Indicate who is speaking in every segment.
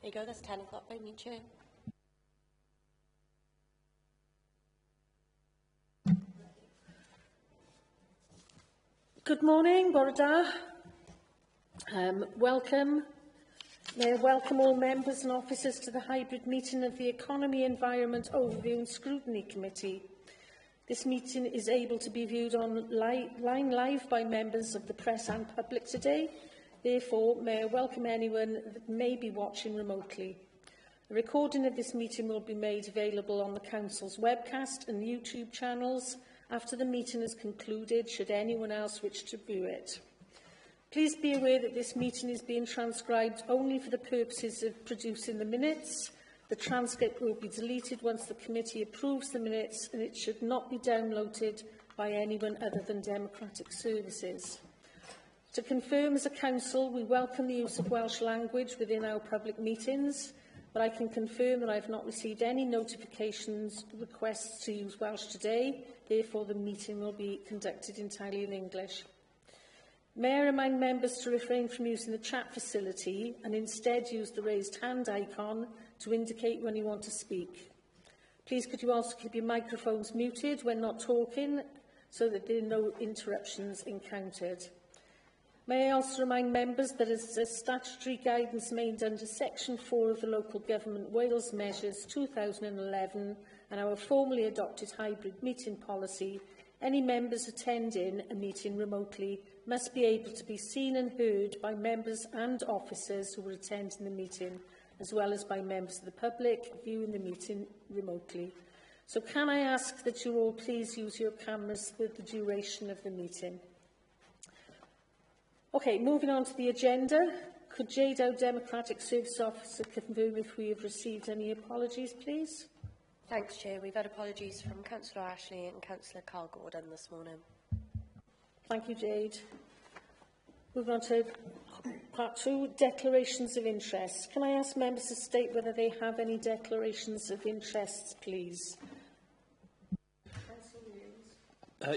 Speaker 1: There you go, that's 10 o'clock by me, Chair.
Speaker 2: Good morning, bore da. Welcome. May I welcome all members and officers to the hybrid meeting of the Economy, Environment, Overview and Scrutiny Committee. This meeting is able to be viewed online live by members of the press and public today. Therefore, may I welcome anyone that may be watching remotely. A recording of this meeting will be made available on the Council's webcast and YouTube channels after the meeting is concluded, should anyone else wish to view it. Please be aware that this meeting is being transcribed only for the purposes of producing the minutes. The transcript will be deleted once the committee approves the minutes, and it should not be downloaded by anyone other than Democratic Services. To confirm, as a council, we welcome the use of Welsh language within our public meetings, but I can confirm that I have not received any notifications or requests to use Welsh today. Therefore, the meeting will be conducted entirely in English. May I remind members to refrain from using the chat facility and instead use the raised hand icon to indicate when you want to speak. Please could you also keep your microphones muted when not talking so that there are no interruptions encountered. May I also remind members that as a statutory guidance made under Section 4 of the Local Government Wales Measures 2011 and our formally adopted hybrid meeting policy, any members attending a meeting remotely must be able to be seen and heard by members and officers who are attending the meeting, as well as by members of the public viewing the meeting remotely. So can I ask that you all please use your cameras for the duration of the meeting? Okay, moving on to the agenda. Could JDO Democratic Service Officer confirm if we have received any apologies, please?
Speaker 1: Thanks, Chair. We've had apologies from Councillor Ashley and Councillor Carl Gordon this morning.
Speaker 2: Thank you, Jade. Moving on to part 2, declarations of interest. Can I ask members to state whether they have any declarations of interests, please?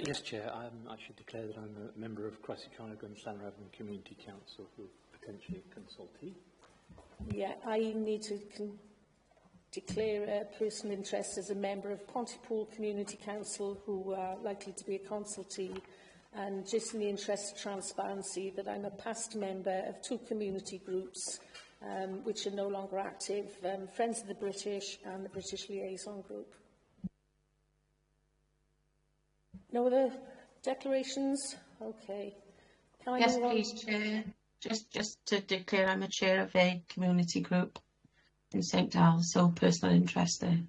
Speaker 3: Yes, Chair. I should declare that I'm a member of Crossy-Carnagan and Llanrafon Community Council, who potentially a consultee.
Speaker 2: Yeah, I need to declare a personal interest as a member of Pontypool Community Council, who are likely to be a consultee, and just in the interest of transparency, that I'm a past member of 2 community groups which are no longer active, Friends of the British and the British Liaison Group. No other declarations? Okay. Can I
Speaker 4: yes, please, Chair. Just to declare I'm a chair of a community group in St Giles, so personal interest there.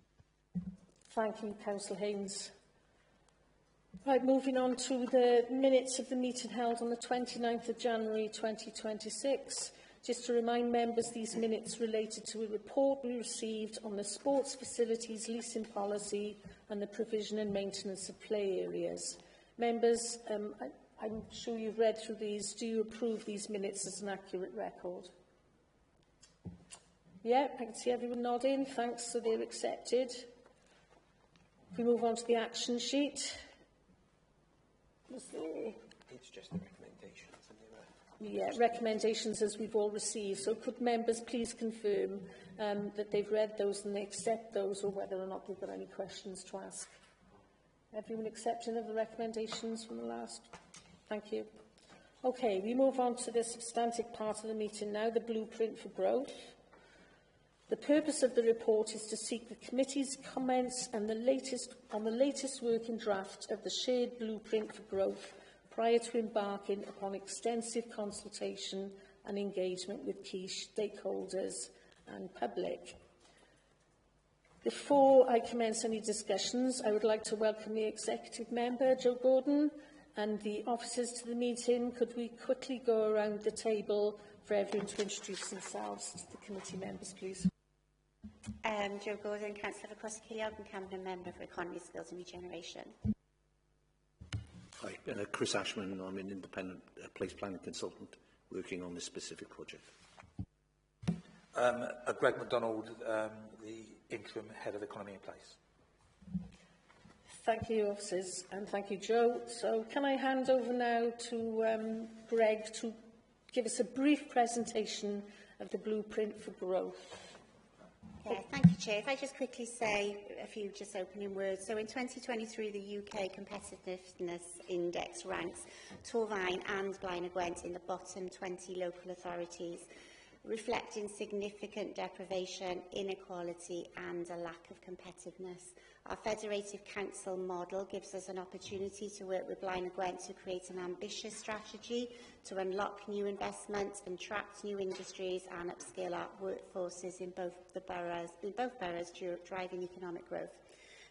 Speaker 2: Thank you, Councillor Haynes. Right, moving on to the minutes of the meeting held on the 29th of January 2026. Just to remind members, these minutes related to a report we received on the sports facilities leasing policy and the provision and maintenance of play areas. Members, I'm sure you've read through these. Do you approve these minutes as an accurate record? Yeah, I can see everyone nodding. Thanks, so they're accepted. If we move on to the action sheet.
Speaker 5: It's just the recommendations.
Speaker 2: Yeah, recommendations as we've all received. So could members please confirm that they've read those and they accept those, or whether or not they've got any questions to ask? Everyone accepting of the recommendations from the last? Thank you. Okay, we move on to the substantive part of the meeting now, the blueprint for growth. The purpose of the report is to seek the committee's comments and the latest working draft of the shared blueprint for growth prior to embarking upon extensive consultation and engagement with key stakeholders and public. Before I commence any discussions, I would like to welcome the executive member, Joe Gordon, and the officers to the meeting. Could we quickly go around the table for everyone to introduce themselves to the committee members, please?
Speaker 6: Joe Gordon, Councillor for Crossy-Carnagan and Cabinet Member for Economy, Skills and Regeneration.
Speaker 5: Hi, Chris Ashman. I'm an independent place planning consultant working on this specific project.
Speaker 7: Greg MacDonald, the interim head of Economy and Place.
Speaker 2: Thank you, officers, and thank you, Joe. So can I hand over now to Greg to give us a brief presentation of the Blueprint for Growth.
Speaker 6: Yeah, thank you, Chair. If I just quickly say a few just opening words. So in 2023, the UK Competitiveness Index ranks Torfaen and Blaenau Gwent in the bottom 20 local authorities, reflecting significant deprivation, inequality and a lack of competitiveness. Our Federative Council model gives us an opportunity to work with Blaenau Gwent to create an ambitious strategy to unlock new investments, attract new industries and upskill our workforces in both boroughs, driving economic growth.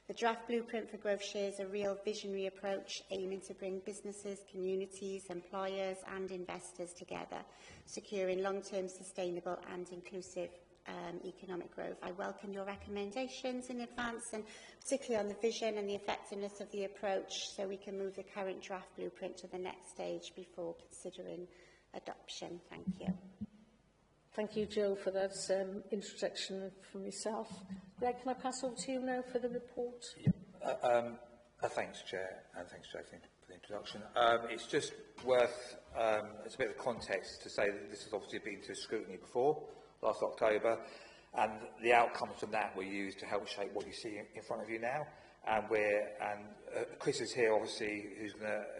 Speaker 6: The draft Blueprint for Growth shares a real visionary approach aiming to bring businesses, communities, employers and investors together, securing long-term sustainable and inclusive economic growth. I welcome your recommendations in advance, and particularly on the vision and the effectiveness of the approach, so we can move the current draft blueprint to the next stage before considering adoption. Thank you.
Speaker 2: Thank you, Jo, for that introduction from yourself. Greg, can I pass over to you now for the report?
Speaker 7: Thanks, Chair, and thanks, Joe, for the introduction. It's just worth, it's a bit of context to say that this has obviously been to scrutiny before, last October, and the outcomes from that were used to help shape what you see in front of you now. And Chris is here, obviously,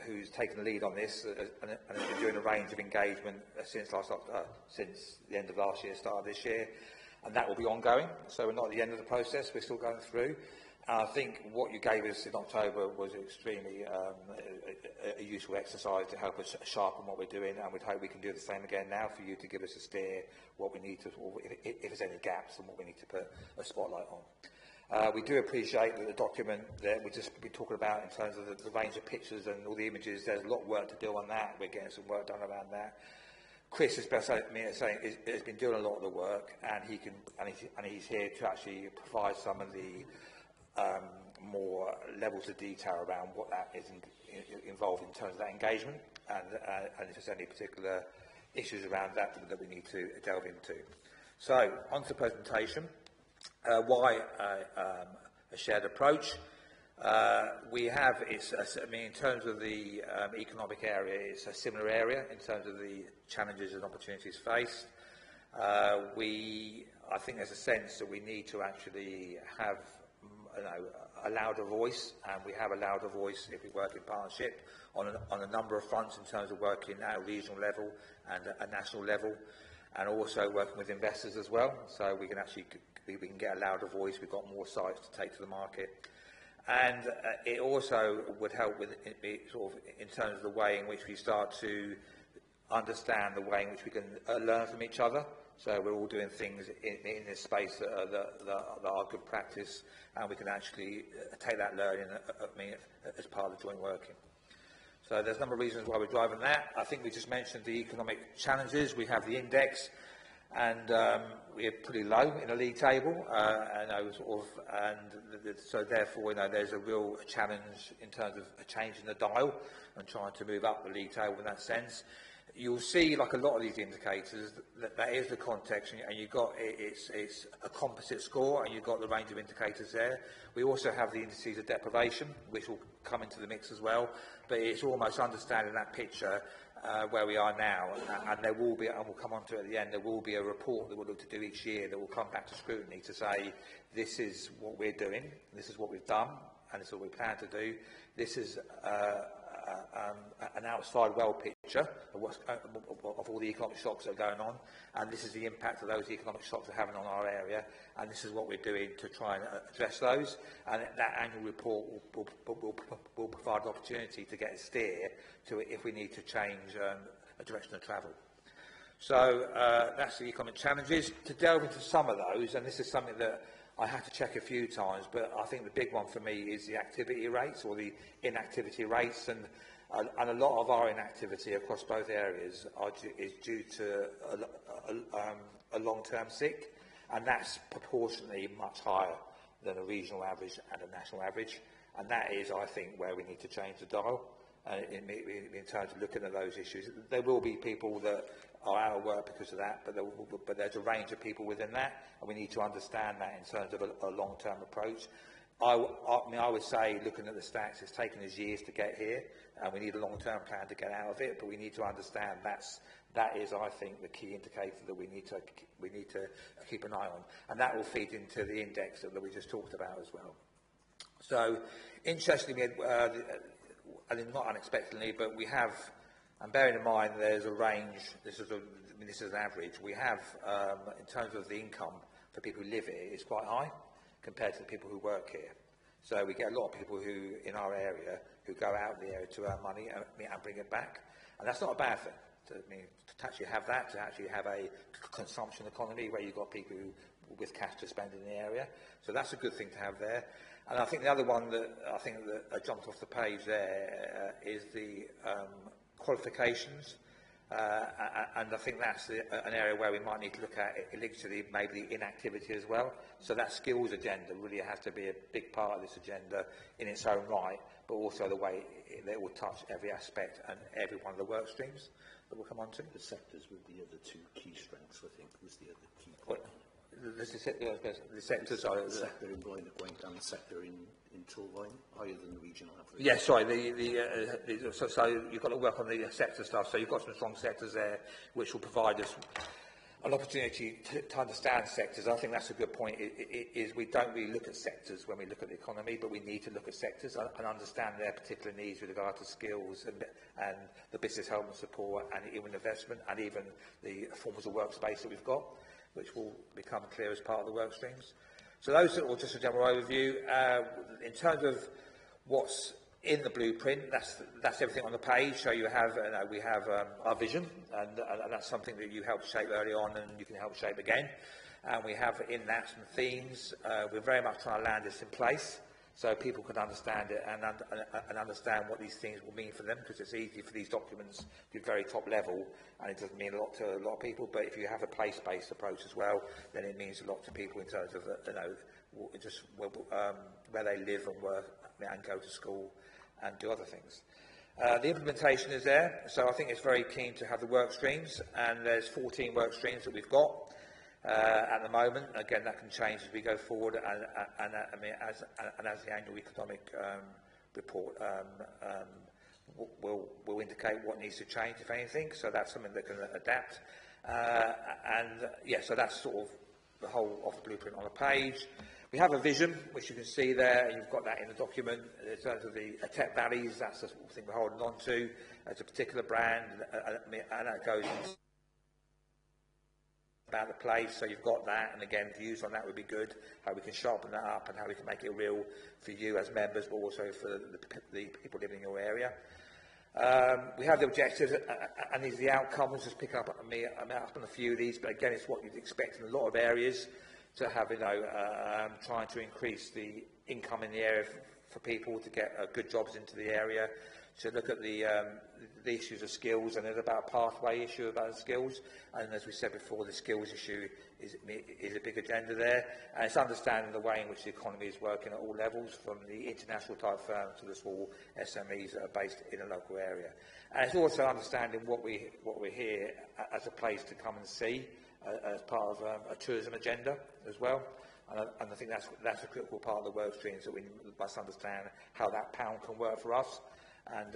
Speaker 7: who's taken the lead on this and has been doing a range of engagement since the end of last year, start of this year, and that will be ongoing. So we're not at the end of the process; we're still going through. And I think what you gave us in October was extremely a useful exercise to help us sharpen what we're doing, and we'd hope we can do the same again now for you to give us a steer what we need to, or if there's any gaps, and what we need to put a spotlight on. We do appreciate that the document that we've just been talking about in terms of the range of pictures and all the images, there's a lot of work to do on that. We're getting some work done around that. Chris has been doing a lot of the work, and he's here to actually provide some of the more levels of detail around what that is involved in terms of that engagement, and if there's any particular issues around that we need to delve into. So, on to the presentation. Why a shared approach? We have, in terms of the economic area, it's a similar area in terms of the challenges and opportunities faced. I think there's a sense that we need to actually have a louder voice, and we have a louder voice if we work in partnership on a number of fronts in terms of working at a regional level and a national level, and also working with investors as well. So we can actually we can get a louder voice. We've got more sites to take to the market, and it also would help with sort of in terms of the way in which we start to understand the way in which we can learn from each other. So we're all doing things in this space that are good practice, and we can actually take that learning as part of the joint working. So there's a number of reasons why we're driving that. I think we just mentioned the economic challenges. We have the index, and we're pretty low in the league table, so therefore there's a real challenge in terms of changing the dial and trying to move up the league table in that sense. You'll see, like a lot of these indicators, that is the context, and you've got it's a composite score, and you've got the range of indicators there. We also have the indices of deprivation, which will come into the mix as well. But it's almost understanding that picture where we are now, and there will be, and we'll come on to it at the end. There will be a report that we'll look to do each year that will come back to scrutiny to say this is what we're doing, this is what we've done, and this is what we plan to do. This is an outside well picture of all the economic shocks that are going on, and this is the impact of those economic shocks are having on our area, and this is what we're doing to try and address those. And that annual report will provide an opportunity to get a steer to it if we need to change a direction of travel. So that's the economic challenges. To delve into some of those, and this is something that I had to check a few times, but I think the big one for me is the activity rates or the inactivity rates, and a lot of our inactivity across both areas is due to a long-term sick, and that's proportionately much higher than a regional average and a national average, and that is, I think, where we need to change the dial in terms of looking at those issues. There will be people that are out of work because of that, but there's a range of people within that, and we need to understand that in terms of a long-term approach. I would say, looking at the stats, it's taken us years to get here, and we need a long-term plan to get out of it. But we need to understand that is, I think, the key indicator that we need to keep an eye on, and that will feed into the index that we just talked about as well. So, interestingly, and not unexpectedly, but we have, and bearing in mind there's a range. This is an average. We have, in terms of the income for people who live here, it's quite high compared to the people who work here. So we get a lot of people who, in our area, who go out in the area to earn money and bring it back. And that's not a bad thing. To actually have that, to actually have a consumption economy where you've got people who, with cash to spend in the area. So that's a good thing to have there. And I think the other one that I think that jumped off the page there is the qualifications. And I think that's an area where we might need to look at it linked to maybe the inactivity as well. So that skills agenda really has to be a big part of this agenda in its own right, but also the way it will touch every aspect and every one of the work streams that we'll come on to.
Speaker 5: The sectors with the other two key strengths, I think, was the other key.
Speaker 7: The sectors are...
Speaker 5: The sector in Blaenau Gwent and the sector in Torfaen, higher than the regional average.
Speaker 7: Yes, sorry. So you've got to work on the sector stuff. So you've got some strong sectors there, which will provide us an opportunity to understand sectors. I think that's a good point. Is we don't really look at sectors when we look at the economy, but we need to look at sectors and understand their particular needs with regard to skills and the business help and support and even investment and even the forms of workspace that we've got, which will become clear as part of the work streams. So those are just a general overview. In terms of what's in the blueprint, that's everything on the page. So you have, we have our vision, and that's something that you helped shape early on, and you can help shape again. And we have in that some themes. We're very much trying to land this in place, so people can understand it and understand what these things will mean for them, because it's easy for these documents to be very top level and it doesn't mean a lot to a lot of people. But if you have a place-based approach as well, then it means a lot to people in terms of just where they live and work and go to school and do other things. The implementation is there, so I think it's very keen to have the work streams, and there's 14 work streams that we've got. At the moment, again, that can change as we go forward, and as the annual economic report will indicate what needs to change, if anything. So that's something that can adapt. So that's sort of the whole of the blueprint on the page. We have a vision, which you can see there, and you've got that in the document. In terms of the tech valleys, that's the sort of thing we're holding on to. It's a particular brand, and that goes about the place, so you've got that, and again, views on that would be good, how we can sharpen that up and how we can make it real for you as members, but also for the people living in your area. We have the objectives, and these are the outcomes. Just pick up on a few of these, but again, it's what you'd expect in a lot of areas to have, trying to increase the income in the area for people to get good jobs into the area. So look at the issues of skills, and there's about a pathway issue about skills, and as we said before, the skills issue is a big agenda there, and it's understanding the way in which the economy is working at all levels, from the international type firms to the small SMEs that are based in a local area. And it's also understanding what we're here as a place to come and see as part of a tourism agenda as well. And I think that's a critical part of the work streams, that we must understand how that pound can work for us, and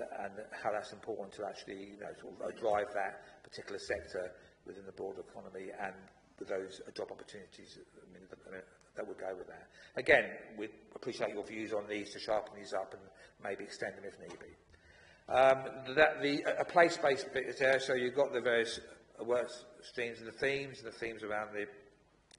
Speaker 7: how that's important to actually sort of drive that particular sector within the broader economy, and with those job opportunities that would go with that. Again, we appreciate your views on these, to sharpen these up and maybe extend them if need be. A place-based bit is there, so you've got the various work streams and the themes around the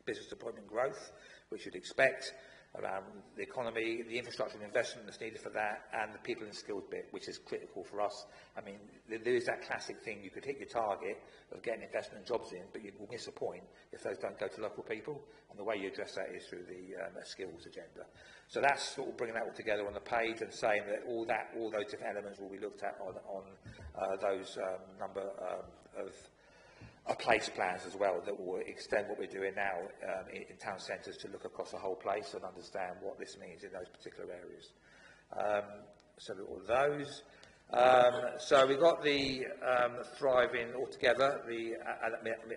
Speaker 7: business deployment growth, which you'd expect, around the economy, the infrastructure and investment that's needed for that, and the people and skills bit, which is critical for us. I mean, there is that classic thing: you could hit your target of getting investment and jobs in, but you will miss a point if those don't go to local people, and the way you address that is through the skills agenda. So that's sort of bringing that all together on the page, and saying that all those different elements will be looked at on those number of place plans as well, that will extend what we're doing now in town centres to look across the whole place and understand what this means in those particular areas. So all those. So we've got the thriving altogether,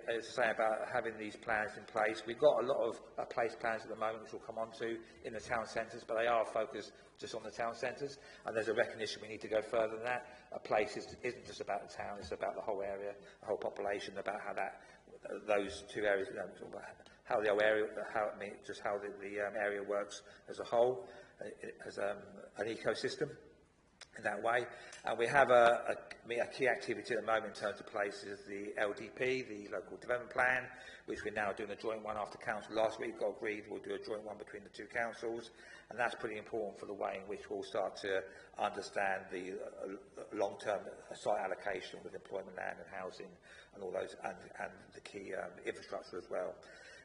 Speaker 7: as I say about having these plans in place. We've got a lot of place plans at the moment, which we'll come on to in the town centres, but they are focused just on the town centres, and there's a recognition we need to go further than that. A place isn't just about the town, it's about the whole area, the whole population, about how those two areas, how the area, how the area works as a whole, as an ecosystem. In that way, and we have a key activity at the moment in terms of places, the LDP, the Local Development Plan, which we're now doing a joint one after council last week got agreed. We'll do a joint one between the two councils, and that's pretty important for the way in which we'll start to understand the long-term site allocation with employment, land and housing and all those, and the key infrastructure as well.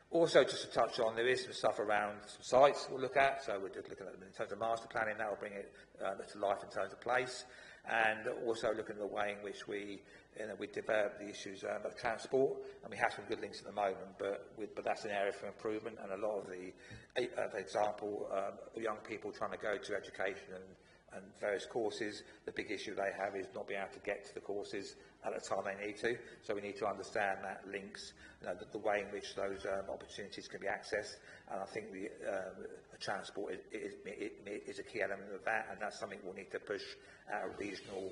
Speaker 7: Also, just to touch on, there is some stuff around some sites we'll look at. So we're just looking at in terms of master planning, that will bring it to life in terms of place, and also looking at the way in which we develop the issues of transport. And we have some good links at the moment, but that's an area for improvement. And a lot of the, for example, young people trying to go to education and various courses, the big issue they have is not being able to get to the courses at the time they need to. So we need to understand that links, the way in which those opportunities can be accessed. And I think the transport is a key element of that, and that's something we'll need to push at a regional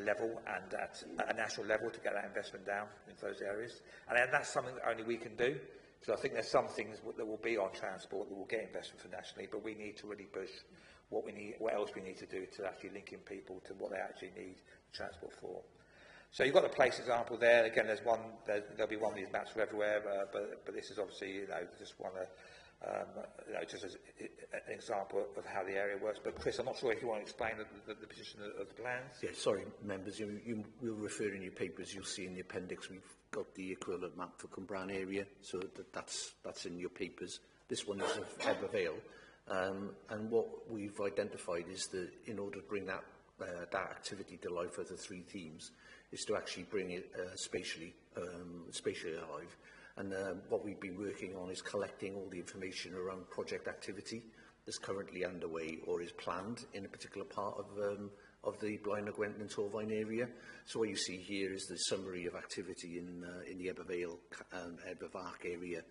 Speaker 7: level and at a national level to get that investment down into those areas. And then that's something that only we can do. So I think there's some things that will be on transport that will get investment for nationally, but we need to really push what else we need to do to actually link in people to what they actually need transport for. So you've got the place example there. Again, there'll be one of these maps for everywhere, but this is obviously just one just as an example of how the area works. But Chris, I'm not sure if you want to explain the position of the plans.
Speaker 5: Yeah, sorry, members, you will refer in your papers. You'll see in the appendix we've got the equivalent map for Cumbran area, so that's in your papers. This one is of Ebbw Vale. And what we've identified is that in order to bring that activity to life for the three themes is to actually bring it spatially alive. And what we've been working on is collecting all the information around project activity that's currently underway or is planned in a particular part of the Blaen y Gwent and Torfaen area. So what you see here is the summary of activity in the Ebbw Vale and Ebbw Vark area,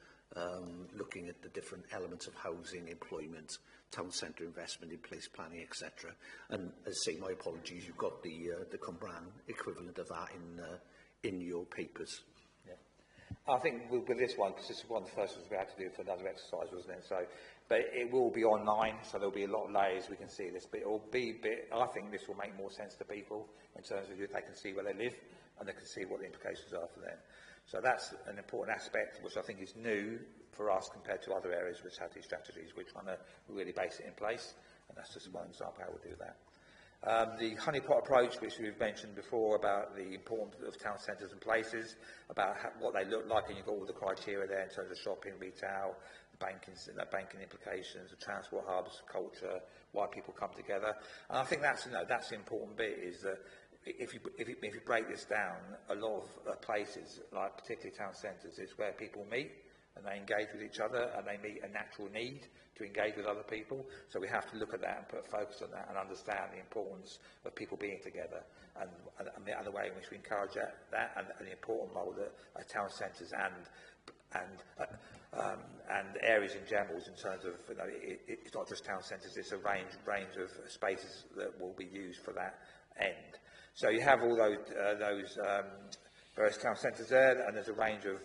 Speaker 5: looking at the different elements of housing, employment, town centre investment in place planning, etc. And as I say, my apologies, you've got the Cumbran equivalent of that in your papers.
Speaker 7: Yeah. I think with this one, because this is one of the first ones we had to do for another exercise, wasn't it? So, but it will be online, so there'll be a lot of layers we can see this, but it will be I think this will make more sense to people in terms of they can see where they live and they can see what the implications are for them. So that's an important aspect, which I think is new for us compared to other areas which have these strategies. We're trying to really base it in place, and that's just one example how we'll do that. The honeypot approach, which we've mentioned before, about the importance of town centres and places, about what they look like, and you've got all the criteria there in terms of shopping, retail, banking implications, the transport hubs, culture, why people come together. And I think that's the important bit, is that if you break this down, a lot of places, like particularly town centres, is where people meet and they engage with each other and they meet a natural need to engage with other people. So we have to look at that and put a focus on that and understand the importance of people being together and the way in which we encourage that and the important role that town centres and areas in general, in terms of it's not just town centres, it's a range of spaces that will be used for that end. So you have all those various town centres there, and there's a range of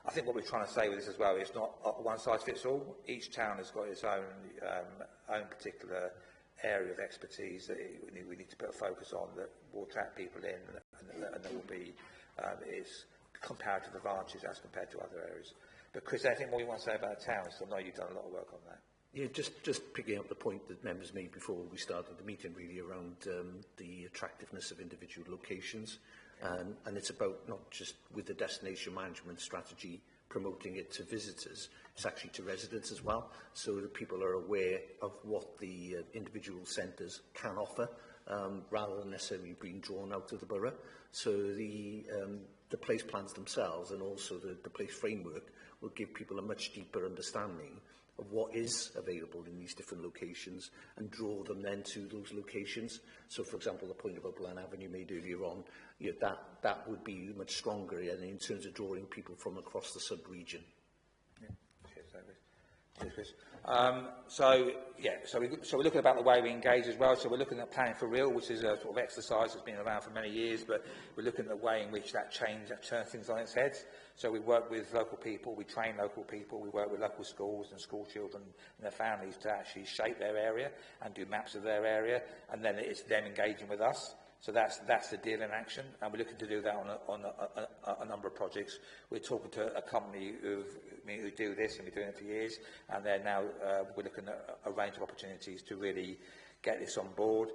Speaker 7: I think what we're trying to say with this as well, it's not one size fits all. Each town has got its own particular area of expertise that we need to put a focus on, that will attract people in, and there will be its comparative advantages as compared to other areas. But Chris, anything more you want to say about towns? I know you've done a lot of work on that.
Speaker 5: Yeah, just picking up the point that members made before we started the meeting, really, around the attractiveness of individual locations. And it's about not just with the destination management strategy promoting it to visitors, it's actually to residents as well, so that people are aware of what the individual centres can offer, rather than necessarily being drawn out of the borough. So the place plans themselves and also the place framework will give people a much deeper understanding what is available in these different locations and draw them then to those locations. So, for example, the point about Glen Avenue made earlier on, you know, that would be much stronger in terms of drawing people from across the sub-region.
Speaker 7: Yeah. Cheers, Chris. So we're looking about the way we engage as well. So we're looking at planning for real, which is a sort of exercise that's been around for many years, but we're looking at the way in which that turns things on its head. So we work with local people, we train local people, we work with local schools and school children and their families to actually shape their area and do maps of their area, and then it's them engaging with us. So that's the deal in action, and we're looking to do that on a number of projects. We're talking to a company who do this, and we've been doing it for years, and they're now we're looking at a range of opportunities to really get this on board.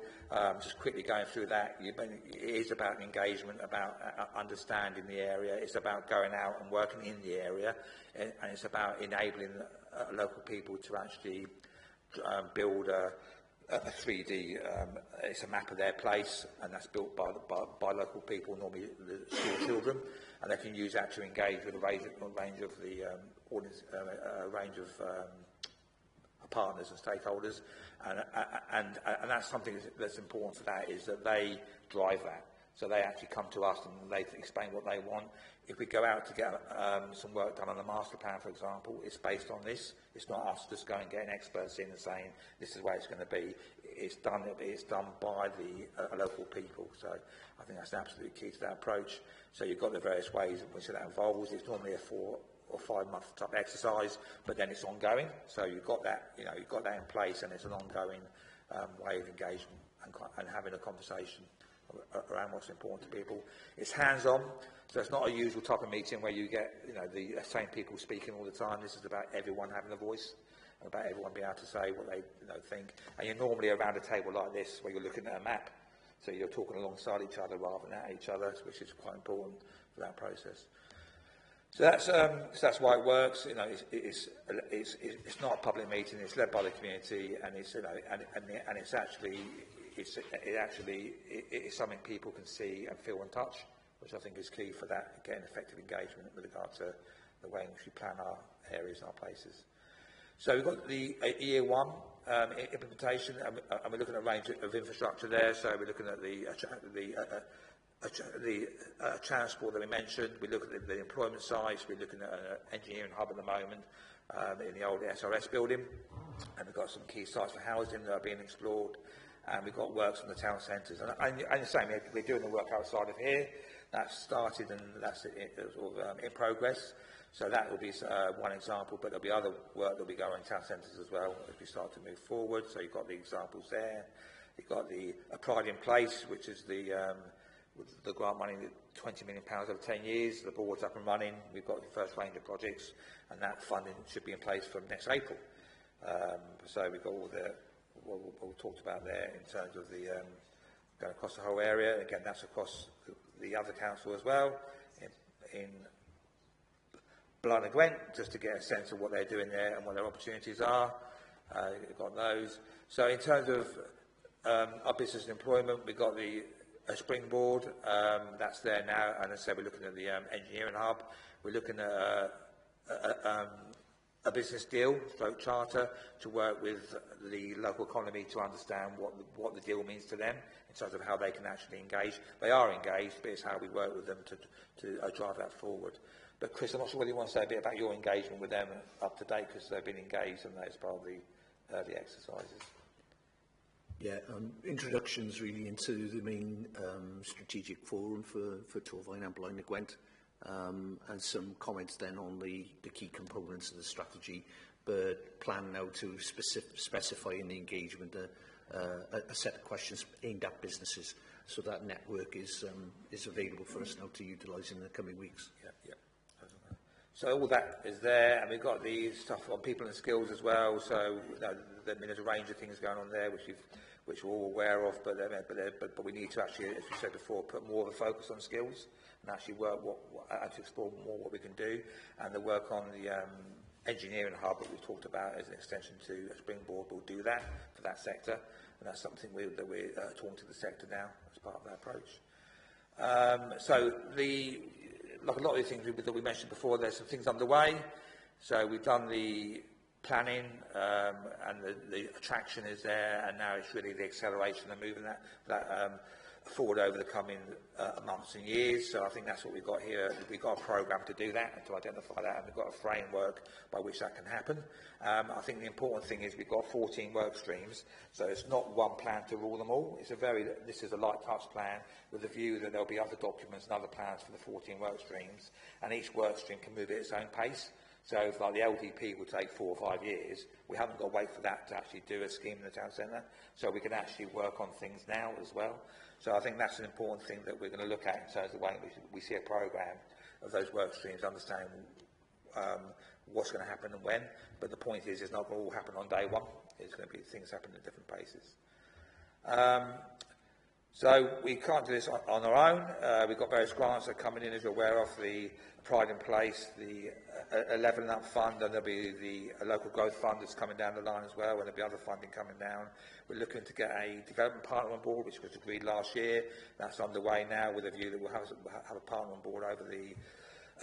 Speaker 7: Just quickly going through that, it is about engagement, about understanding the area. It's about going out and working in the area, and it's about enabling local people to actually build a 3D, it's a map of their place, and that's built by local people, normally the school children, and they can use that to engage with a range of the audience, a range of partners and stakeholders, and that's something that's important for that, is that they drive that. So they actually come to us and they explain what they want. If we go out to get some work done on the master plan, for example, it's based on this. It's not us just going and getting experts in and saying this is the way it's going to be. It's done by the local people. So I think that's absolutely key to that approach. So you've got the various ways in which that involves. It's normally a 4 or 5 month type exercise, but then it's ongoing. So you've got that, you've got that in place, and it's an ongoing way of engagement and having a conversation around what's important to people. It's hands-on, so it's not a usual type of meeting where you get the same people speaking all the time. This is about everyone having a voice, and about everyone being able to say what they think. And you're normally around a table like this where you're looking at a map, so you're talking alongside each other rather than at each other, which is quite important for that process. So that's why it works. It's not a public meeting. It's led by the community, and it's it's something people can see and feel and touch, which I think is key for that, getting effective engagement with regard to the way in which we plan our areas and our places. So we've got the year 1 implementation, and we're looking at a range of infrastructure there. So we're looking at the transport that we mentioned. We're looking at the employment sites. We're looking at an engineering hub at the moment in the old SRS building, and we've got some key sites for housing that are being explored. And we've got works on the town centres. And the same, we're doing the work outside of here. That's started and that's in progress. So that will be one example, but there'll be other work that'll be going in town centres as well as we start to move forward. So you've got the examples there. You've got the Pride in Place, which is with the grant money, £20 million over 10 years. The board's up and running. We've got the first range of projects, and that funding should be in place from next April. So we've got all what we talked about there in terms of the going across the whole area. Again, that's across the other council as well, in Blyth and Gwent, just to get a sense of what they're doing there and what their opportunities are. We've got those. So in terms of our business and employment, we've got the springboard, that's there now, and as I said, we're looking at the engineering hub. We're looking at a business deal, stroke charter, to work with the local economy to understand what the deal means to them in terms of how they can actually engage. They are engaged, but it's how we work with them to drive that forward. But Chris, I'm not sure whether you want to say a bit about your engagement with them up to date, because they've been engaged and that's part of the exercises.
Speaker 5: Yeah, introductions really into the main strategic forum for Torfaen and Blyth and Gwent. And some comments then on the key components of the strategy, but plan now to specify in the engagement a set of questions aimed at businesses, so that network is available for us now to utilise in the coming weeks.
Speaker 7: Yeah. So all that is there, and we've got the stuff on people and skills as well. So there's a range of things going on there, which we're all aware of, but we need to actually, as we said before, put more of a focus on skills and actually work and to explore more what we can do. And the work on the engineering hub that we've talked about as an extension to a springboard will do that for that sector, and that's something that we're talking to the sector now as part of that approach. Like a lot of the things that we mentioned before, there's some things underway. So we've done the planning, and the attraction is there, and now it's really the acceleration and moving that forward over the coming months and years. So I think that's what we've got here. We've got a programme to do that and to identify that, and we've got a framework by which that can happen. I think the important thing is we've got 14 work streams, so it's not one plan to rule them all. This is a light touch plan with the view that there'll be other documents and other plans for the 14 work streams, and each work stream can move at its own pace. So if like the LDP will take 4 or 5 years, we haven't got to wait for that to actually do a scheme in the town centre, so we can actually work on things now as well. So I think that's an important thing that we're going to look at in terms of the way we see a programme of those work streams, understanding what's going to happen and when. But the point is, it's not going to all happen on day one. It's going to be things happen at different paces. So we can't do this on our own. We've got various grants that are coming in, as you're aware of, the Pride in Place, the a Levelling Up Fund, and there'll be the local growth fund that's coming down the line as well, and there'll be other funding coming down. We're looking to get a development partner on board, which was agreed last year. That's underway now with a view that we'll have a partner on board over the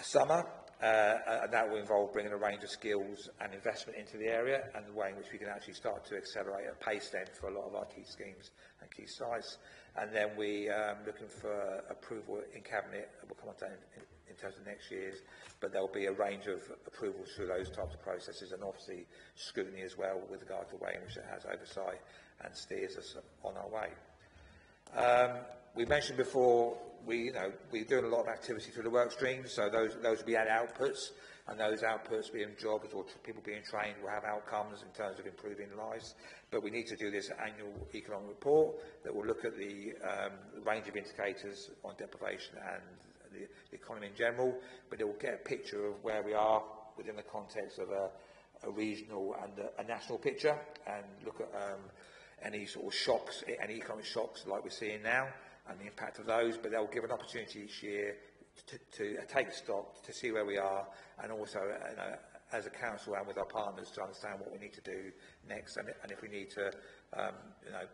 Speaker 7: summer, and that will involve bringing a range of skills and investment into the area, and the way in which we can actually start to accelerate at pace then for a lot of our key schemes and key sites. And then we looking for approval in Cabinet. We'll come on to in terms of next year's, but there'll be a range of approvals through those types of processes, and obviously scrutiny as well with regard to the way in which it has oversight and steers us on our way. We mentioned before we're doing a lot of activity through the work streams, so those will be outputs, and those outputs being jobs or people being trained will have outcomes in terms of improving lives. But we need to do this annual economic report that will look at the range of indicators on deprivation and the economy in general, but it will get a picture of where we are within the context of a regional and a national picture, and look at any sort of shocks, any economic shocks like we're seeing now, and the impact of those. But they'll give an opportunity each year to take stock, to see where we are, and also as a council and with our partners to understand what we need to do next, and if we need to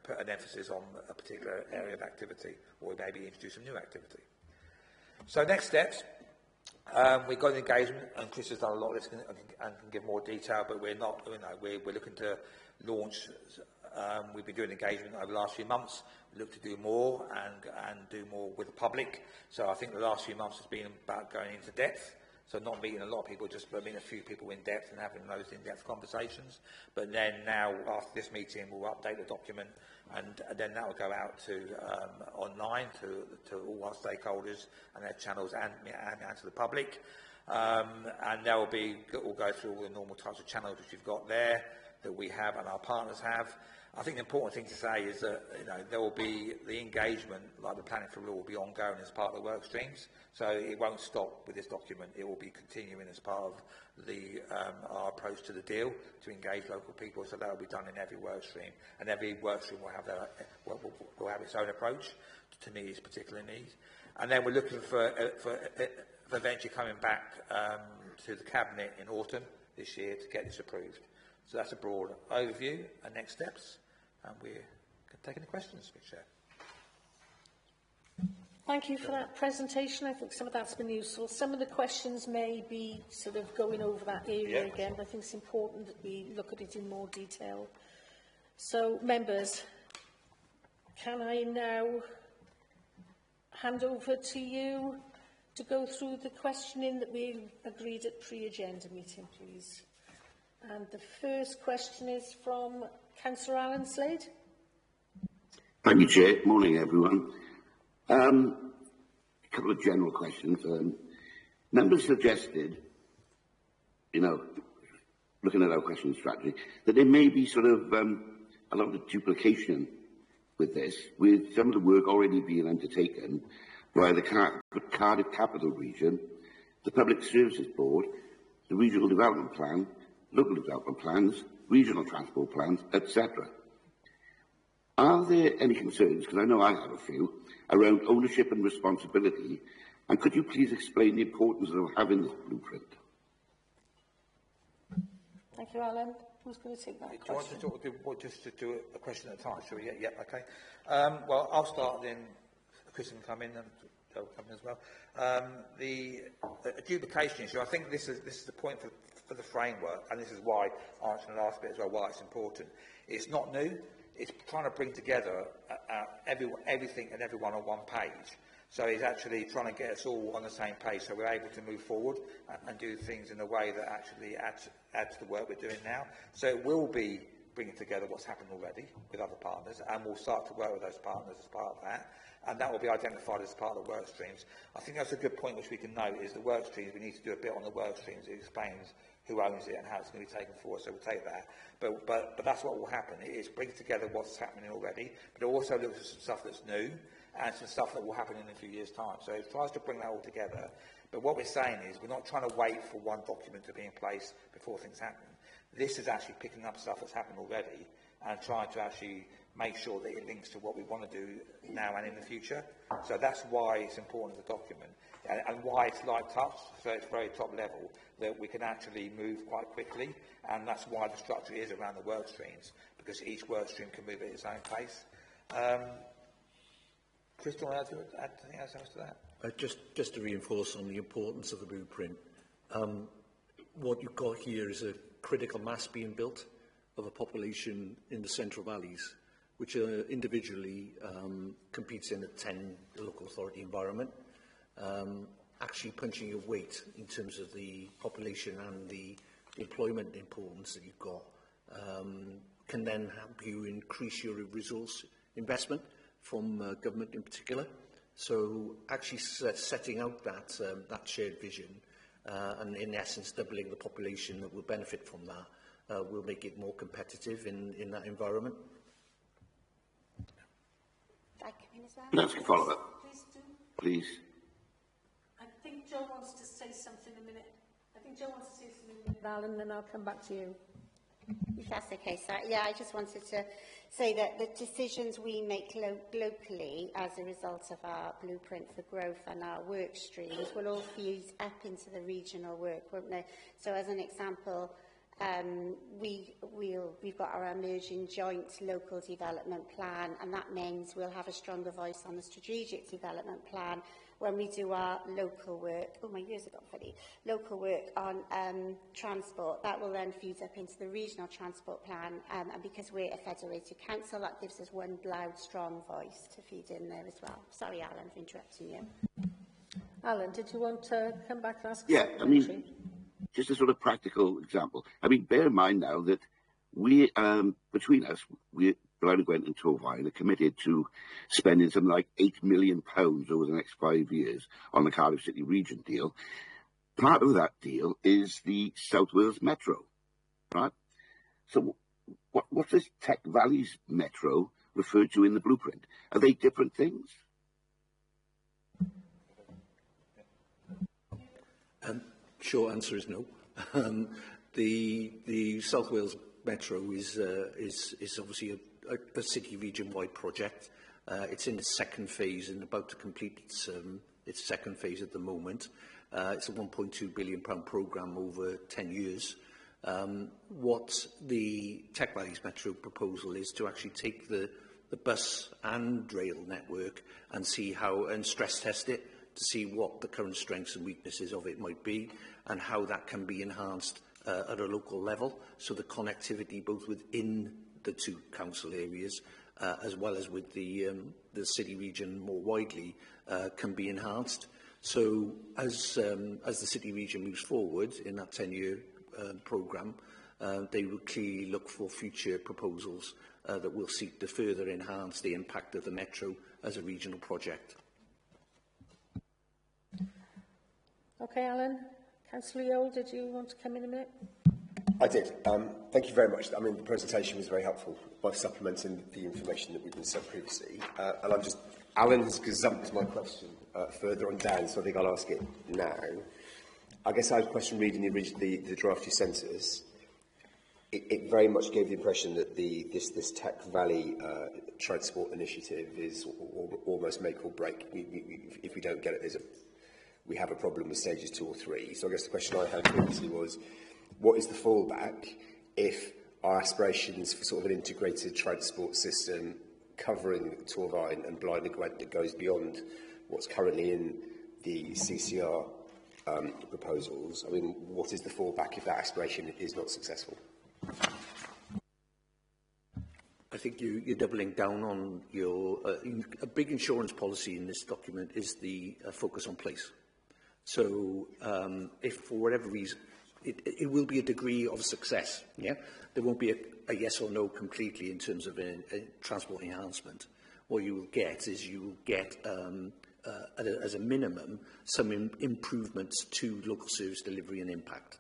Speaker 7: put an emphasis on a particular area of activity, or maybe introduce some new activity. So next steps, we've got an engagement, and Chris has done a lot of this and can give more detail, but we're not, we're looking to launch. We've been doing engagement over the last few months. We look to do more and do more with the public. So I think the last few months has been about going into depth. So not meeting a lot of people, just meeting a few people in depth and having those in-depth conversations. But then now, after this meeting, we'll update the document, and then that will go out to online to all our stakeholders and their channels and to the public. And there we'll go through all the normal types of channels which we've got there, that we have and our partners have. I think the important thing to say is that there will be the engagement, like the planning for law, will be ongoing as part of the work streams. So it won't stop with this document. It will be continuing as part of our approach to the deal to engage local people. So that will be done in every work stream, and every work stream will have its own approach to meet its particular needs. And then we're looking for eventually coming back to the Cabinet in autumn this year to get this approved. So that's a broad overview and next steps, and we can take any questions, Mr. Chair.
Speaker 2: Thank you for that presentation. I think some of that's been useful. Some of the questions may be sort of going over that area again, but I think it's important that we look at it in more detail. So, members, can I now hand over to you to go through the questioning that we agreed at pre-agenda meeting, please? And the first question is from Councillor Alan Slade.
Speaker 8: Thank you, Chair. Morning, everyone. A couple of general questions. Members suggested, looking at our question strategy, that there may be sort of a lot of duplication with this, with some of the work already being undertaken by the Cardiff Capital Region, the Public Services Board, the Regional Development Plan, local development plans, regional transport plans, etc. Are there any concerns, because I know I have a few, around ownership and responsibility, and could you please explain the importance of having this blueprint?
Speaker 2: Thank you, Alan. Who's going to take that question?
Speaker 7: Do you want to just to do a question at a time? Shall we? Yeah, okay. Well, I'll start then. Chris can come in and they'll come in as well. The duplication issue, I think this is the point for the framework, and this is why answering the last bit as well, why it's important. It's not new. It's trying to bring together everything and everyone on one page. So it's actually trying to get us all on the same page so we're able to move forward and do things in a way that actually adds to the work we're doing now. So it will be bringing together what's happened already with other partners, and we'll start to work with those partners as part of that, and that will be identified as part of the work streams. I think that's a good point which we can note, is the work streams, we need to do a bit on the work streams. It explains who owns it and how it's going to be taken forward, so we'll take that. But that's what will happen. It is bring together what's happening already, but it also looks at some stuff that's new and some stuff that will happen in a few years' time. So it tries to bring that all together. But what we're saying is we're not trying to wait for one document to be in place before things happen. This is actually picking up stuff that's happened already and trying to actually make sure that it links to what we want to do now and in the future. So that's why it's important as a document, and why it's light touch, so it's very top level, that we can actually move quite quickly, and that's why the structure is around the work streams, because each work stream can move at its own pace. Chris, do you want to add anything else to that?
Speaker 5: Just to reinforce on the importance of the blueprint, what you've got here is a critical mass being built of a population in the Central Valleys, which individually competes in a 10 local authority environment, actually punching your weight in terms of the population and the employment importance that you've got, can then help you increase your resource investment from government in particular. So actually setting out that shared vision and in essence doubling the population that will benefit from that will make it more competitive in that environment.
Speaker 8: Can I ask a follow-up?
Speaker 2: Please do.
Speaker 8: Please.
Speaker 2: I think Joe wants to say something in a minute. Alan, then I'll come back to you.
Speaker 6: If that's okay, so yeah, I just wanted to say that the decisions we make locally as a result of our blueprint for growth and our work streams will all feed up into the regional work, won't they? So as an example, we've got our emerging joint local development plan, and that means we'll have a stronger voice on the strategic development plan when we do our local work. Oh, my ears have got funny. Local work on transport. That will then feed up into the regional transport plan, and because we're a federated council, that gives us one loud, strong voice to feed in there as well. Sorry, Alan, for interrupting you.
Speaker 2: Alan, did you want to come back and ask?
Speaker 8: Yeah, I mean, just a sort of practical example. I mean, bear in mind now that we, between us, Blaen Gwent and Torfaen are committed to spending something like £8 million over the next 5 years on the Cardiff City Region deal. Part of that deal is the South Wales Metro, right? So what's this Tech Valleys Metro referred to in the blueprint? Are they different things?
Speaker 5: Short answer is no. The South Wales Metro is obviously a city region-wide project. It's in the second phase and about to complete its second phase at the moment. It's a £1.2 billion programme over 10 years. What the Tech Valleys Metro proposal is to actually take the bus and rail network and see how, and stress test it to see what the current strengths and weaknesses of it might be and how that can be enhanced at a local level, so the connectivity both within the two council areas as well as with the city region more widely can be enhanced. So as the city region moves forward in that 10-year programme, they will clearly look for future proposals that will seek to further enhance the impact of the Metro as a regional project.
Speaker 2: Okay, Alan. Councillor Yole, did you want to come in a minute?
Speaker 9: I did. Thank you very much. I mean, the presentation was very helpful by supplementing the information that we've been sent previously. And I'm just, Alan has gazumped my question further on down, so I think I'll ask it now. I guess I had a question reading the draft you sent us. It very much gave the impression that this Tech Valley transport initiative is almost make or break. If we don't get it, we have a problem with stages 2 or 3. So I guess the question I had previously was, what is the fallback if our aspirations for sort of an integrated transport system covering Torvine and Blaenau Gwent that goes beyond what's currently in the CCR proposals? I mean, what is the fallback if that aspiration is not successful?
Speaker 5: I think you're doubling down on your... a big insurance policy in this document is the focus on place. So if for whatever reason, it will be a degree of success, yeah? There won't be a yes or no completely in terms of a transport enhancement. What you will get is you will get, as a minimum, some improvements to local service delivery and impact.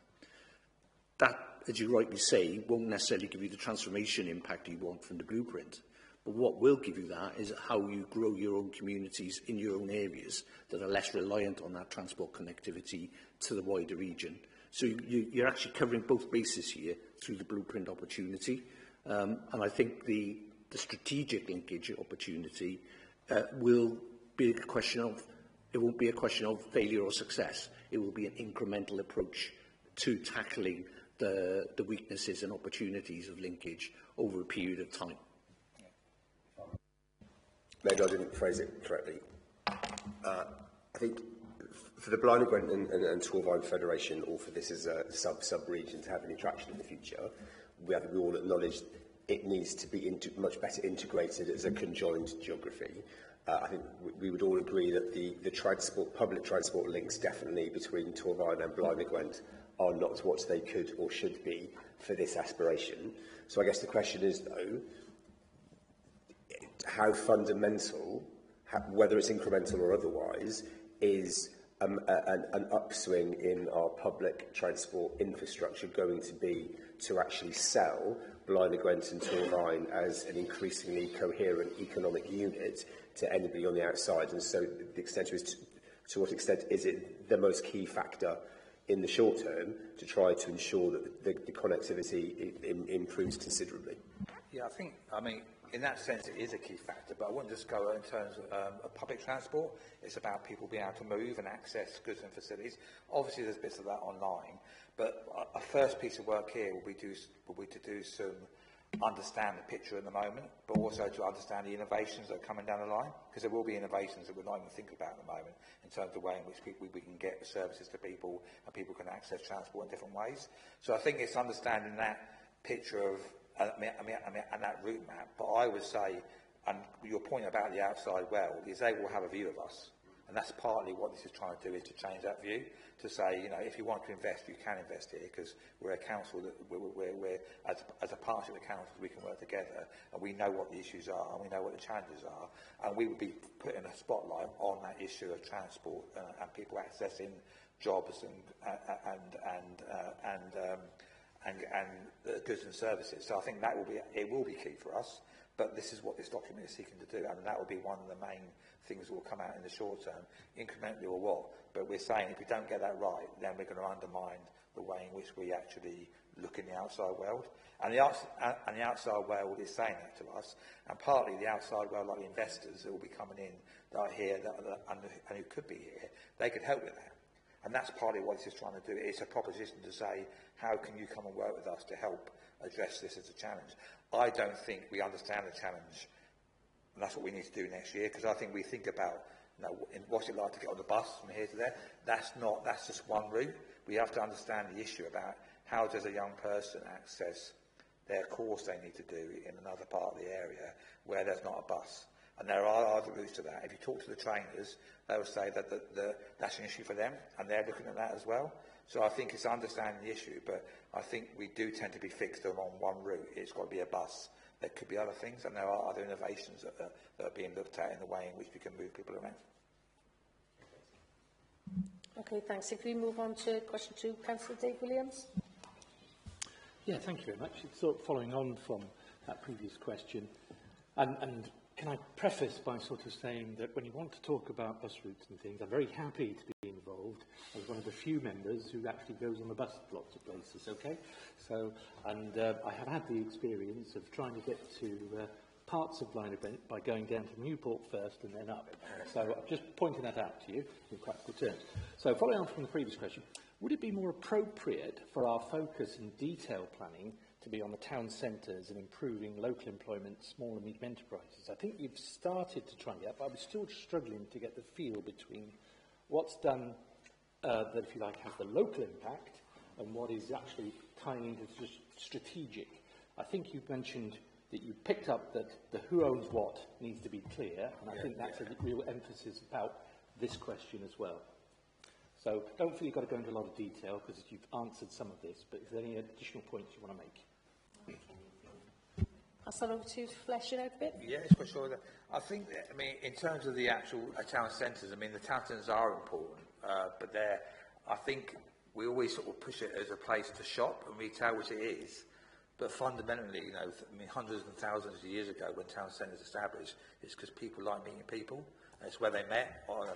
Speaker 5: That, as you rightly say, won't necessarily give you the transformation impact you want from the blueprint. But what will give you that is how you grow your own communities in your own areas that are less reliant on that transport connectivity to the wider region. So you're actually covering both bases here through the blueprint opportunity. And I think the strategic linkage opportunity will be a question of, it won't be a question of failure or success. It will be an incremental approach to tackling the weaknesses and opportunities of linkage over a period of time.
Speaker 9: Maybe I didn't phrase it correctly. I think for the Blaenau Gwent and Torvine Federation, or for this as a sub-region to have any traction in the future, we all acknowledge it needs to be much better integrated as a conjoined geography. I think we would all agree that the public transport links definitely between Torvine and Blaenau Gwent are not what they could or should be for this aspiration. So I guess the question is, though, how fundamental, whether it's incremental or otherwise, is an upswing in our public transport infrastructure going to be to actually sell Blaenau Gwent and Torvine as an increasingly coherent economic unit to anybody on the outside? And so the extent is, to what extent is it the most key factor in the short term to try to ensure that the connectivity improves considerably?
Speaker 7: Yeah, I mean, in that sense, it is a key factor, but I wouldn't just go in terms of public transport. It's about people being able to move and access goods and facilities. Obviously, there's bits of that online, but a first piece of work here will be to do some understand the picture at the moment, but also to understand the innovations that are coming down the line, because there will be innovations that we're not even thinking about at the moment in terms of the way in which we can get services to people and people can access transport in different ways. So I think it's understanding that picture of and that route map. But I would say, and your point about the outside world, is they will have a view of us. And that's partly what this is trying to do, is to change that view, to say, you know, if you want to invest, you can invest here, because we're a council that we're as a partnership with councils, we can work together, and we know what the issues are, and we know what the challenges are, and we would be putting a spotlight on that issue of transport and people accessing jobs and goods and services. So I think that will be key for us. But this is what this document is seeking to do, and that will be one of the main things that will come out in the short term, incrementally or what. But we're saying if we don't get that right, then we're going to undermine the way in which we actually look in the outside world. And the outside world is saying that to us, and partly the outside world, like the investors that will be coming in, that are here, and who could be here, they could help with that. And that's partly what this is trying to do. It's a proposition to say, how can you come and work with us to help address this as a challenge? I don't think we understand the challenge, and that's what we need to do next year, because I think we think about, you know, what's it like to get on the bus from here to there. That's just one route. We have to understand the issue about how does a young person access their course they need to do in another part of the area where there's not a bus. And there are other routes to that. If you talk to the trainers, they will say that that's an issue for them, and they're looking at that as well. So I think it's understanding the issue, but I think we do tend to be fixed on one route. It's got to be a bus. There could be other things, and there are other innovations that are being looked at in the way in which we can move people around.
Speaker 2: Okay, thanks. If we move on to question 2, Councillor Dave Williams.
Speaker 3: Yeah, thank you very much. It's sort of following on from that previous question, and can I preface by sort of saying that when you want to talk about bus routes and things, I'm very happy to be involved as one of the few members who actually goes on the bus to lots of places, okay? So, and I have had the experience of trying to get to parts of Blaenau Gwent by going down to Newport first and then up. So I'm just pointing that out to you in practical terms. So following on from the previous question, would it be more appropriate for our focus in detail planning to be on the town centres and improving local employment, small and medium enterprises. I think you've started to try and get, but I'm still struggling to get the feel between what's done that, if you like, has the local impact and what is actually tying into strategic. I think you've mentioned that you picked up that the who owns what needs to be clear, and I think that's a real emphasis about this question as well. So don't feel you've got to go into a lot of detail because you've answered some of this, but is there any additional points you want to make?
Speaker 2: I'll start over to you to flesh it out a bit.
Speaker 7: Yes, for sure. I think, that, I mean, in terms of the actual town centres, I mean, the town centres are important, but I think we always sort of push it as a place to shop and retail, which it is. But fundamentally, you know, I mean, hundreds and thousands of years ago when town centres established, it's because people like meeting people. And it's where they met on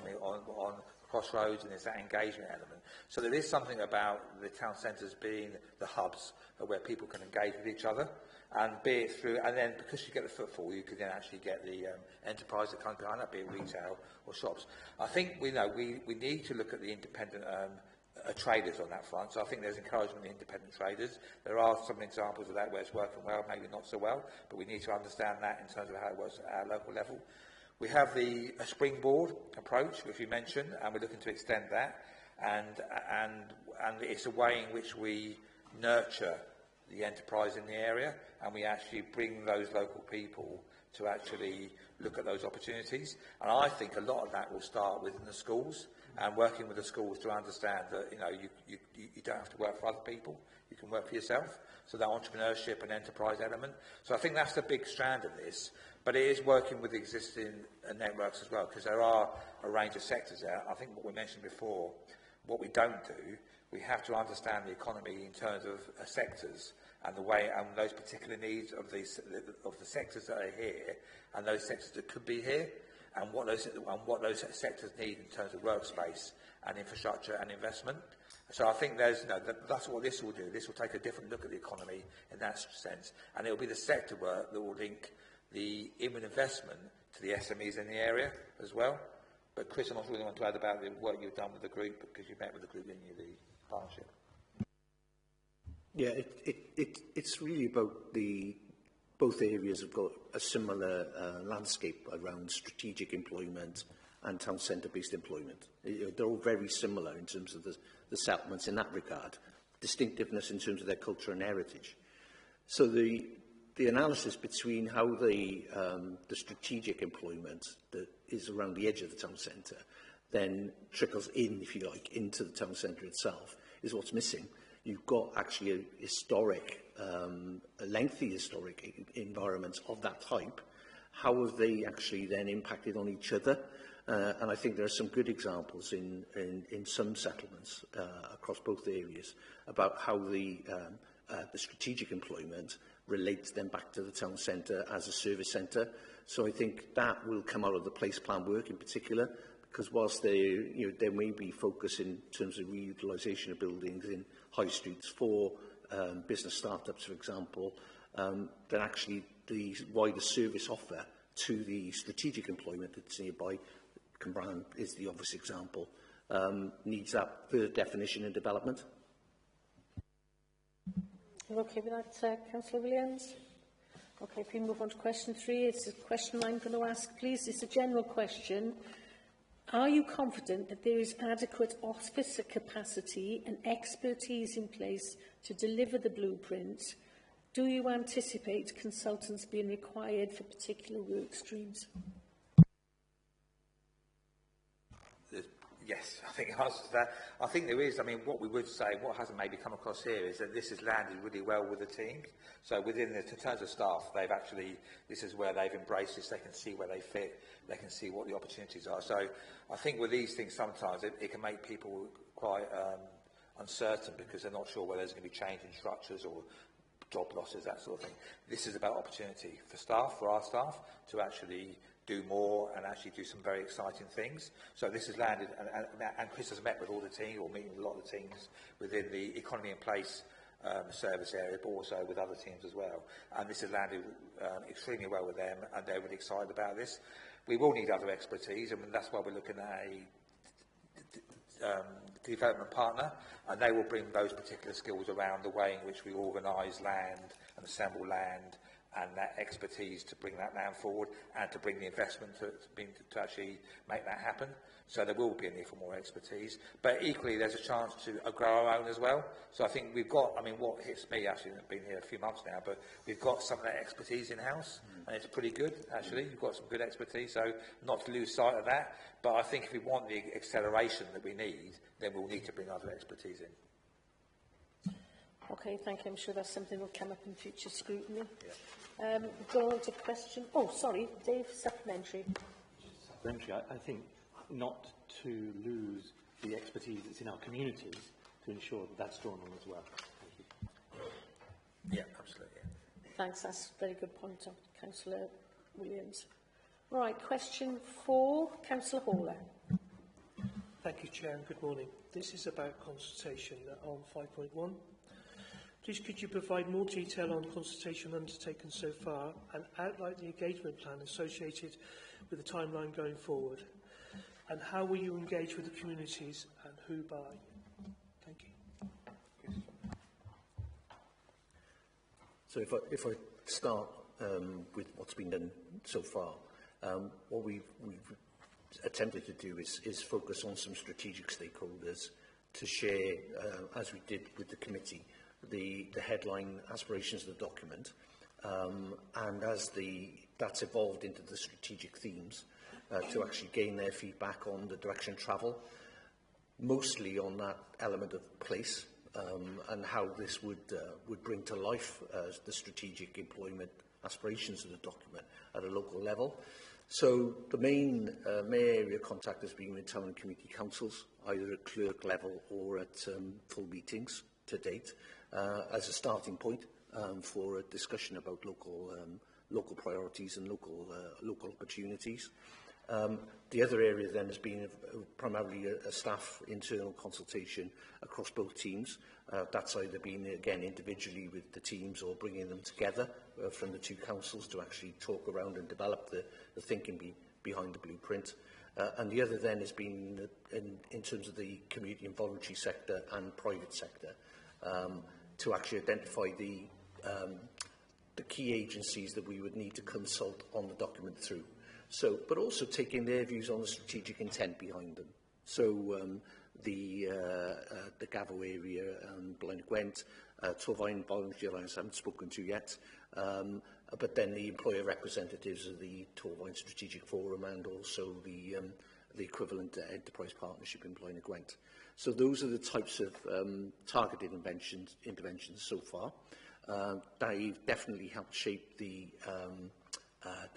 Speaker 7: crossroads, and there's that engagement element. So there is something about the town centres being the hubs where people can engage with each other, and be it through, and then because you get the footfall, you can then actually get the enterprise that comes behind that, be it retail or shops. I think we need to look at the independent traders on that front. So I think there's encouragement in independent traders. There are some examples of that where it's working well, maybe not so well, but we need to understand that in terms of how it works at our local level. We have a springboard approach, which you mentioned, and we're looking to extend that. And it's a way in which we nurture the enterprise in the area, and we actually bring those local people to actually look at those opportunities. And I think a lot of that will start within the schools, and working with the schools to understand that, you know, you don't have to work for other people, you can work for yourself. So that entrepreneurship and enterprise element. So I think that's the big strand of this. But it is working with existing networks as well, because there are a range of sectors there. I think what we mentioned before, what we don't do, we have to understand the economy in terms of sectors and the way and those particular needs of the sectors that are here and those sectors that could be here, and what those sectors need in terms of workspace and infrastructure and investment. So I think that's what this will do. This will take a different look at the economy in that sense, and it will be the sector work that will link the inward investment to the SMEs in the area as well. But Chris, I'm not really want to add about the work you've done with the group, because you met with the group, didn't you, the partnership?
Speaker 5: Yeah, it's really about both areas have got a similar landscape around strategic employment and town centre-based employment. They're all very similar in terms of the settlements in that regard, distinctiveness in terms of their culture and heritage. So the analysis between how the strategic employment that is around the edge of the town centre then trickles in, if you like, into the town centre itself is what's missing. You've got actually a historic, a lengthy historic environment of that type. How have they actually then impacted on each other? And I think there are some good examples in some settlements across both areas about how the strategic employment relates then back to the town centre as a service centre. So I think that will come out of the place plan work in particular, because whilst there may be focus in terms of reutilisation of buildings in high streets for business startups, for example, then actually the wider service offer to the strategic employment that's nearby, Cwmbran is the obvious example, needs that further definition and development.
Speaker 2: You're okay with that, Councillor Williams? Okay, if we move on to question 3, it's a question I'm going to ask, please. It's a general question. Are you confident that there is adequate officer capacity and expertise in place to deliver the blueprint? Do you anticipate consultants being required for particular work streams?
Speaker 7: Yes, I think the answer to that. I think there is. I mean, what we would say, what hasn't maybe come across here, is that this has landed really well with the team. So within in terms of staff, they've actually, this is where they've embraced this. They can see where they fit. They can see what the opportunities are. So I think with these things, sometimes it can make people quite uncertain, because they're not sure whether there's going to be change in structures or job losses, that sort of thing. This is about opportunity for staff, for our staff, to actually do more and actually do some very exciting things. So this has landed, and Chris has met with all the team, or meeting with a lot of the teams within the Economy in Place service area, but also with other teams as well. And this has landed extremely well with them, and they're really excited about this. We will need other expertise, and that's why we're looking at development partner, and they will bring those particular skills around the way in which we organise land and assemble land, and that expertise to bring that land forward and to bring the investment to actually make that happen. So there will be a need for more expertise, but equally there's a chance to grow our own as well. So I think we've got, I mean, what hits me, actually, I've been here a few months now, but we've got some of that expertise in-house, and it's pretty good, actually. We've got some good expertise, so not to lose sight of that. But I think if we want the acceleration that we need, then we'll need to bring other expertise in.
Speaker 2: Okay, thank you. I'm sure that's something that will come up in future scrutiny. Yeah. Go on to question. Oh, sorry, Dave, supplementary.
Speaker 3: Supplementary, I think not to lose the expertise that's in our communities to ensure that that's drawn on as well. Thank you.
Speaker 7: Yeah, absolutely.
Speaker 2: Thanks, that's a very good point, Councillor Williams. Right, question 4, Councillor Hawler.
Speaker 10: Thank you, Chair, and good morning. This is about consultation on 5.1. Please could you provide more detail on consultation undertaken so far and outline the engagement plan associated with the timeline going forward? And how will you engage with the communities and who by? Thank you.
Speaker 5: So if I start with what's been done so far, what we've attempted to do is focus on some strategic stakeholders to share, as we did with the committee, the headline aspirations of the document, and as that's evolved into the strategic themes, to actually gain their feedback on the direction of travel, mostly on that element of place, and how this would bring to life the strategic employment aspirations of the document at a local level. So the main area of contact has been with town and community councils, either at clerk level or at full meetings to date, as a starting point for a discussion about local priorities and local opportunities. The other area then has been primarily a staff internal consultation across both teams. That's either been, again, individually with the teams or bringing them together from the two councils to actually talk around and develop the thinking behind the blueprint. And the other then has been in terms of the community and voluntary sector and private sector, to actually identify the key agencies that we would need to consult on the document through. So, but also taking their views on the strategic intent behind them. So the Gavo area and Blaen y Gwent, Torfaen Voluntary Alliance I haven't spoken to yet, but then the employer representatives of the Torfaen Strategic Forum and also the equivalent enterprise partnership in Blaen y Gwent. So those are the types of targeted interventions so far. They've definitely helped shape the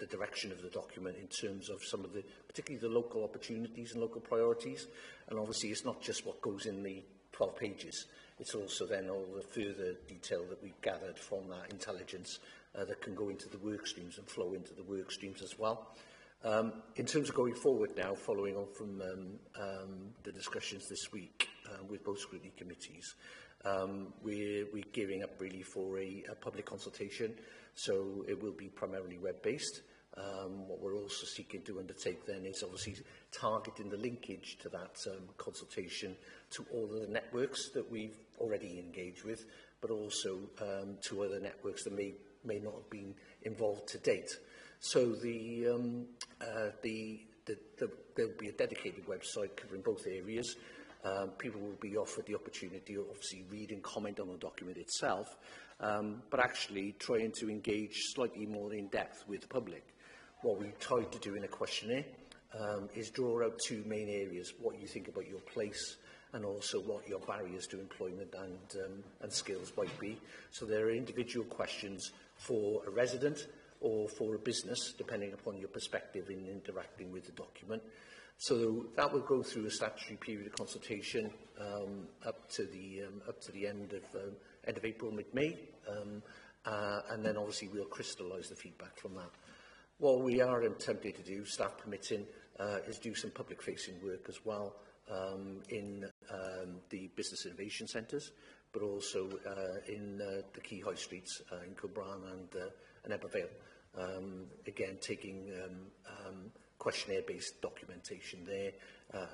Speaker 5: direction of the document in terms of some of particularly the local opportunities and local priorities. And obviously it's not just what goes in the 12 pages, it's also then all the further detail that we've gathered from that intelligence that can go into the work streams and flow into the work streams as well. In terms of going forward now, following on from the discussions this week with both scrutiny committees, we're gearing up really for a public consultation, so it will be primarily web-based. What we're also seeking to undertake then is obviously targeting the linkage to that consultation to all of the networks that we've already engaged with, but also to other networks that may not have been involved to date. So there'll be a dedicated website covering both areas. People will be offered the opportunity to obviously read and comment on the document itself, but actually trying to engage slightly more in depth with the public. What we tried to do in a questionnaire is draw out two main areas: what you think about your place, and also what your barriers to employment and skills might be. So there are individual questions for a resident or for a business, depending upon your perspective in interacting with the document. So that will go through a statutory period of consultation up to the end of April, mid-May, and then obviously we'll crystallise the feedback from that. What we are attempting to do, staff permitting, is do some public-facing work as well in the business innovation centres, but also in the key high streets in Cwmbran and Ebervale. Again, taking questionnaire-based documentation there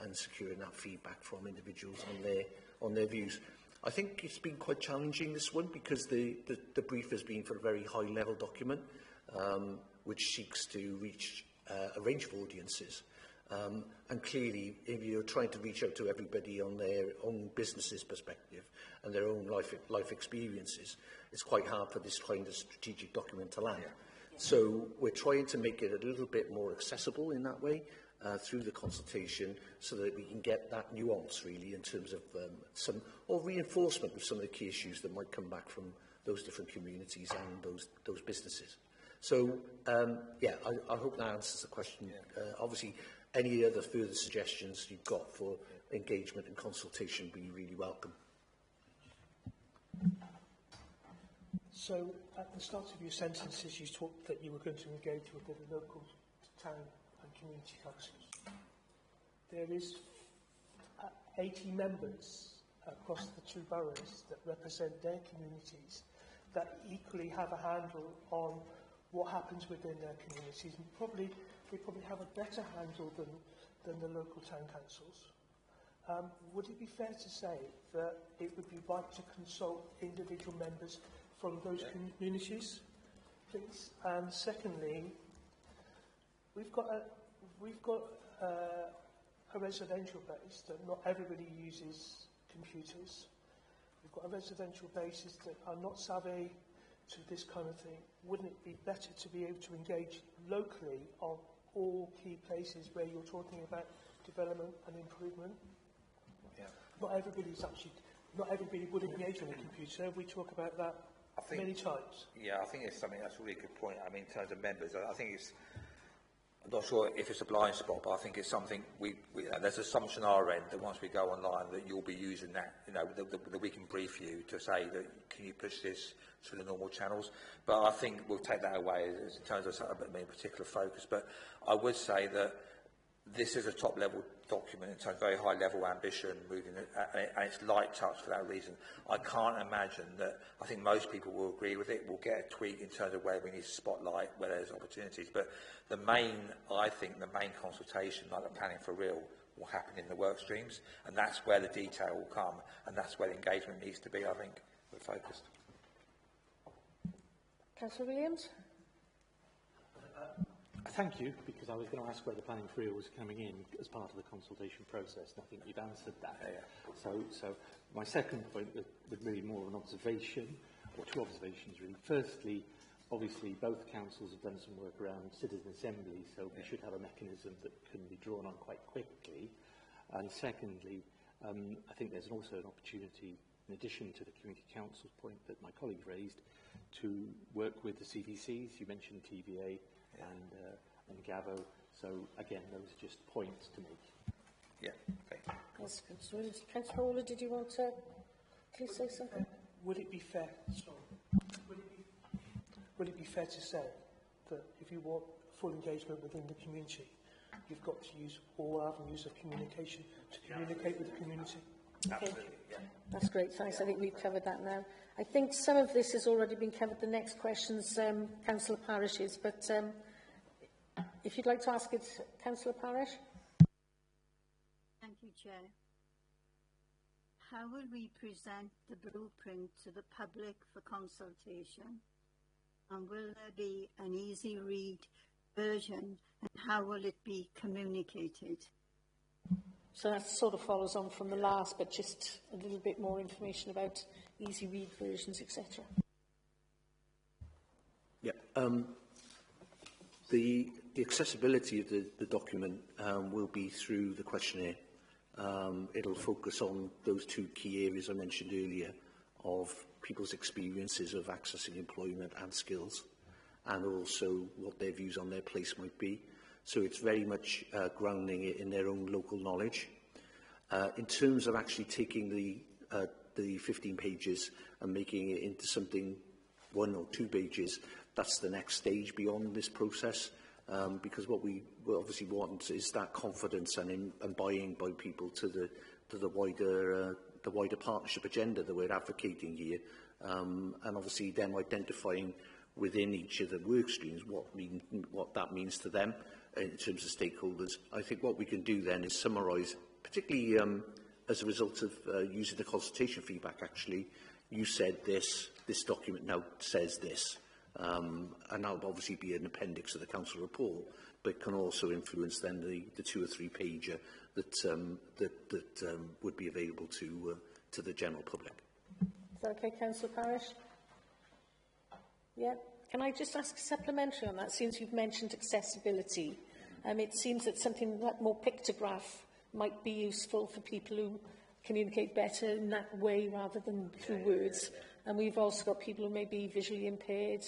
Speaker 5: and securing that feedback from individuals on their views. I think it's been quite challenging, this one, because the brief has been for a very high-level document, which seeks to reach a range of audiences. And clearly, if you're trying to reach out to everybody on their own business's perspective and their own life experiences, it's quite hard for this kind of strategic document to land. Yeah. So we're trying to make it a little bit more accessible in that way through the consultation, so that we can get that nuance, really, in terms of some reinforcement of some of the key issues that might come back from those different communities and those businesses. So, yeah, I hope that answers the question. Yeah. Obviously, any other further suggestions you've got for engagement and consultation would be really welcome.
Speaker 10: So, at the start of your sentences, you talked that you were going to engage with the local town and community councils. There is 80 members across the two boroughs that represent their communities that equally have a handle on what happens within their communities, and they probably have a better handle than the local town councils. Would it be fair to say that it would be right to consult individual members from those communities, please? And secondly, we've got a residential base that not everybody uses computers. We've got a residential bases that are not savvy to this kind of thing. Wouldn't it be better to be able to engage locally on all key places where you're talking about development and improvement? Yeah. Not everybody would engage on a computer. We talk about that many times.
Speaker 7: Yeah, I think it's something that's a really good point. I mean, in terms of members, I think it's, I'm not sure if it's a blind spot, but I think it's something there's an assumption on our end that once we go online that you'll be using that, that we can brief you to say that can you push this through the normal channels. But I think we'll take that away in terms of a particular focus. But I would say that this is a top level document in terms of very high level ambition, moving it, and it's light touch for that reason. I can't imagine that. I think most people will agree with it. We'll get a tweak in terms of where we need to spotlight, where there's opportunities. But I think the main consultation, like the planning for real, will happen in the work streams, and that's where the detail will come, and that's where the engagement needs to be. I think we're focused.
Speaker 2: Councillor Williams.
Speaker 3: Thank you, because I was going to ask where the planning for real was coming in as part of the consultation process, and I think you've answered that. Yeah. So my second point was really more of an observation, or two observations really. Firstly, obviously both councils have done some work around citizen assembly, so we should have a mechanism that can be drawn on quite quickly. And secondly, I think there's also an opportunity, in addition to the community council's point that my colleague raised, to work with the CVCs. You mentioned TVA. And Gavo. So again, those are just points to make.
Speaker 7: Yeah. Okay.
Speaker 2: Councillor Hawley, did you want to please say something?
Speaker 10: Would it be fair? Would it be fair to say that if you want full engagement within the community, you've got to use all avenues of communication to communicate with the community?
Speaker 7: Absolutely. Yeah.
Speaker 2: That's great. Thanks. I think we've covered that now. I think some of this has already been covered. The next question's Councillor Parish's, but if you'd like to ask it, Councillor Parish.
Speaker 11: Thank you, Chair. How will we present the blueprint to the public for consultation? And will there be an easy read version, and how will it be communicated?
Speaker 2: So that sort of follows on from the last, but just a little bit more information about easy read versions, etc.
Speaker 5: Yeah. The accessibility of the document will be through the questionnaire. It'll focus on those two key areas I mentioned earlier of people's experiences of accessing employment and skills, and also what their views on their place might be. So it's very much grounding it in their own local knowledge. In terms of actually taking the 15 pages and making it into something 1 or 2 pages, that's the next stage beyond this process. Because what we obviously want is that confidence and buy-in by people to the wider partnership agenda that we're advocating here, and obviously then identifying within each of the work streams what that means to them, in terms of stakeholders. I think what we can do then is summarise, particularly as a result of using the consultation feedback, actually, you said this document now says this. And that will obviously be an appendix of the council report, but can also influence then the 2 or 3 pager that would be available to the general public.
Speaker 2: Is that okay, Councillor Parish? Yeah. Can I just ask a supplementary on that, since you've mentioned accessibility? It seems that something like more pictograph might be useful for people who communicate better in that way rather than through words. And we've also got people who may be visually impaired,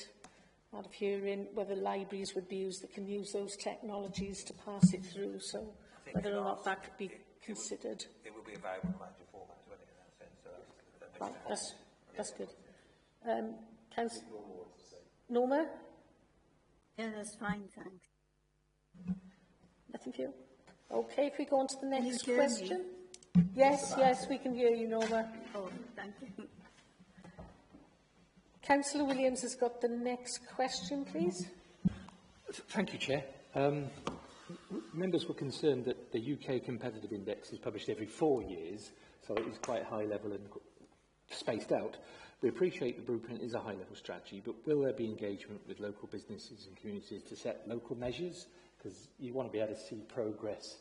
Speaker 2: hard of hearing, whether libraries would be used that can use those technologies to pass it through. So whether or not that could be considered.
Speaker 7: It will be available in major formats, won't it, in that sense?
Speaker 2: That's good. Councillor Norma?
Speaker 11: Yeah, that's fine, thanks.
Speaker 2: Nothing for you? Okay, if we go on to the next
Speaker 11: hear
Speaker 2: question. Yes, we can hear you, Norma.
Speaker 11: Oh, thank you.
Speaker 2: Councillor Williams has got the next question, please.
Speaker 3: Thank you, Chair. Members were concerned that the UK Competitive Index is published every 4 years, so it is quite high level and spaced out. We appreciate the blueprint is a high-level strategy, but will there be engagement with local businesses and communities to set local measures? Because you want to be able to see progress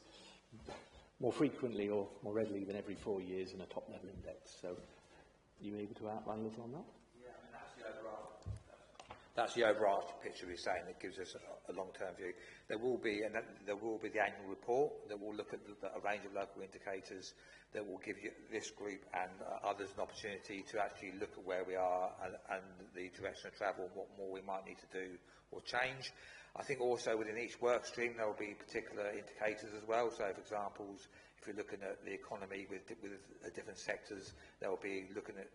Speaker 3: more frequently or more readily than every 4 years in a top-level index. So, are you able to outline a little on that?
Speaker 7: Yeah, I mean, that's the overarching picture we're saying that gives us a long-term view. There will be the annual report that will look at a range of local indicators that will give you, this group and others, an opportunity to actually look at where we are and the direction of travel, what more we might need to do or change. I think also within each work stream there will be particular indicators as well. So, for example, if you're looking at the economy with different sectors, there will be looking at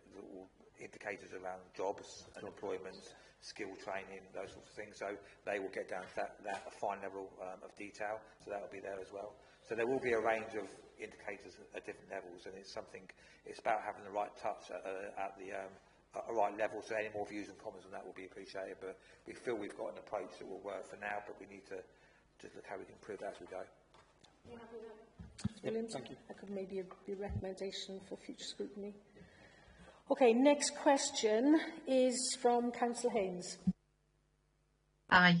Speaker 7: indicators around jobs and employment, skill training, those sorts of things. So they will get down to that fine level of detail. So that will be there as well. So there will be a range of indicators at different levels, and it's about having the right touch at a right level. So any more views and comments on that will be appreciated. But we feel we've got an approach that will work for now, but we need to just look how we can improve that as we go.
Speaker 2: Brilliant. Thank you. That could maybe be a recommendation for future scrutiny. Okay, next question is from Councillor Haynes.
Speaker 4: Aye.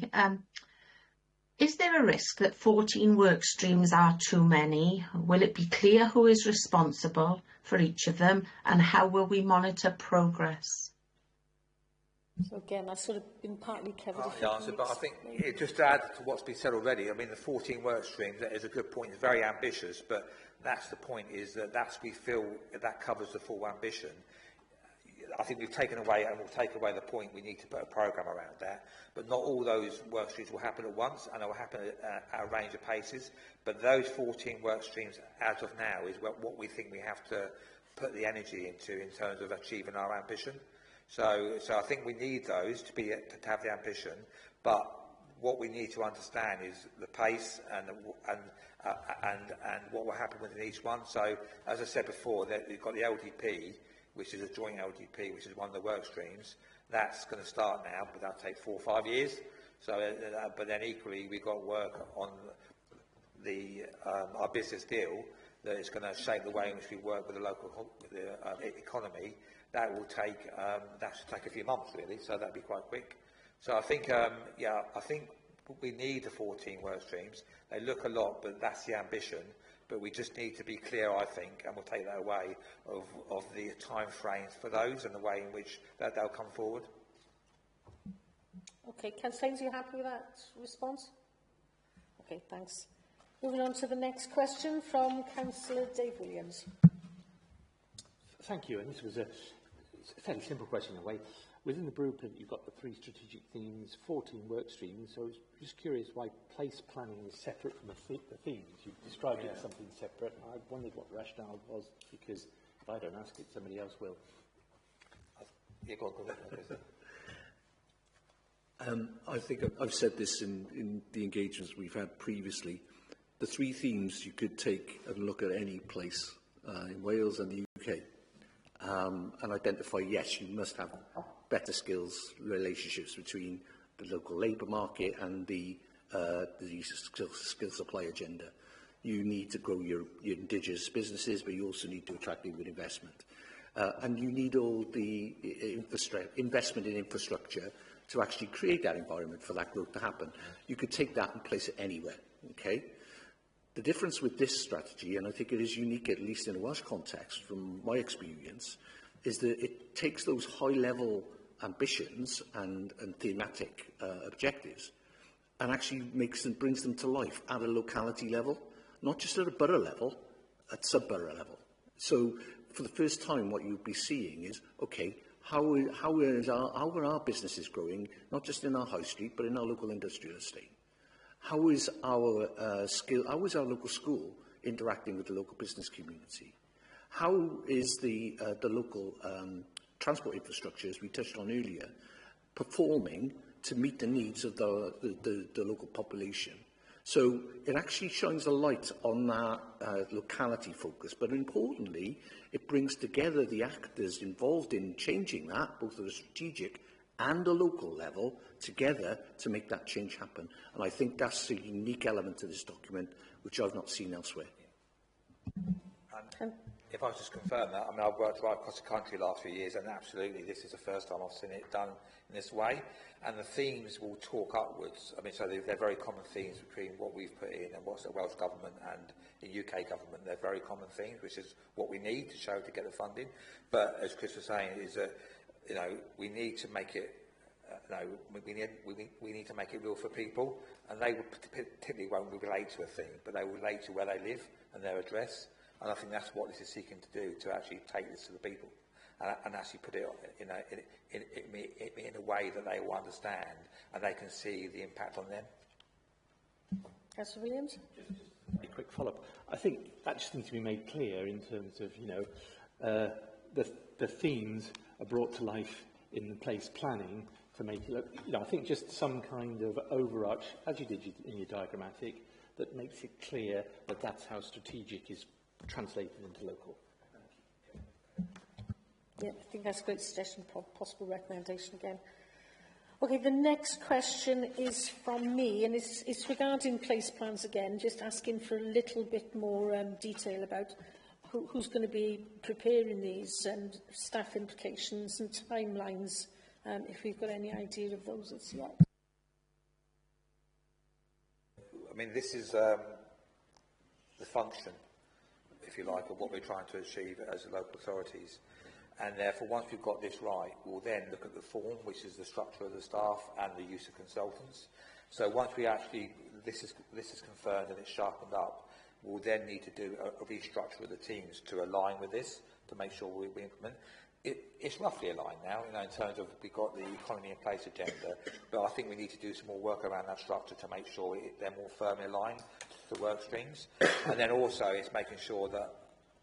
Speaker 4: Is there a risk that 14 work streams are too many? Will it be clear who is responsible for each of them, and how will we monitor progress?
Speaker 2: So again, that's sort of been partly covered.
Speaker 7: But I think just to add to what's been said already, I mean, the 14 work streams, that is a good point. It's very ambitious, but that's the point, is that we feel that covers the full ambition. I think we've taken away, and we'll take away the point, we need to put a programme around that. But not all those work streams will happen at once, and they will happen at a range of paces. But those 14 work streams, as of now, is what we think we have to put the energy into in terms of achieving our ambition. So I think we need those to have the ambition. But what we need to understand is the pace and what will happen within each one. So, as I said before, you've got the LDP, which is a joint LDP, which is one of the work streams. That's going to start now, but that'll take 4 or 5 years. So, but then equally, we've got work on our business deal that is going to shape the way in which we work with the local economy. That should take a few months really. So that'll be quite quick. So I think, I think we need the 14 work streams. They look a lot, but that's the ambition. But we just need to be clear, I think, and we'll take that away, of the time frames for those and the way in which they'll come forward.
Speaker 2: Okay, Councillor Haynes, are you happy with that response? Okay, thanks. Moving on to the next question from Councillor Dave Williams.
Speaker 3: Thank you, and this was a fairly simple question in a way. Within the blueprint, you've got the 3 strategic themes, 14 work streams, so I was just curious why place planning is separate from the themes. You've described it as something separate, and I wondered what the rationale was, because if I don't ask it, somebody else will.
Speaker 5: I think I've said this in the engagements we've had previously. The 3 themes you could take and look at any place in Wales and the UK and identify, yes, you must have better skills relationships between the local labour market and the the skill supply agenda. You need to grow your indigenous businesses, but you also need to attract new investment. And you need all the investment in infrastructure to actually create that environment for that growth to happen. You could take that and place it anywhere, okay? The difference with this strategy, and I think it is unique, at least in a Welsh context, from my experience, is that it takes those high-level ambitions and thematic objectives and actually brings them to life at a locality level, not just at a borough level, at sub-borough level. So, for the first time, what you'll be seeing is, okay, how are our businesses growing, not just in our high street, but in our local industrial estate? How is our local school interacting with the local business community? How is the local transport infrastructure, as we touched on earlier, performing to meet the needs of the local population? So it actually shines a light on that locality focus, but importantly, it brings together the actors involved in changing that, both at a strategic and a local level, together to make that change happen. And I think that's a unique element to this document, which I've not seen elsewhere.
Speaker 7: And if I was just confirm that, I mean, I've worked right across the country the last few years, and absolutely, this is the first time I've seen it done in this way. And the themes will talk upwards. I mean, so they're very common themes between what we've put in and what's the Welsh Government and the UK Government. They're very common themes, which is what we need to show to get the funding. But as Chris was saying, is that, you know, we need to make it, we need to make it real for people, and they particularly won't relate to a theme, but they will relate to where they live and their address. And I think that's what this is seeking to do, to actually take this to the people and actually put it in a way that they will understand and they can see the impact on them.
Speaker 2: Councillor Williams?
Speaker 3: Just a quick follow-up. I think that just needs to be made clear in terms of, you know, the themes are brought to life in the place planning to make it look, you know, I think just some kind of overarch, as you did in your diagrammatic, that makes it clear that that's how strategic is translated into local.
Speaker 2: Yeah, I think that's a great suggestion, possible recommendation again. Okay, the next question is from me, and it's regarding place plans again, just asking for a little bit more detail about who's going to be preparing these and staff implications and timelines, if we've got any idea of those as yet.
Speaker 7: I mean, this is the function, if you like, of what we're trying to achieve as local authorities. And therefore, once we've got this right, we'll then look at the form, which is the structure of the staff and the use of consultants. So once we actually, this is confirmed and it's sharpened up, we'll then need to do a restructure of the teams to align with this, to make sure we implement. It's roughly aligned now, you know, in terms of we've got the economy in place agenda, but I think we need to do some more work around that structure to make sure they're more firmly aligned to the work streams. And then also it's making sure that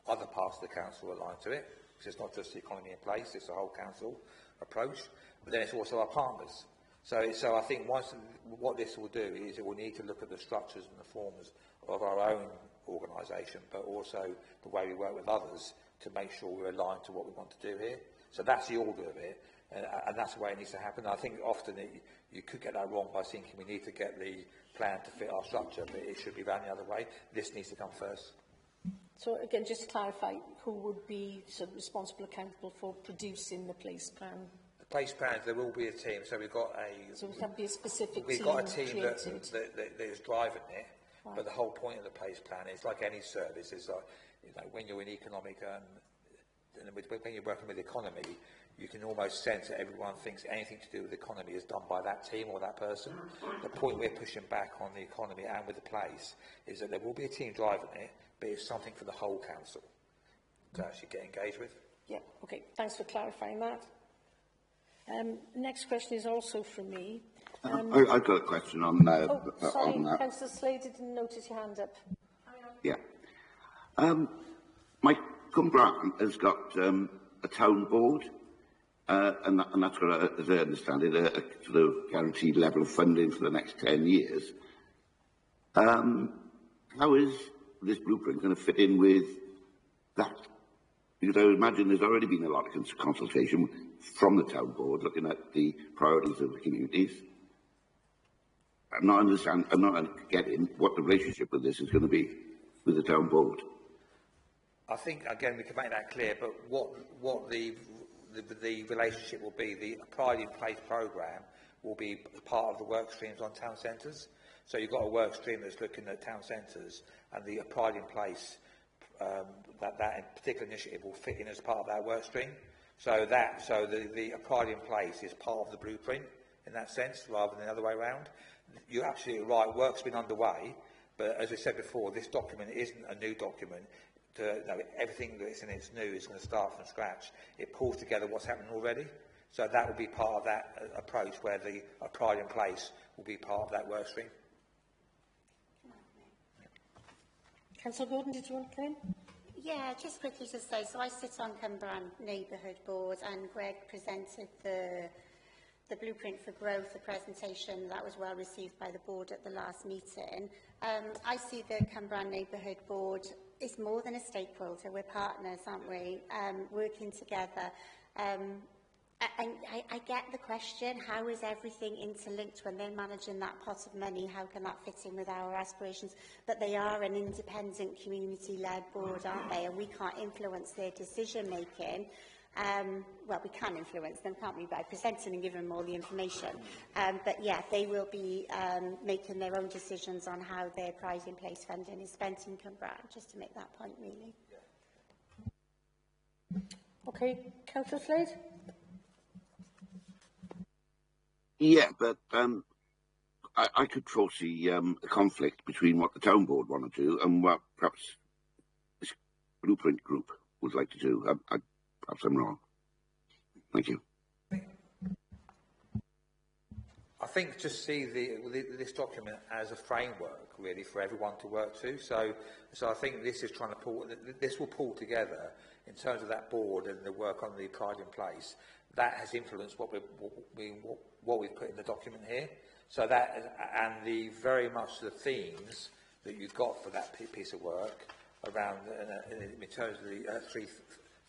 Speaker 7: other parts of the council align to it, because it's not just the economy in place, it's the whole council approach, but then it's also our partners. So I think what this will do is it will need to look at the structures and the forms of our own organisation, but also the way we work with others to make sure we're aligned to what we want to do here. So that's the order of it, and that's the way it needs to happen. I think often you could get that wrong by thinking we need to get the plan to fit our structure, but it should be run the other way. This needs to come first.
Speaker 2: So again, just to clarify, who would be sort of responsible, accountable for producing the place plan?
Speaker 7: The place plans, there will be a team. So we've got a.
Speaker 2: So it can be a specific.
Speaker 7: We've got a team that is driving it.
Speaker 2: Right.
Speaker 7: But the whole point of the place plan is, like any service, is like, you know, when you're in economic when you're working with the economy, you can almost sense that everyone thinks anything to do with the economy is done by that team or that person. The point we're pushing back on the economy and with the place is that there will be a team driving it, but it's something for the whole council to actually get engaged with.
Speaker 2: Yeah, okay, thanks for clarifying that. Next question is also from me.
Speaker 8: I've got a question on that.
Speaker 2: Sorry, Councillor Slade, didn't notice your hand up.
Speaker 8: Yeah. My Cwmbran has got a town board, and that's got, as I understand it, a sort of guaranteed level of funding for the next 10 years. How is this blueprint going to fit in with that? Because I would imagine there's already been a lot of consultation from the town board looking at the priorities of the communities. I'm not getting what the relationship with this is going to be with the town board.
Speaker 7: I think, again, we can make that clear, but what the relationship will be, the Applied in Place programme will be part of the work streams on town centres. So you've got a work stream that's looking at town centres, and the Applied in Place, that particular initiative will fit in as part of that work stream. So the Applied in Place is part of the blueprint in that sense, rather than the other way around. You're absolutely right, work's been underway, but as we said before, this document isn't a new document. Everything that's in it's new is going to start from scratch. It pulls together what's happening already. So that will be part of that approach, where the Applied in Place will be part of that work stream.
Speaker 2: Councillor Gordon, did you want to come in?
Speaker 6: Yeah, just quickly to say, so I sit on Cumbrae Neighbourhood Board, and Greg presented the Blueprint for Growth, the presentation that was well received by the board at the last meeting. I see the Cumbrae Neighbourhood Board is more than a stakeholder. We're partners, aren't we? Working together. I get the question, how is everything interlinked when they're managing that pot of money? How can that fit in with our aspirations? But they are an independent community-led board, aren't they? And we can't influence their decision-making. Well, we can influence them, can't we, by presenting and giving them all the information. But yeah, they will be making their own decisions on how their prize in place funding is spent in Cumbrae, just to make that point, really.
Speaker 2: Okay, Councillor Slade?
Speaker 8: Yeah, but I could foresee a conflict between what the town board want to do and what perhaps this blueprint group would like to do. Perhaps I'm wrong. Thank you.
Speaker 7: I think just see this document as a framework, really, for everyone to work to. So I think this is trying to this will pull together in terms of that board and the work on the Pride in Place. That has influenced what we've put in the document here. So that, and the very much the themes that you've got for that piece of work around, in terms of the three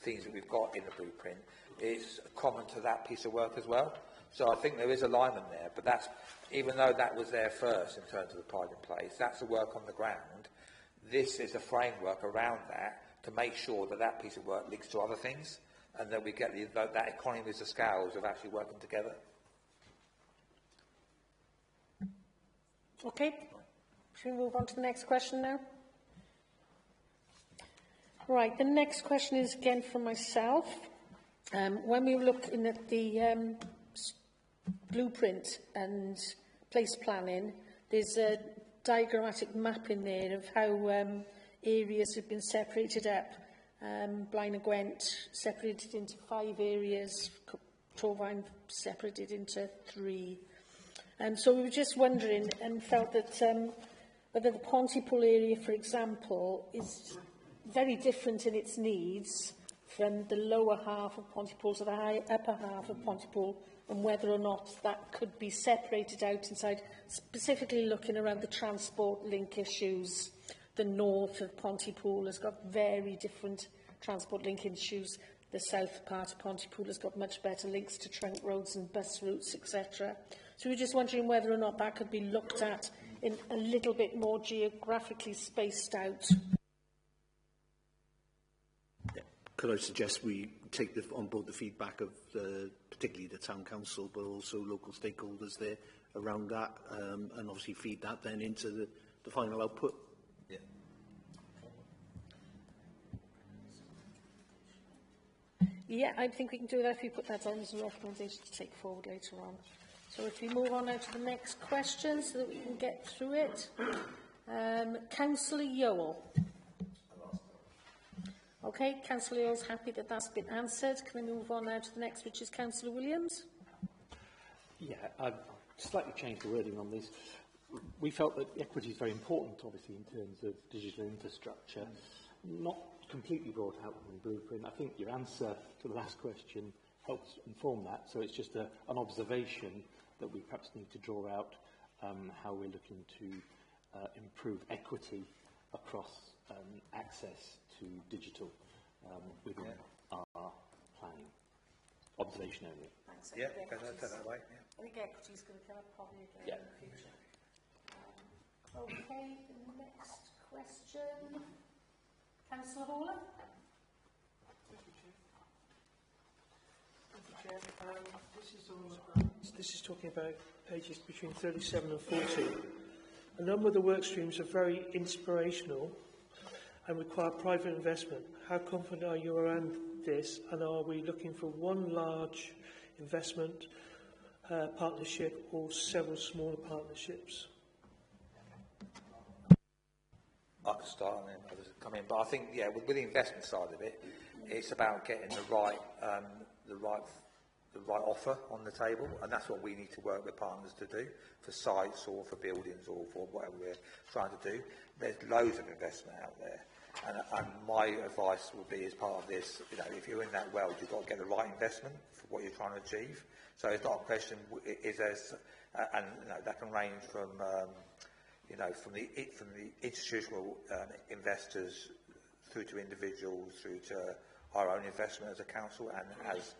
Speaker 7: things that we've got in the blueprint, is common to that piece of work as well. So I think there is alignment there, but that's, even though that was there first in terms of the Pride in Place, that's the work on the ground. This is a framework around that to make sure that that piece of work links to other things, and that we get that economies of scales of actually working together.
Speaker 2: Okay, should we move on to the next question now? Right, the next question is again from myself. When we were looking at the blueprint and place planning, there's a diagrammatic map in there of how areas have been separated up. Blaen y Gwent separated into 5 areas, Torfaen separated into 3. So we were just wondering and felt that whether the Pontypool area, for example, is very different in its needs from the lower half of Pontypool to the upper half of Pontypool, and whether or not that could be separated out inside, specifically looking around the transport link issues. The north of Pontypool has got very different transport link issues. The south part of Pontypool has got much better links to trunk roads and bus routes, etc. So we're just wondering whether or not that could be looked at in a little bit more geographically spaced out.
Speaker 5: Yeah. Could I suggest we take on board the feedback of particularly the town council, but also local stakeholders there around that, and obviously feed that then into the final output? Yeah.
Speaker 2: Yeah, I think we can do that if we put that down as a recommendation to take forward later on. So if we move on now to the next question so that we can get through it. Councillor Yowell. Okay, Councillor Yowell's happy that that's been answered. Can we move on now to the next, which is Councillor Williams?
Speaker 3: Yeah, I've slightly changed the wording on this. We felt that equity is very important, obviously, in terms of digital infrastructure. Not completely brought out in the blueprint. I think your answer to the last question helps inform that. So it's just an observation that we perhaps need to draw out how we're looking to improve equity across access to digital within our planning. Observation only.
Speaker 2: Thanks.
Speaker 7: Yeah, go that way. Yeah.
Speaker 2: I think equity is going to come up probably again in the future. Okay, the next question. Councillor Hawler?
Speaker 10: Thank you, Chair. This is talking about pages between 37 and 40. A number of the work streams are very inspirational and require private investment. How confident are you around this, and are we looking for one large investment partnership or several smaller partnerships?
Speaker 7: I can start and then others come in, but I think, yeah, with the investment side of it, it's about getting the right offer on the table, and that's what we need to work with partners to do for sites or for buildings or for whatever we're trying to do. There's loads of investment out there, and my advice would be, as part of this, you know, if you're in that world, you've got to get the right investment for what you're trying to achieve. So it's not a question, is there, and you know, that can range from you know, from the institutional investors through to individuals, through to our own investment as a council and as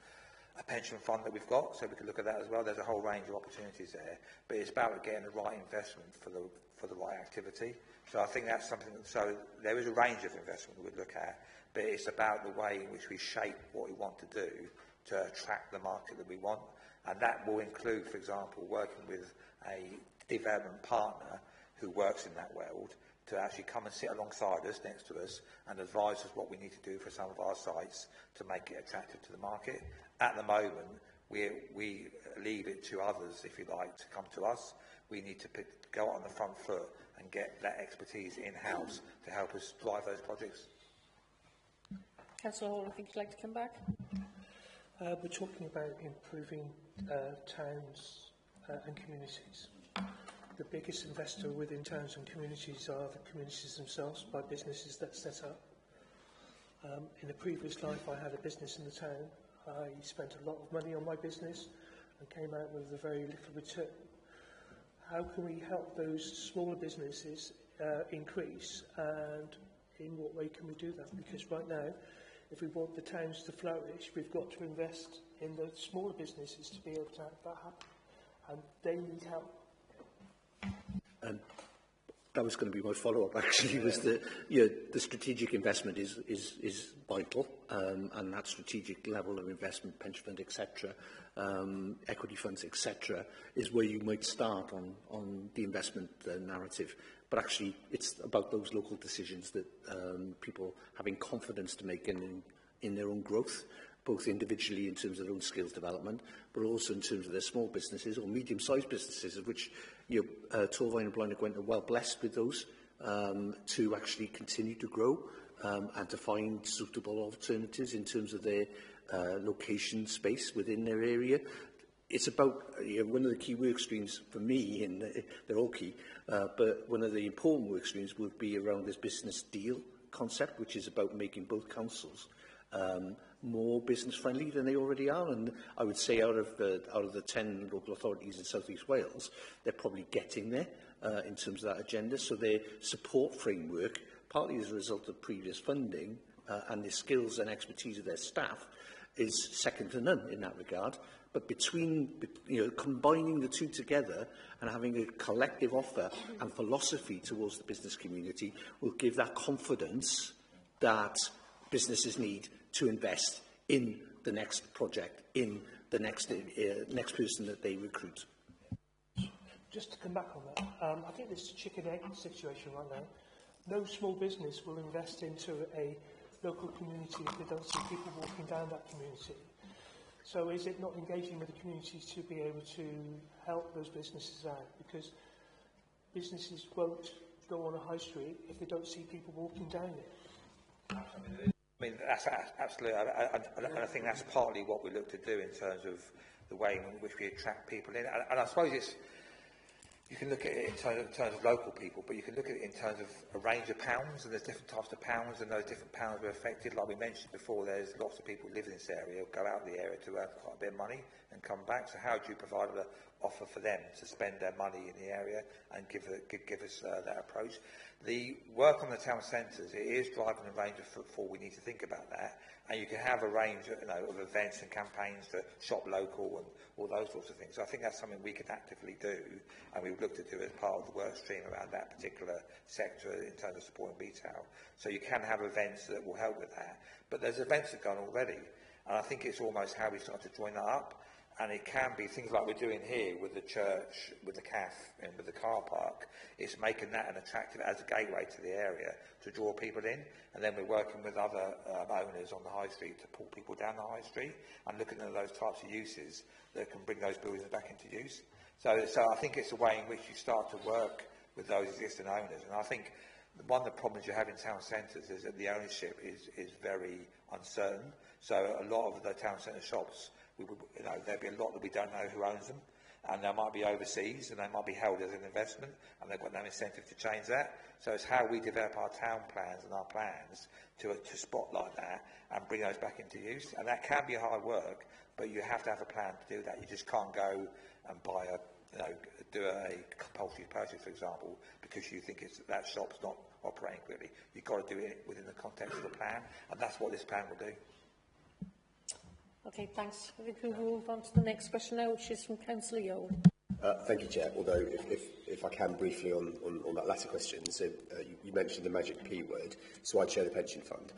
Speaker 7: a pension fund that we've got, so we can look at that as well. There's a whole range of opportunities there, but it's about getting the right investment for the right activity. So I think that's something. So there is a range of investment we would look at, but it's about the way in which we shape what we want to do to attract the market that we want, and that will include, for example, working with a development partner who works in that world to actually come and sit alongside us, next to us, and advise us what we need to do for some of our sites to make it attractive to the market. At the moment, we leave it to others, if you like, to come to us. We need to go out on the front foot and get that expertise in-house to help us drive those projects.
Speaker 2: Councillor Hall, I think you'd like to come back.
Speaker 10: We're talking about improving towns and communities. The biggest investor within towns and communities are the communities themselves, by businesses that set up. In a previous life, I had a business in the town. I spent a lot of money on my business and came out with a very little return. How can we help those smaller businesses increase, and in what way can we do that? Because right now, if we want the towns to flourish, we've got to invest in the smaller businesses to be able to have that happen, and they need help.
Speaker 5: And that was going to be my follow-up, actually, was that the strategic investment is vital, and that strategic level of investment, pension fund, etc., equity funds, etc., is where you might start on the investment narrative. But actually, it's about those local decisions that people having confidence to make in their own growth, both individually in terms of their own skills development, but also in terms of their small businesses or medium-sized businesses, of which Torfaen and Blaenau Gwent are well blessed with those, to actually continue to grow and to find suitable alternatives in terms of their location space within their area. It's about one of the key work streams for me, and they're all key, but one of the important work streams would be around this business deal concept, which is about making both councils more business friendly than they already are. And I would say out of the 10 local authorities in South East Wales, they're probably getting there in terms of that agenda. So their support framework, partly as a result of previous funding and the skills and expertise of their staff, is second to none in that regard. But between, combining the two together and having a collective offer and philosophy towards the business community will give that confidence that businesses need to invest in the next project, in the next person that they recruit.
Speaker 10: Just to come back on that, I think this is a chicken-egg situation right now. No small business will invest into a local community if they don't see people walking down that community. So is it not engaging with the community to be able to help those businesses out? Because businesses won't go on a high street if they don't see people walking down it.
Speaker 7: I mean, that's absolutely, and I think that's partly what we look to do in terms of the way in which we attract people in. And I suppose you can look at it in terms of local people, but you can look at it in terms of a range of pounds, and there's different types of pounds, and those different pounds are affected. Like we mentioned before, there's lots of people who live in this area, go out of the area to earn quite a bit of money and come back. So how do you provide offer for them to spend their money in the area and give us that approach. The work on the town centres, it is driving a range of footfall. We need to think about that, and you can have a range of events and campaigns to shop local and all those sorts of things. So I think that's something we can actively do, and we would look to do as part of the work stream around that particular sector in terms of supporting retail. So you can have events that will help with that, but there's events that go on already, and I think it's almost how we start to join that up. And it can be things like we're doing here with the church, with the CAF and with the car park. It's making that an attractive as a gateway to the area to draw people in. And then we're working with other owners on the high street to pull people down the high street and looking at those types of uses that can bring those buildings back into use. So I think it's a way in which you start to work with those existing owners. And I think one of the problems you have in town centres is that the ownership is very uncertain. So a lot of the town centre shops, there'll be a lot that we don't know who owns them, and they might be overseas and they might be held as an investment, and they've got no incentive to change that. So it's how we develop our town plans and our plans to spotlight that and bring those back into use. And that can be hard work, but you have to have a plan to do that. You just can't go and buy do a compulsory purchase, for example, because you think that shop's not operating quickly. You've got to do it within the context of the plan, and that's what this plan will do.
Speaker 2: Okay, thanks. I think we'll move on to the next question now, which is from Councillor Yole.
Speaker 9: Thank you, Chair. Although, if I can briefly on that latter question, so you mentioned the magic P word, so I chair the pension fund,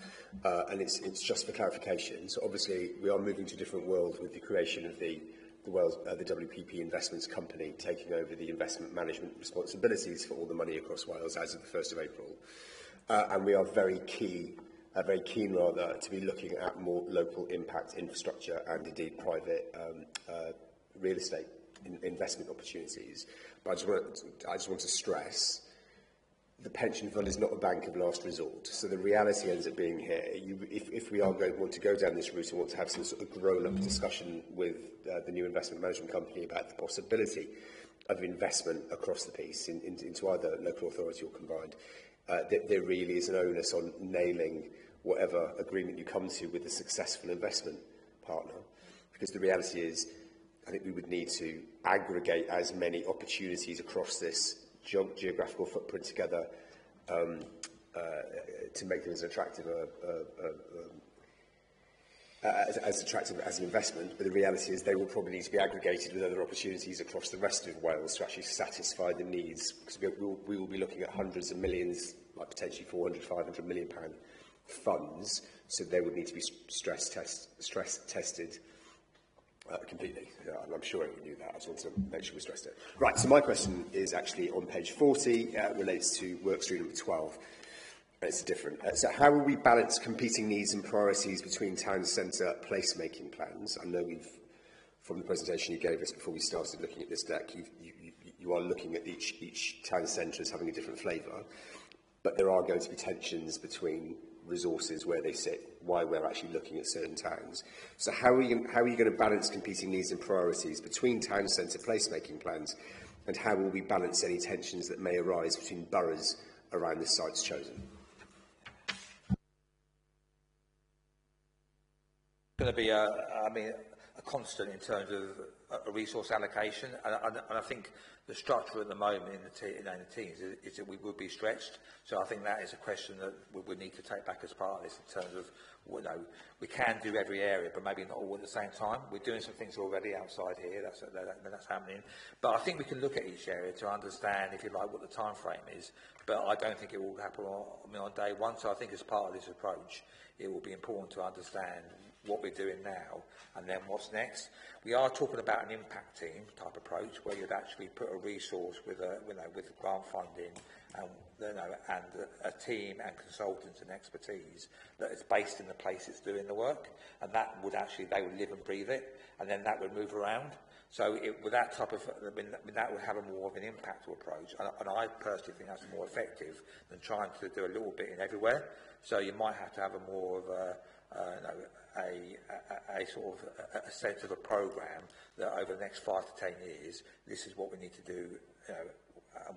Speaker 9: and it's just for clarification. So obviously, we are moving to a different world with the creation of the WPP Investments Company taking over the investment management responsibilities for all the money across Wales as of the 1st of April, and we are very keen to be looking at more local impact infrastructure and indeed private real estate investment opportunities. But I just want to stress the pension fund is not a bank of last resort. So the reality ends up being here, if we are want to go down this route and want to have some sort of grown-up discussion with the new investment management company about the possibility of investment across the piece into either local authority or combined, there really is an onus on nailing whatever agreement you come to with a successful investment partner. Because the reality is, I think we would need to aggregate as many opportunities across this geographical footprint together to make them as attractive as an investment. But the reality is they will probably need to be aggregated with other opportunities across the rest of Wales to actually satisfy the needs. Because we will be looking at hundreds of millions, like potentially 400, 500 million pound funds, so they would need to be stress tested completely. And I'm sure everyone knew that. I just want to make sure we stressed it. Right, so my question is actually on page 40, relates to work stream number 12. It's different. So how will we balance competing needs and priorities between town centre placemaking plans? I know from the presentation you gave us before we started looking at this deck, you are looking at each town centre as having a different flavour, but there are going to be tensions between resources where they sit, why we're actually looking at certain towns. So how are you going to balance competing needs and priorities between town centre placemaking plans, and how will we balance any tensions that may arise between boroughs around the sites chosen?
Speaker 7: Going to be a constant in terms of a resource allocation, and I think the structure at the moment in the teams is that we would be stretched. So I think that is a question that we would need to take back as part of this in terms of, we can do every area, but maybe not all at the same time. We're doing some things already outside here, that's happening. But I think we can look at each area to understand, if you like, what the time frame is. But I don't think it will happen on day one. So I think as part of this approach, it will be important to understand what we're doing now and then what's next. We are talking about an impact team type approach where you'd actually put a resource with grant funding and a team and consultants and expertise that is based in the place it's doing the work, and that would actually, they would live and breathe it, and then that would move around. So with that type of, that would have a more of an impact approach, and I personally think that's more effective than trying to do a little bit in everywhere. So you might have to have a more of a sort of a sense of a programme that over the next 5 to 10 years, this is what we need to do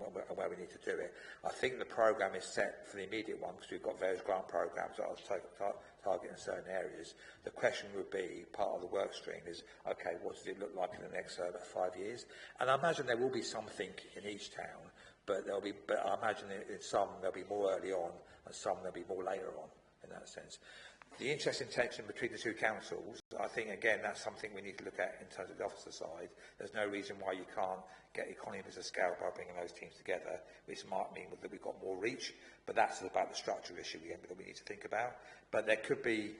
Speaker 7: and where we need to do it. I think the programme is set for the immediate one because we've got various grant programmes that are targeting certain areas. The question would be, part of the work stream is, okay, what does it look like in the next 5 years? And I imagine there will be something in each town, but I imagine in some there'll be more early on, and some there'll be more later on. In that sense, the interesting tension between the two councils, I think again that's something we need to look at in terms of the officer side. There's no reason why you can't get economies of scale by bringing those teams together, which might mean that we've got more reach, but that's about the structure issue again that we need to think about. But there could be,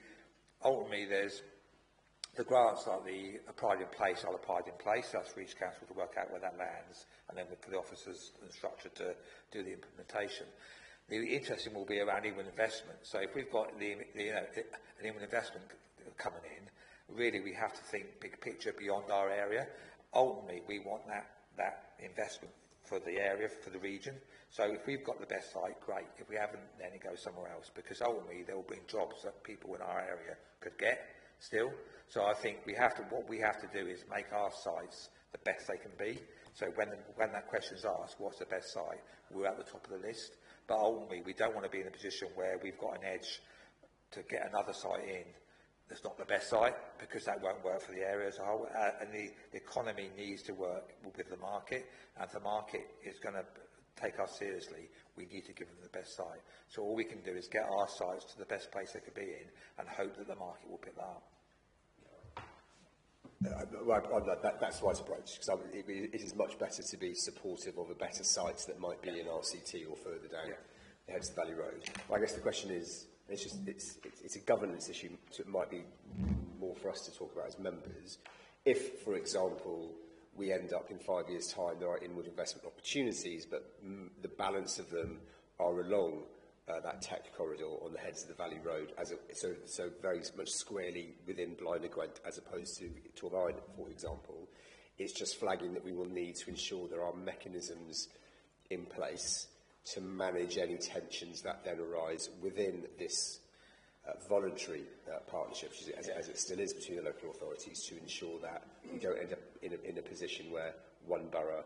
Speaker 7: ultimately, there's the grants like the pride in place are applied in place. That's for each council to work out where that lands, and then for the officers and structure to do the implementation. The interesting will be around inward investment. So if we've got an inward investment coming in, really we have to think big picture beyond our area. Ultimately, we want that investment for the area, for the region. So if we've got the best site, great. If we haven't, then it goes somewhere else, because ultimately they will bring jobs that people in our area could get still. So I think what we have to do is make our sites the best they can be. So when that question is asked, what's the best site, we're at the top of the list. But ultimately, we don't want to be in a position where we've got an edge to get another site in that's not the best site, because that won't work for the area as a whole. And the economy needs to work with the market, and if the market is going to take us seriously, we need to give them the best site. So all we can do is get our sites to the best place they could be in and hope that the market will pick that up.
Speaker 9: That's the right approach, because it is much better to be supportive of a better site that might be in RCT or further down the heads of the Valley Road. Well, I guess the question is, it's a governance issue, so it might be more for us to talk about as members. If, for example, we end up in 5 years' time, there are inward investment opportunities, but the balance of them are along that tech corridor on the heads of the Valley Road, so very much squarely within Blaenau Gwent, as opposed to Torfaen, for example. It's just flagging that we will need to ensure there are mechanisms in place to manage any tensions that then arise within this voluntary partnership, as it still is between the local authorities, to ensure that we don't end up in a position where one borough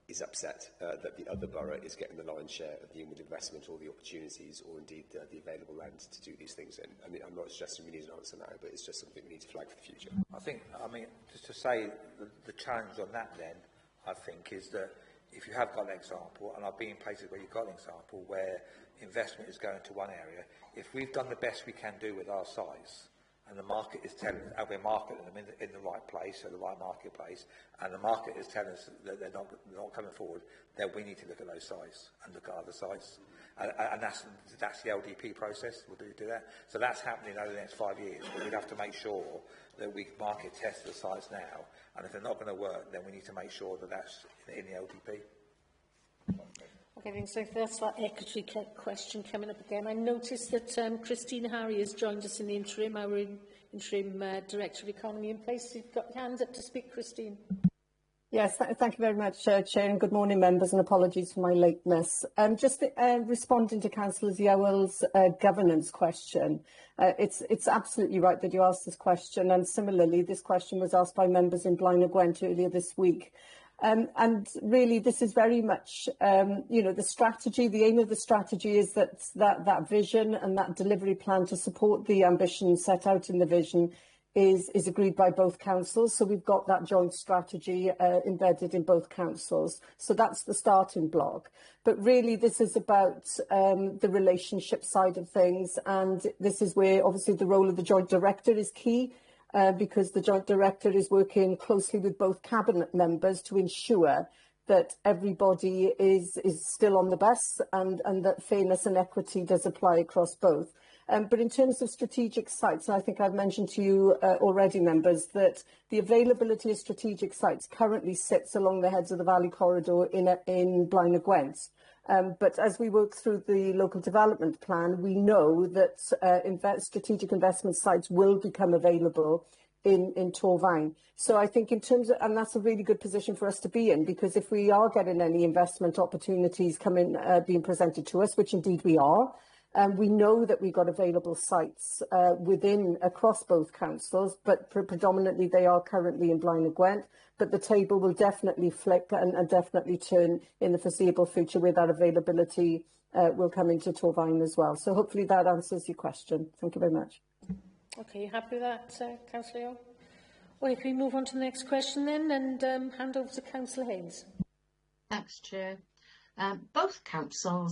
Speaker 9: is upset that the other borough is getting the lion's share of the inward investment or the opportunities, or indeed the available land to do these things in. I mean, I'm not suggesting we need an answer now, but it's just something we need to flag for the future.
Speaker 7: I mean, just to say the challenge on that then, I think, is that if you have got an example, and I've been in places where you've got an example where investment is going to one area, if we've done the best we can do with our sites, and the market is telling us, and we're marketing them in the right place, at the right marketplace, and the market is telling us that they're not coming forward, then we need to look at those sites and look at other sites. And that's the LDP process. We'll do that. So that's happening over the next 5 years. But we'd have to make sure that we market test the sites now. And if they're not going to work, then we need to make sure that that's in the LDP.
Speaker 2: Okay, so if that's that equity question coming up again. I noticed that Christine Harry has joined us in the interim, our interim Director of Economy in place. You've got your hand up to speak, Christine.
Speaker 12: Yes, thank you very much, Chair, and good morning, members, and apologies for my lateness. Just responding to Councillor Yowell's governance question, it's absolutely right that you asked this question, and similarly, this question was asked by members in Blaenau Gwent earlier this week. And really, this is very much, the strategy, the aim of the strategy is that vision and that delivery plan to support the ambition set out in the vision is agreed by both councils. So we've got that joint strategy embedded in both councils. So that's the starting block. But really, this is about the relationship side of things. And this is where, obviously, the role of the joint director is key. Because the Joint Director is working closely with both Cabinet members to ensure that everybody is still on the bus and that fairness and equity does apply across both. But in terms of strategic sites, and I think I've mentioned to you already, members, that the availability of strategic sites currently sits along the heads of the Valley Corridor in Blaenau Gwent. But as we work through the local development plan, we know that strategic investment sites will become available in Torfaen. So I think in terms of, and that's a really good position for us to be in, because if we are getting any investment opportunities being presented to us, which indeed we are, We know that we've got available sites across both councils, but predominantly they are currently in Blaen y Gwent. But the table will definitely flip and definitely turn in the foreseeable future where that availability will come into Torfaen as well. So hopefully that answers your question. Thank you very much.
Speaker 2: Okay, you happy with that, Councillor Yeo? Well, if we move on to the next question then, and hand over to Councillor Haynes.
Speaker 4: Thanks, Chair. Both council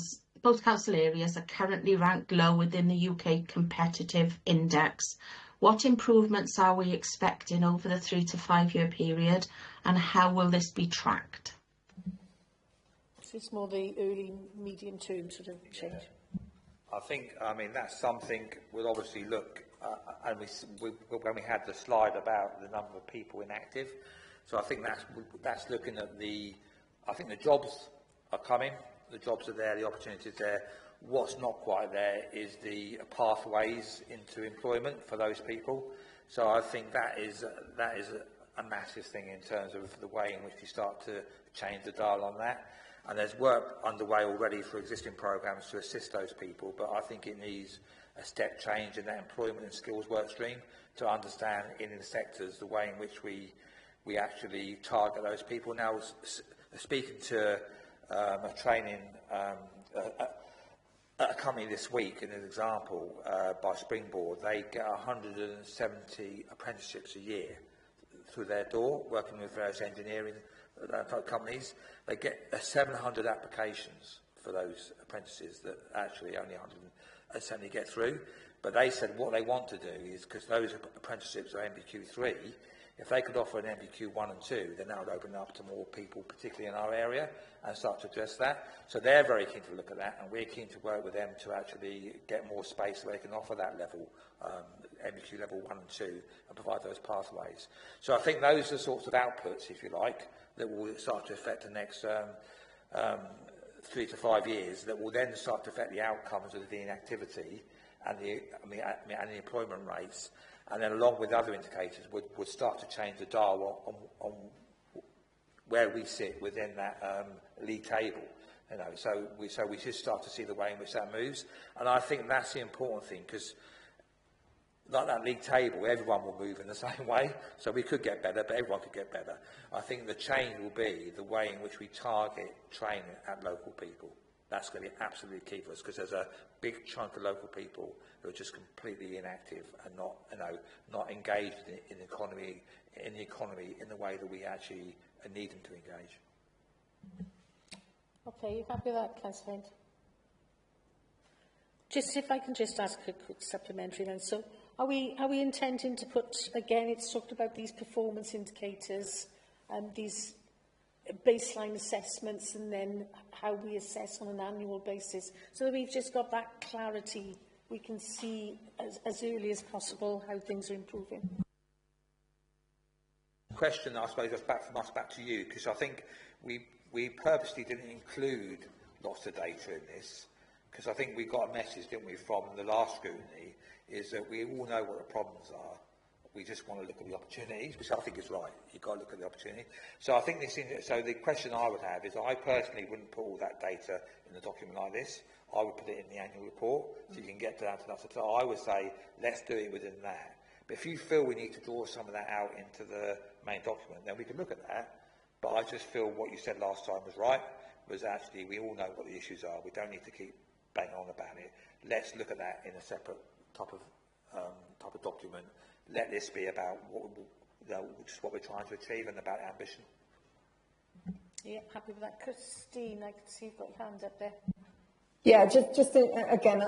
Speaker 4: areas are currently ranked low within the UK Competitive Index. What improvements are we expecting over the 3 to 5 year period, and how will this be tracked?
Speaker 2: It's more the early, medium term sort of change.
Speaker 7: I mean, that's something we'll obviously look and when we had the slide about the number of people inactive. So I think that's looking at I think the jobs are coming, the jobs are there, the opportunities there. What's not quite there is the pathways into employment for those people. So I think that is a massive thing in terms of the way in which you start to change the dial on that. And there's work underway already for existing programmes to assist those people, but I think it needs a step change in that employment and skills work stream to understand in the sectors the way in which we actually target those people. Now, speaking to a training a company this week, in an example, by Springboard, they get 170 apprenticeships a year through their door, working with various engineering companies. They get 700 applications for those apprentices that actually only 170 get through. But they said what they want to do is, because those apprenticeships are MBQ3, if they could offer an MBQ 1 and 2, then that would open up to more people, particularly in our area, and start to address that. So they're very keen to look at that, and we're keen to work with them to actually get more space so they can offer that level, MBQ level 1 and 2, and provide those pathways. So I think those are the sorts of outputs, if you like, that will start to affect the next 3 to 5 years, that will then start to affect the outcomes of the inactivity and the employment rates. And then, along with other indicators, would start to change the dial on where we sit within that league table. You know, so we should start to see the way in which that moves. And I think that's the important thing, because like that league table, everyone will move in the same way. So we could get better, but everyone could get better. I think the change will be the way in which we target training at local people. That's going to be absolutely key for us, because there's a big chunk of local people who are just completely inactive and not engaged in the economy in the way that we actually need them to engage.
Speaker 2: Okay, you happy with that, Councillor Haynes? Just if I can just ask a quick supplementary then. So are we intending to put, again, it's talked about these performance indicators and these baseline assessments, and then how we assess on an annual basis, so that we've just got that clarity, we can see as early as possible how things are improving.
Speaker 7: Question, I suppose, that's back from us back to you, because I think we purposely didn't include lots of data in this, because I think we got a message, didn't we, from the last scrutiny, is that we all know what the problems are. We just want to look at the opportunities, which I think is right. You've got to look at the opportunity. So I think so the question I would have is, I personally wouldn't put all that data in a document like this. I would put it in the annual report, so you can get down to that. So I would say, let's do it within that. But if you feel we need to draw some of that out into the main document, then we can look at that. But I just feel what you said last time was right, was actually we all know what the issues are. We don't need to keep banging on about it. Let's look at that in a separate type of document. Let this be about just what we're trying to achieve and about ambition.
Speaker 2: Yeah, happy with that. Christine, I can see you've got your hand up there.
Speaker 12: Yeah, just again,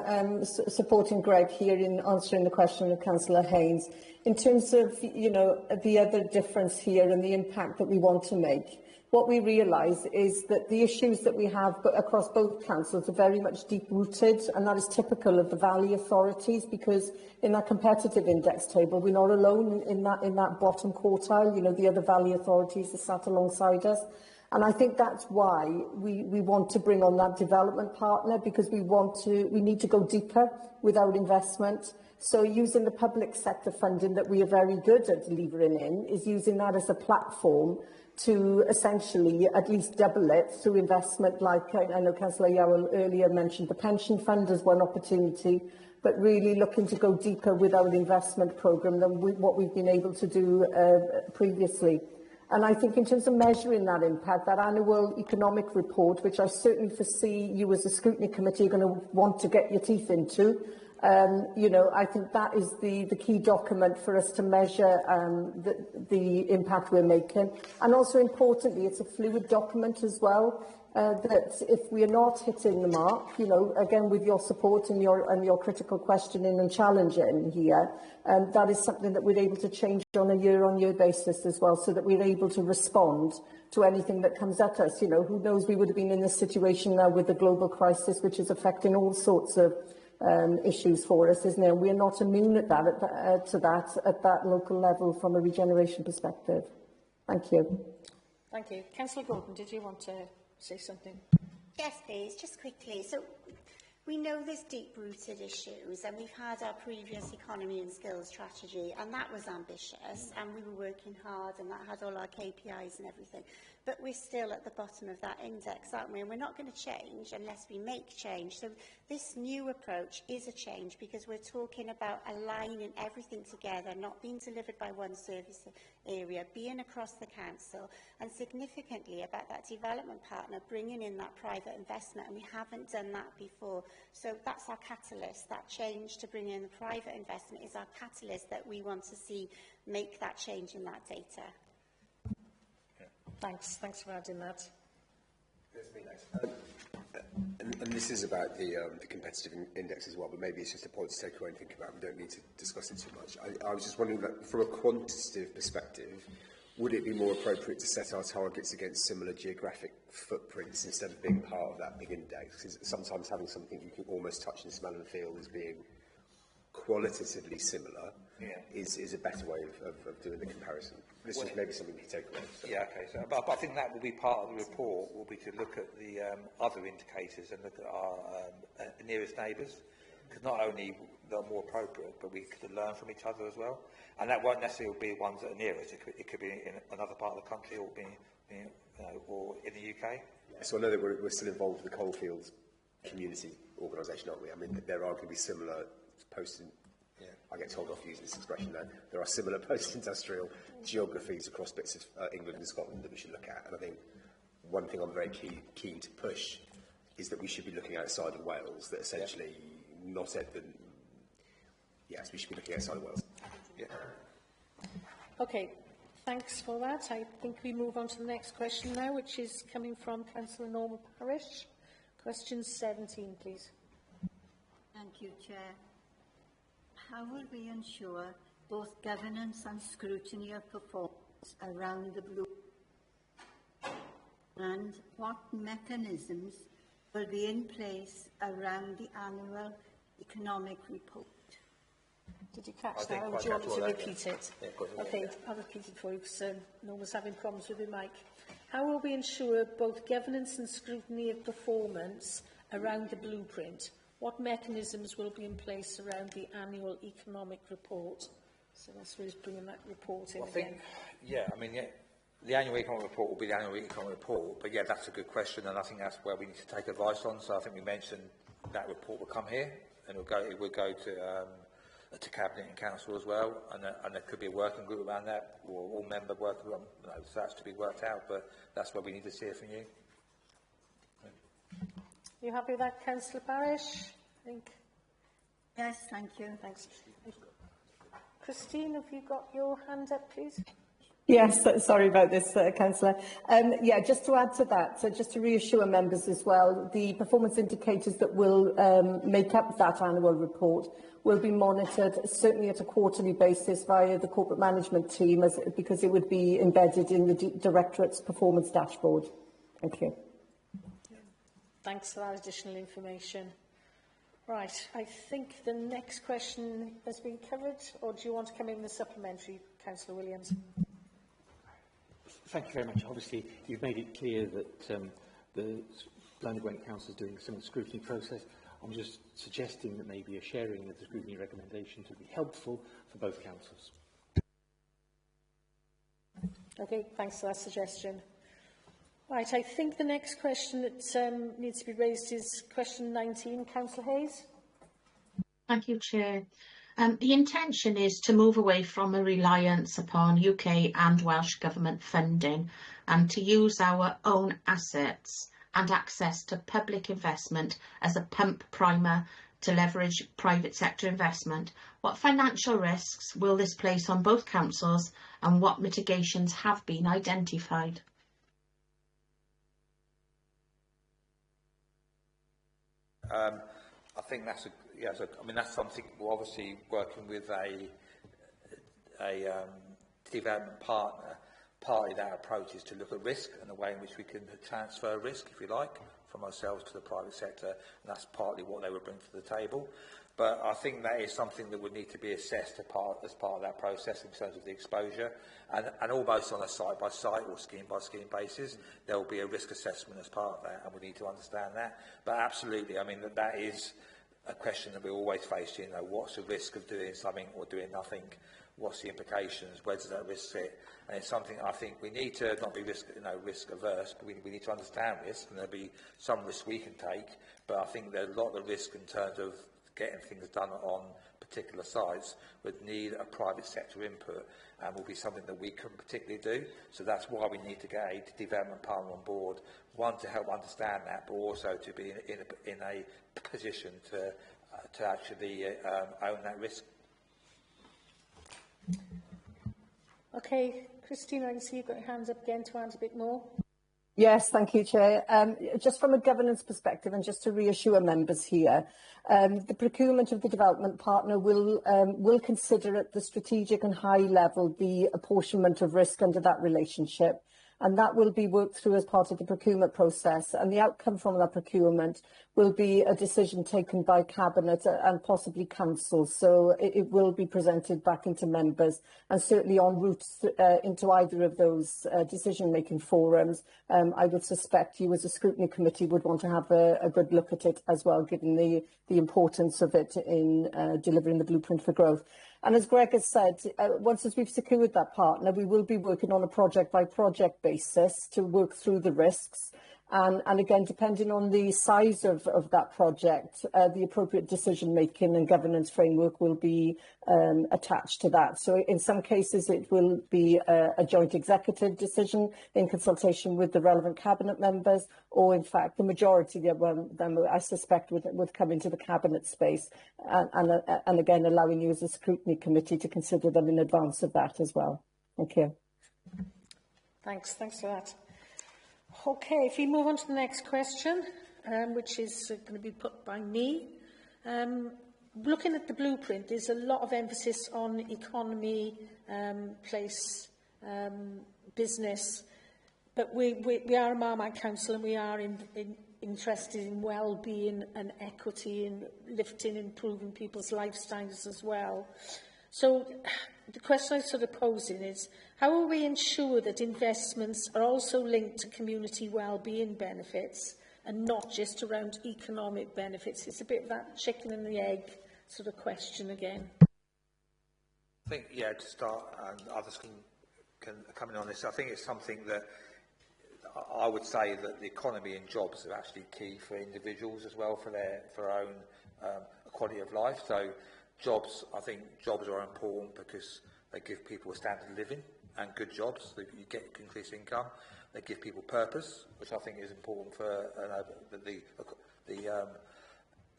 Speaker 12: supporting Greg here in answering the question of Councillor Haynes. In terms of, you know, the other difference here and the impact that we want to make, what we realise is that the issues that we have across both councils are very much deep-rooted, and that is typical of the valley authorities, because in that competitive index table, we're not alone in that bottom quartile. You know, the other valley authorities are sat alongside us. And I think that's why we want to bring on that development partner, because we need to go deeper with our investment. So using the public sector funding that we are very good at delivering in, is using that as a platform to essentially at least double it through investment, like I know Councillor Yowell earlier mentioned the pension fund as one opportunity, but really looking to go deeper with our investment programme than what we've been able to do previously. And I think in terms of measuring that impact, that annual economic report, which I certainly foresee you as a scrutiny committee are going to want to get your teeth into, you know, I think that is the key document for us to measure the impact we're making. And also importantly, it's a fluid document as well, that if we are not hitting the mark, you know, again with your support and your critical questioning and challenging here, that is something that we're able to change on a year-on-year basis as well, so that we're able to respond to anything that comes at us. You know, who knows, we would have been in this situation now with the global crisis, which is affecting all sorts of issues for us, isn't it? And we're not immune at that, at that local level from a regeneration perspective. Thank you.
Speaker 2: Thank you. Councillor Gordon, did you want to say something?
Speaker 6: Yes, please, just quickly. So we know there's deep-rooted issues, and we've had our previous economy and skills strategy, and that was ambitious, and we were working hard, and that had all our KPIs and everything. But we're still at the bottom of that index, aren't we? And we're not going to change unless we make change. So this new approach is a change, because we're talking about aligning everything together, not being delivered by one service area, being across the council, and significantly about that development partner bringing in that private investment. And we haven't done that before. So that's our catalyst. That change to bring in the private investment is our catalyst that we want to see make that change in that data.
Speaker 2: Thanks for adding that.
Speaker 9: And this is about the competitive index as well, but maybe it's just a point to take away and think about. We don't need to discuss it too much. I was just wondering, that from a quantitative perspective, would it be more appropriate to set our targets against similar geographic footprints instead of being part of that big index? Because sometimes having something you can almost touch and smell and feel as being qualitatively similar is a better way of doing the comparison. This is maybe something to take away. So.
Speaker 7: Yeah, okay. So, but I think that will be part of the report, will be to look at the other indicators and look at our nearest neighbours, because not only they're more appropriate, but we could learn from each other as well. And that won't necessarily be ones that are near us. It could be in another part of the country, or or in the UK.
Speaker 9: Yeah, so I know that we're still involved with the Coalfields community organisation, aren't we? I mean, there are going to be similar post. I get told off using this expression now. There are similar post-industrial geographies across bits of England and Scotland that we should look at. And I think one thing I'm very keen to push is that we should be looking outside of Wales. That essentially not at the. Yes, we should be looking outside of Wales. Yeah.
Speaker 2: Okay, thanks for that. I think we move on to the next question now, which is coming from Councillor Norma Parish. Question 17, please.
Speaker 11: Thank you, Chair. How will we ensure both governance and scrutiny of performance around the blue? And what mechanisms will be in place around the annual economic report?
Speaker 2: Did you catch that, or do you want me to repeat it? Okay, I'll repeat it for you, because Norma's having problems with the mic. How will we ensure both governance and scrutiny of performance around the blueprint? What mechanisms will be in place around the annual economic report? So that's where he's bringing that report in again.
Speaker 7: The annual economic report will be the annual economic report, but that's a good question, and I think that's where we need to take advice on. So I think we mentioned that report will come here, and it will go to Cabinet and Council as well, and there could be a working group around that, or all member working group. So that's to be worked out, but that's where we need to see it from you.
Speaker 2: You happy with that, Councillor Parish? I think.
Speaker 11: Yes, thank you.
Speaker 2: Thanks. Christine, have you got your hand up, please?
Speaker 12: Yes, sorry about this, Councillor. Just to add to that, so just to reassure members as well, the performance indicators that will make up that annual report will be monitored, certainly at a quarterly basis via the corporate management team, because it would be embedded in the Directorate's performance dashboard. Thank you.
Speaker 2: Thanks for that additional information. Right, I think the next question has been covered, or do you want to come in with a supplementary, Councillor Williams?
Speaker 3: Thank you very much. Obviously, you've made it clear that the Blaenau Gwent Council is doing some scrutiny process. I'm just suggesting that maybe a sharing of the scrutiny recommendations would be helpful for both councils.
Speaker 2: Okay, thanks for that suggestion. Right, I think the next question that needs to be raised is question 19. Councillor Hayes.
Speaker 4: Thank you, Chair. The intention is to move away from a reliance upon UK and Welsh Government funding and to use our own assets and access to public investment as a pump primer to leverage private sector investment. What financial risks will this place on both councils and what mitigations have been identified?
Speaker 7: I think that's that's something we're obviously working with a development partner. Partly that approach is to look at risk and the way in which we can transfer risk, if you like, from ourselves to the private sector, and that's partly what they would bring to the table. But I think that is something that would need to be assessed as part of that process in terms of the exposure, and almost on a site-by-site or scheme-by-scheme basis, there will be a risk assessment as part of that, and we need to understand that. But absolutely, I mean, that is a question that we always face. You know, what's the risk of doing something or doing nothing? What's the implications? Where does that risk sit? And it's something I think we need to not be risk averse, but we need to understand risk, and there'll be some risk we can take. But I think there's a lot of risk in terms of getting things done on particular sites would need a private sector input, and will be something that we can particularly do. So that's why we need to get a development partner on board, one to help understand that, but also to be in a position to actually own that risk.
Speaker 2: Okay, Christina, I can see you've got your hands up again to add a bit more.
Speaker 12: Yes, thank you, Chair. Just from a governance perspective, and just to reassure members here, the procurement of the development partner will consider at the strategic and high level the apportionment of risk under that relationship, and that will be worked through as part of the procurement process, and the outcome from that procurement will be a decision taken by Cabinet and possibly Council. So it will be presented back into members, and certainly en route into either of those decision-making forums. I would suspect you as a scrutiny committee would want to have a good look at it as well, given the importance of it in delivering the blueprint for growth. And as Greg has said, once we've secured that partner, we will be working on a project-by-project basis to work through the risks. And again, depending on the size of that project, the appropriate decision-making and governance framework will be attached to that. So in some cases, it will be a joint executive decision in consultation with the relevant Cabinet members, or in fact, the majority of them, I suspect, would come into the Cabinet space, and again, allowing you as a scrutiny committee to consider them in advance of that as well. Thank you.
Speaker 2: Thanks for that. Okay, if we move on to the next question, which is going to be put by me. Looking at the blueprint, there's a lot of emphasis on economy, place, business, but we are a Marmite Council, and we are interested in well-being and equity and lifting, improving people's lifestyles as well. So the question I'm sort of posing is, how will we ensure that investments are also linked to community well-being benefits and not just around economic benefits? It's a bit of that chicken and the egg sort of question again.
Speaker 7: I think, yeah, to start, and others can come in on this, I think it's something that I would say that the economy and jobs are actually key for individuals as well, for their own quality of life. So jobs, I think jobs are important because they give people a standard of living and good jobs. You get increased income. They give people purpose, which I think is important for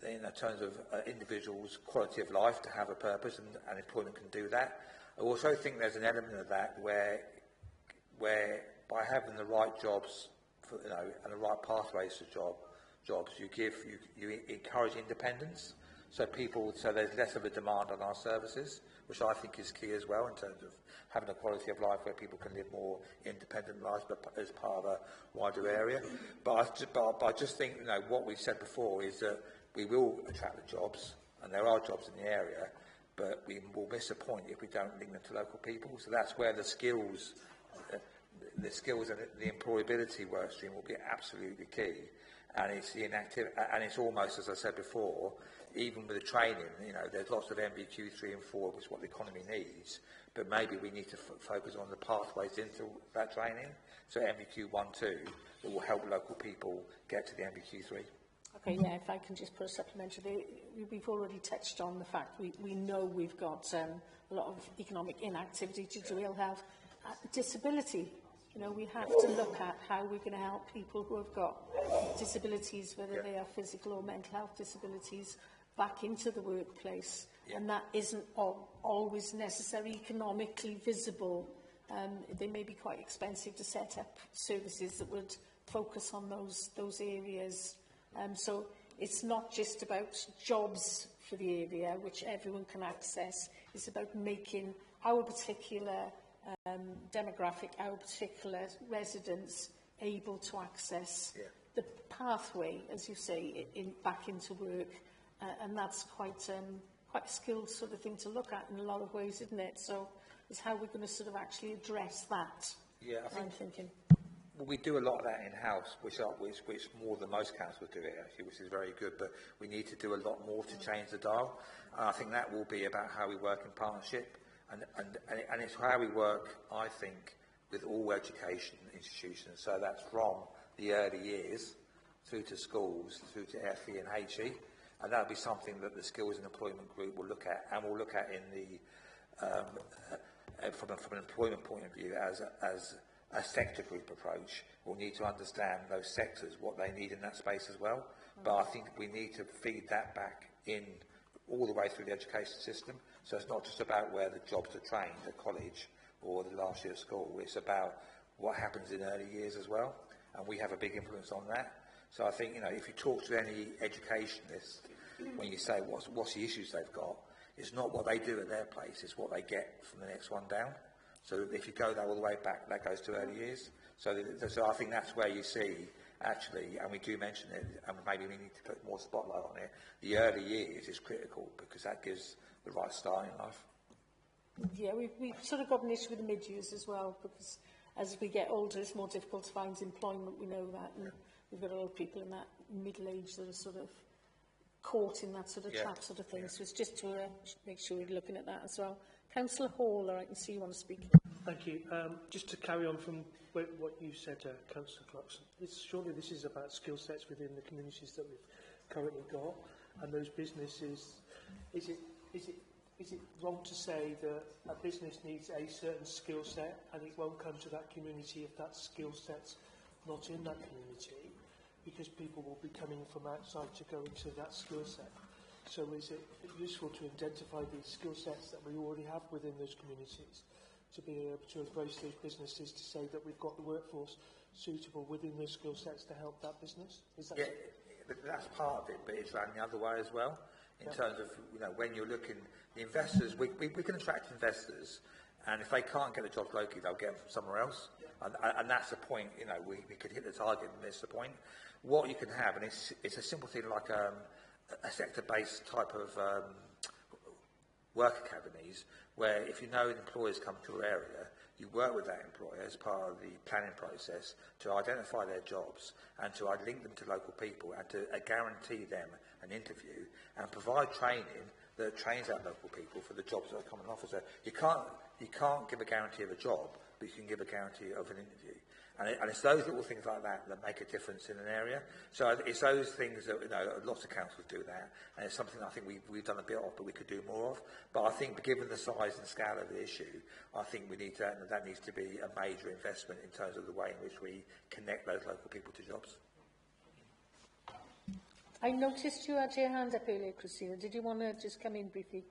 Speaker 7: in terms of individuals' quality of life to have a purpose, and employment can do that. I also think there's an element of that where by having the right jobs, and the right pathways to jobs, you encourage independence. So there's less of a demand on our services, which I think is key as well in terms of having a quality of life where people can live more independent lives, but as part of a wider area. But I just think, what we've said before is that we will attract the jobs, and there are jobs in the area, but we will miss a point if we don't link them to local people. So that's where the skills the skills and the employability work stream will be absolutely key. And it's the inactive, and it's almost, as I said before, even with the training, you know, there's lots of MBQ 3 and 4, which is what the economy needs, but maybe we need to focus on the pathways into that training. So MBQ 1, 2, that will help local people get to the MBQ 3.
Speaker 2: Okay, yeah, if I can just put a supplementary, we've already touched on the fact we know we've got a lot of economic inactivity due to ill health. Disability, you know, we have to look at how we're going to help people who have got disabilities, whether they are physical or mental health disabilities, back into the workplace. And that isn't always necessarily economically visible. They may be quite expensive to set up services that would focus on those areas. So it's not just about jobs for the area, which everyone can access. It's about making our particular demographic, our particular residents able to access the pathway, as you say, back into work. And that's quite a skilled sort of thing to look at in a lot of ways, isn't it? So it's how we're going to sort of actually address that.
Speaker 7: Yeah,
Speaker 2: I'm thinking.
Speaker 7: Well, we do a lot of that in-house, which more than most councils do it, actually, which is very good, but we need to do a lot more to change the dial. And I think that will be about how we work in partnership, and it's how we work, I think, with all education institutions. So that's from the early years through to schools, through to FE and HE, and that'll be something that the Skills and Employment Group will look at, and we'll look at in the from an employment point of view as a sector group approach. We'll need to understand those sectors, what they need in that space as well. But I think we need to feed that back in all the way through the education system. So it's not just about where the jobs are trained at college or the last year of school. It's about what happens in early years as well. And we have a big influence on that. So I think, you know, if you talk to any educationist, when you say what's the issues they've got, it's not what they do at their place, it's what they get from the next one down. So if you go all the way back, that goes to early years. So I think that's where you see, actually, and we do mention it, and maybe we need to put more spotlight on it, the early years is critical because that gives the right start in life.
Speaker 2: Yeah, we've sort of got an issue with the mid-years as well, because as we get older, it's more difficult to find employment, we know that, and we've got a lot of people in that middle age that are sort of caught in that sort of trap sort of thing. So it's just to make sure we're looking at that as well. Councillor Hall, I can see you want to speak.
Speaker 10: Thank you. Just to carry on from what you said, Councillor Clarkson, surely this is about skill sets within the communities that we've currently got, and those businesses. Is it wrong to say that a business needs a certain skill set and it won't come to that community if that skill set's not in that community, because people will be coming from outside to go into that skill set? So is it useful to identify these skill sets that we already have within those communities, to be able to embrace those businesses, to say that we've got the workforce suitable within those skill sets to help that business? Is that
Speaker 7: that's part of it, but it's around the other way as well. In terms of, you know, when you're looking, the investors, we can attract investors, and if they can't get a job locally, they'll get them from somewhere else. And that's the point, you know, we could hit the target and miss the point. What you can have, and it's a simple thing like a sector-based type of work academies, where if you know employers come to your area, you work with that employer as part of the planning process to identify their jobs and to link them to local people and to guarantee them an interview and provide training that trains out local people for the jobs that are coming off. So you can't give a guarantee of a job, but you can give a guarantee of an interview. And it's those little things like that that make a difference in an area. So it's those things that, you know, lots of councils do that, and it's something I think we've done a bit of, but we could do more of. But I think, given the size and scale of the issue, I think we need to, that needs to be a major investment in terms of the way in which we connect those local people to jobs.
Speaker 2: I noticed you had your hand up earlier, Christina. Did you want to just come in briefly?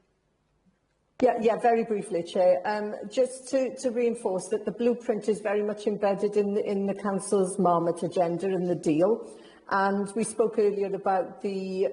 Speaker 12: Yeah, very briefly, Chair. Just to reinforce that the blueprint is very much embedded in the Council's Marmot agenda and the deal. And we spoke earlier about the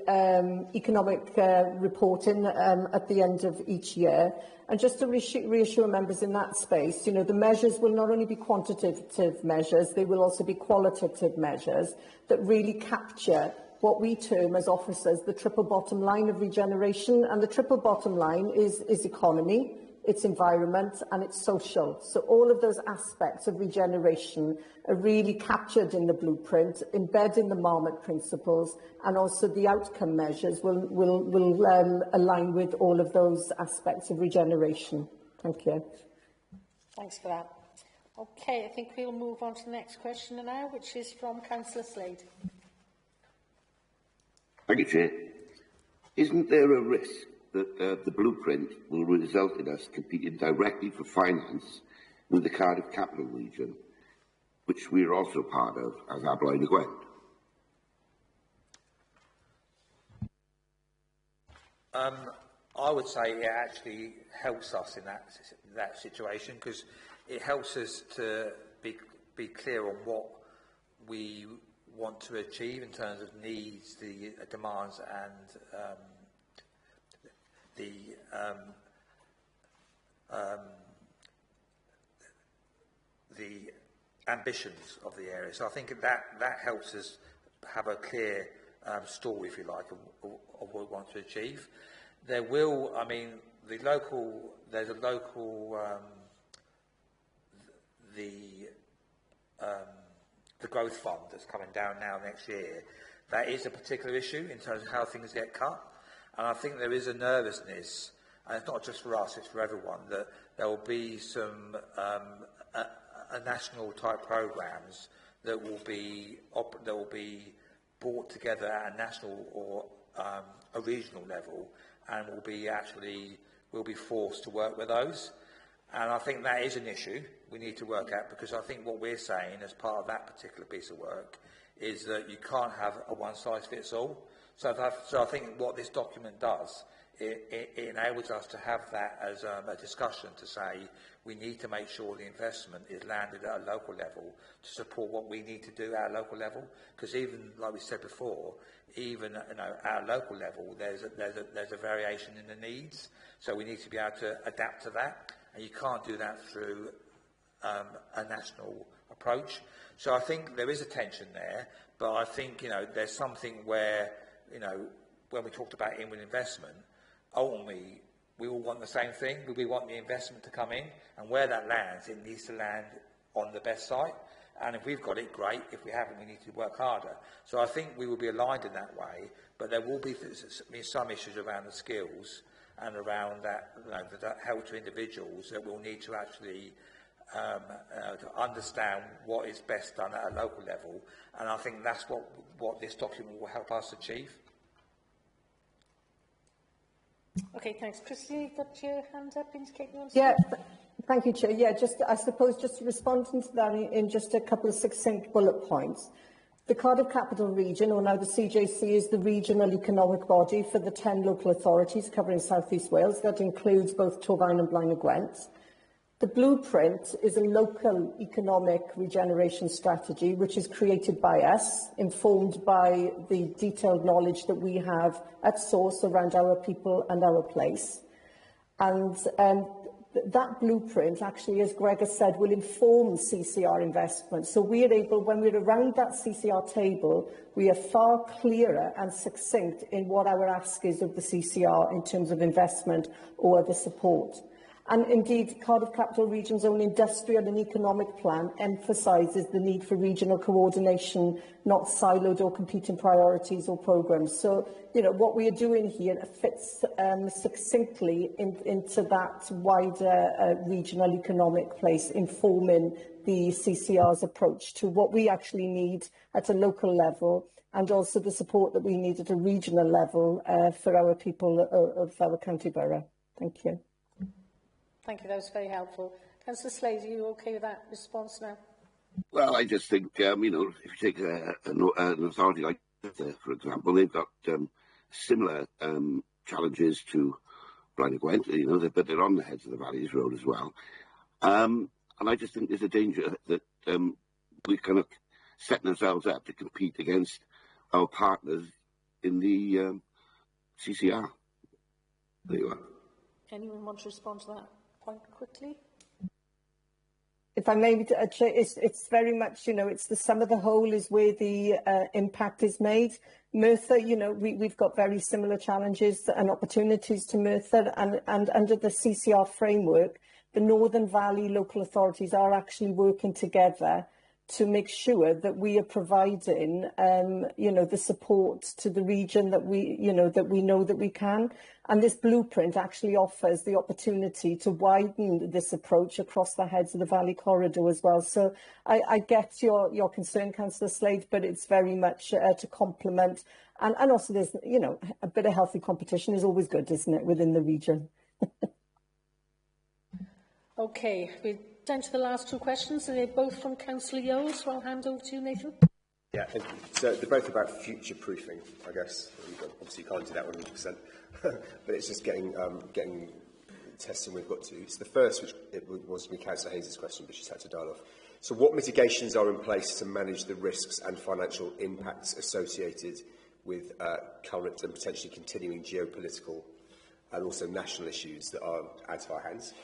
Speaker 12: economic reporting at the end of each year. And just to reassure members in that space, you know, the measures will not only be quantitative measures, they will also be qualitative measures that really capture what we term as officers the triple bottom line of regeneration. And the triple bottom line is economy, its environment and its social. So all of those aspects of regeneration are really captured in the blueprint, embedded in the Marmot principles, and also the outcome measures will align with all of those aspects of regeneration. Thank you.
Speaker 2: Thanks for that. Okay, I think we'll move on to the next question now, which is from Councillor Slade.
Speaker 8: Thank you, Chair. Isn't there a risk that the blueprint will result in us competing directly for finance with the Cardiff Capital Region, which we are also part of as our Blaen y Gwent?
Speaker 7: I would say it actually helps us in that situation, because it helps us to be clear on what we want to achieve in terms of needs, the demands, and the ambitions of the area. So I think that helps us have a clear story, if you like, of what we want to achieve. There will, I mean, there's a local, the growth fund that's coming down now next year. That is a particular issue in terms of how things get cut. And I think there is a nervousness, and it's not just for us, it's for everyone, that there will be some national type programs that will be brought together at a national or a regional level, and will be forced to work with those. And I think that is an issue we need to work at, because I think what we're saying as part of that particular piece of work is that you can't have a one-size-fits-all. So I think what this document does, it enables us to have that as a discussion to say we need to make sure the investment is landed at a local level to support what we need to do at a local level. Because even, like we said before, even at a local level, there's a variation in the needs. So we need to be able to adapt to that, and you can't do that through a national approach. So I think there is a tension there, but I think there's something where when we talked about inward investment, ultimately we all want the same thing. We want the investment to come in, and where that lands, it needs to land on the best site. And if we've got it, great. If we haven't, we need to work harder. So I think we will be aligned in that way, but there will be some issues around the skills and around that, that help to individuals that will need to actually to understand what is best done at a local level. And I think that's what this document will help us achieve.
Speaker 2: Okay, thanks. Christine, you've got your hand up indicating you want to
Speaker 12: Yeah, thank you, Chair. Yeah, I suppose just to respond to that in just a couple of succinct bullet points. The Cardiff Capital Region, or now the CJC, is the regional economic body for the 10 local authorities covering South East Wales. That includes both Torfaen and Blaen y Gwent. The blueprint is a local economic regeneration strategy which is created by us, informed by the detailed knowledge that we have at source around our people and our place. And that blueprint, actually, as Greg has said, will inform CCR investment. So we are able, when we're around that CCR table, we are far clearer and succinct in what our ask is of the CCR in terms of investment or other support. And indeed, Cardiff Capital Region's own industrial and economic plan emphasises the need for regional coordination, not siloed or competing priorities or programmes. So, what we are doing here fits succinctly into that wider regional economic place, informing the CCR's approach to what we actually need at a local level, and also the support that we need at a regional level for our people of our county borough. Thank you.
Speaker 2: Thank you, that was very helpful. Councillor Slade, are you okay with that response now?
Speaker 8: Well, I just think, if you take an authority like this, for example, they've got similar challenges to Blaen y Gwent, but they're on the heads of the Valleys Road as well. And I just think there's a danger that we're kind of setting ourselves up to compete against our partners in the CCR. There you are.
Speaker 2: Anyone want to respond to that point quickly?
Speaker 12: If I may, it's very much, you know, it's the sum of the whole is where the impact is made. Merthyr, you know, we've got very similar challenges and opportunities to Merthyr, and under the CCR framework, the Northern Valley local authorities are actually working together to make sure that we are providing, you know, the support to the region that we know that we can. And this blueprint actually offers the opportunity to widen this approach across the heads of the Valley Corridor as well. So I get your concern, Councillor Slade, but it's very much to complement. And also there's, you know, a bit of healthy competition is always good, isn't it, within the region?
Speaker 2: Okay, we're down to the last two questions, and they're both from Councillor Yowell, so I'll hand over to you, Nathan.
Speaker 9: Yeah, thank you. So they're both about future-proofing, I guess. Obviously, you can't do that 100%, but it's just getting testing we've got to. So the first, which it was with Councillor Hayes' question, but she's had to dial off. So what mitigations are in place to manage the risks and financial impacts associated with current and potentially continuing geopolitical and also national issues that are out of our hands?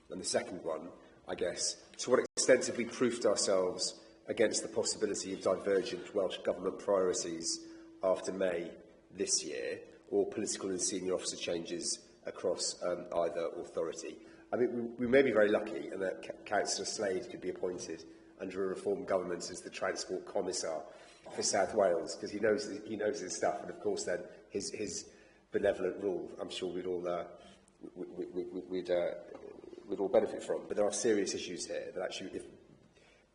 Speaker 9: And the second one, I guess, to what extent have we proofed ourselves against the possibility of divergent Welsh Government priorities after May this year, or political and senior officer changes across either authority? I mean, we may be very lucky in that Councillor Slade could be appointed under a Reform government as the Transport Commissar for South Wales, because he knows his stuff, and of course then his benevolent rule, I'm sure we'd all benefit from. But there are serious issues here that actually, if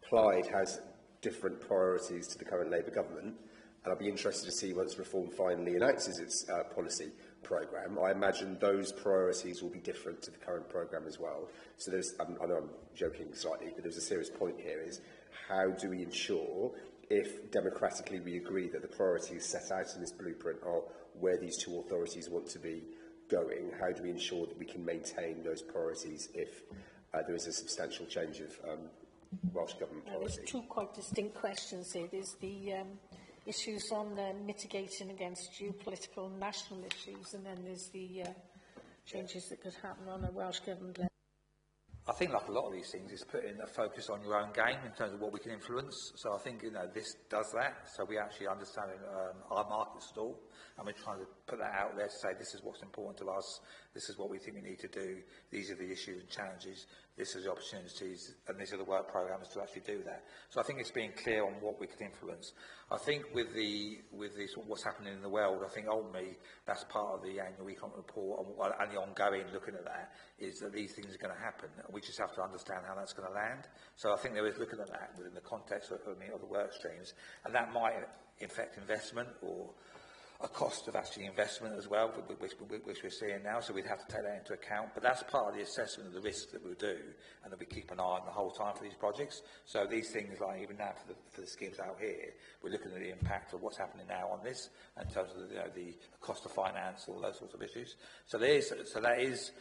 Speaker 9: Clyde has different priorities to the current Labour government, and I'll be interested to see once Reform finally announces its policy programme, I imagine those priorities will be different to the current programme as well. So there's, I know I'm joking slightly, but there's a serious point here, is how do we ensure, if democratically we agree that the priorities set out in this blueprint are where these two authorities want to be going, how do we ensure that we can maintain those priorities if there is a substantial change of Welsh Government policy?
Speaker 2: There's two quite distinct questions here. There's the issues on mitigating against geopolitical and national issues, and then there's the changes that could happen on a Welsh Government level.
Speaker 7: I think, like a lot of these things, is putting a focus on your own game in terms of what we can influence. So I think, you know, this does that. So we actually understand our market stall, and we're trying to put that out there to say this is what's important to us, this is what we think we need to do, these are the issues and challenges, this is the opportunities, and these are the work programmes to actually do that. So I think it's being clear on what we can influence. I think with the sort of what's happening in the world, I think ultimately that's part of the annual economic report and the ongoing looking at that, is that these things are going to happen. We just have to understand how that's going to land. So I think there is looking at that within the context of the work streams, and that might affect investment or a cost of actually investment as well, which we're seeing now, so we'd have to take that into account. But that's part of the assessment of the risks that we'll do, and that we keep an eye on the whole time for these projects. So these things, like even now for the schemes out here, we're looking at the impact of what's happening now on this, in terms of the cost of finance, all those sorts of issues. So that is,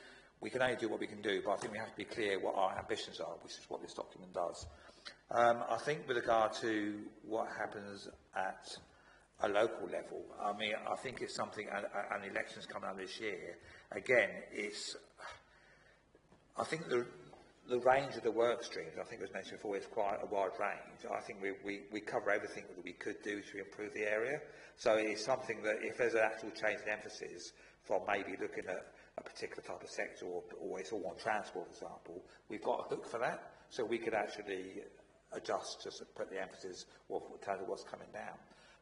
Speaker 7: we can only do what we can do, but I think we have to be clear what our ambitions are, which is what this document does. I think with regard to what happens at a local level, I mean, I think it's something, and elections coming up this year, again, I think the range of the work streams, I think it was mentioned before, is quite a wide range. I think we cover everything that we could do to improve the area. So it's something that if there's an actual change in emphasis from maybe looking at a particular type of sector, or it's all on transport, for example, we've got a hook for that, so we could actually adjust to put the emphasis in terms of what's coming down.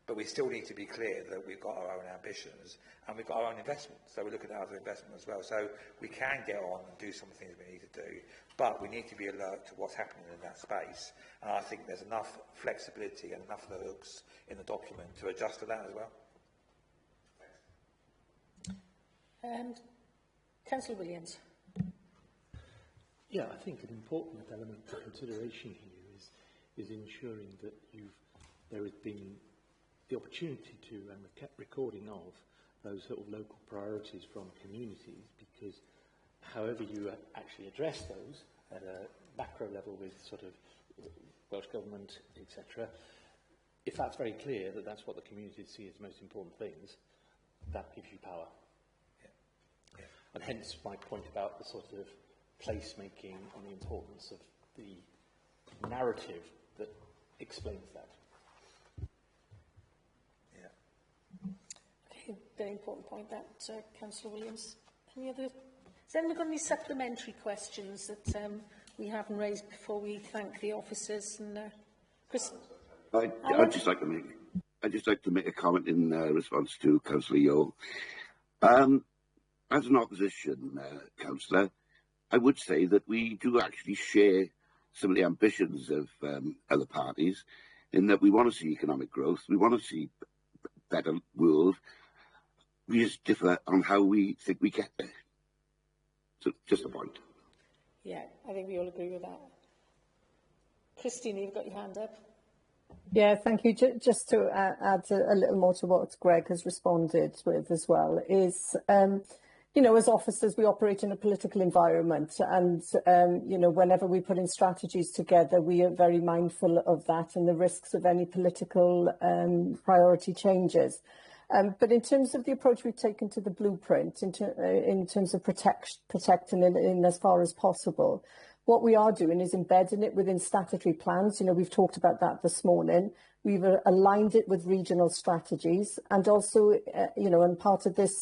Speaker 7: But we still need to be clear that we've got our own ambitions and we've got our own investment. So we look at other investment as well. So we can get on and do some things we need to do, but we need to be alert to what's happening in that space. And I think there's enough flexibility and enough of the hooks in the document to adjust to that as well.
Speaker 2: Councillor Williams.
Speaker 3: Yeah, I think an important element of consideration here is ensuring that there has been the opportunity to, and we've kept recording of, those sort of local priorities from communities, because however you actually address those at a macro level with sort of Welsh Government, etc., if that's very clear that that's what the communities see as the most important things, that gives you power. Yeah. And hence my point about the sort of placemaking and the importance of the narrative that explains that.
Speaker 2: Okay, very important point that, Councillor Williams. Any other? Has anyone got any supplementary questions that we haven't raised before we thank the officers? And Chris,
Speaker 8: I'd just like to make a comment in response to Councillor Yule. As an opposition councillor, I would say that we do actually share some of the ambitions of other parties, in that we want to see economic growth, we want to see a better world. We just differ on how we think we get there. So, just a point.
Speaker 2: yeah, I think we all agree with that. Christina, you've got your hand up.
Speaker 12: Yeah, thank you. Just to add a little more to what Greg has responded with as well is, you know, as officers, we operate in a political environment, and, you know, whenever we put in strategies together, we are very mindful of that and the risks of any political priority changes. But in terms of the approach we've taken to the blueprint, in terms of protecting it in as far as possible, what we are doing is embedding it within statutory plans. You know, we've talked about that this morning. We've aligned it with regional strategies, and also, you know, and part of this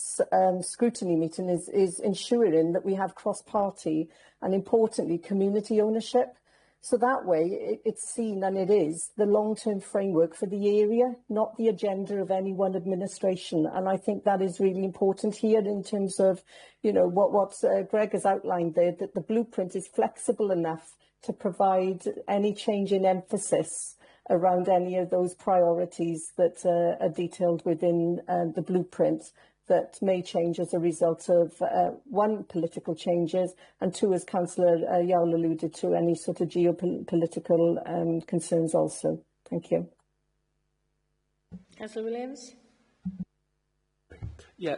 Speaker 12: scrutiny meeting is ensuring that we have cross-party and, importantly, community ownership. So that way it's seen, and it is, the long-term framework for the area, not the agenda of any one administration. And I think that is really important here in terms of, you know, what Greg has outlined there, that the blueprint is flexible enough to provide any change in emphasis around any of those priorities that are detailed within the blueprint, that may change as a result of, one, political changes, and two, as Councillor Yowell alluded to, any sort of geopolitical concerns also. Thank you.
Speaker 2: Councillor Williams?
Speaker 3: Yeah,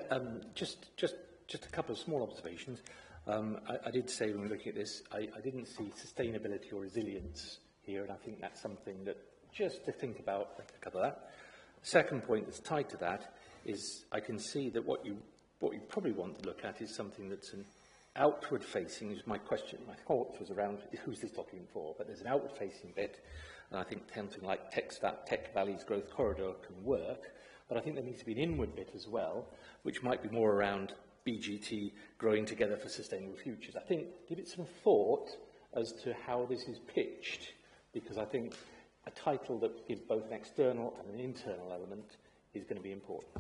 Speaker 3: just a couple of small observations. I did say when we were looking at this, I didn't see sustainability or resilience here, and I think that's something that just to think about, a couple of that. Second point that's tied to that is I can see that what you probably want to look at is something that's an outward facing. Is my question, my thought was around who's this document for, but there's an outward facing bit, and I think something like Tech Valley's Growth Corridor can work, but I think there needs to be an inward bit as well, which might be more around BGT growing together for sustainable futures. I think give it some thought as to how this is pitched, because I think a title that gives both an external and an internal element is going to be important.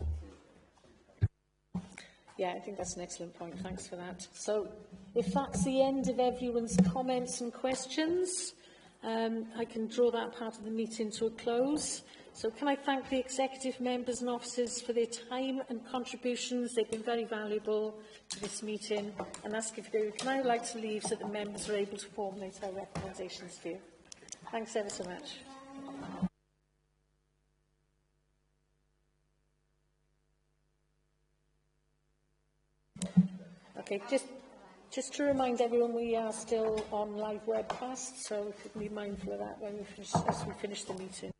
Speaker 2: Yeah, I think that's an excellent point. Thanks for that. So, if that's the end of everyone's comments and questions, I can draw that part of the meeting to a close. So, can I thank the executive members and officers for their time and contributions? They've been very valuable to this meeting, and ask if they would now like to leave so that the members are able to formulate our recommendations for you. Thanks ever so much. Okay, just to remind everyone, we are still on live webcast, so if you can be mindful of that when we finish, as we finish the meeting.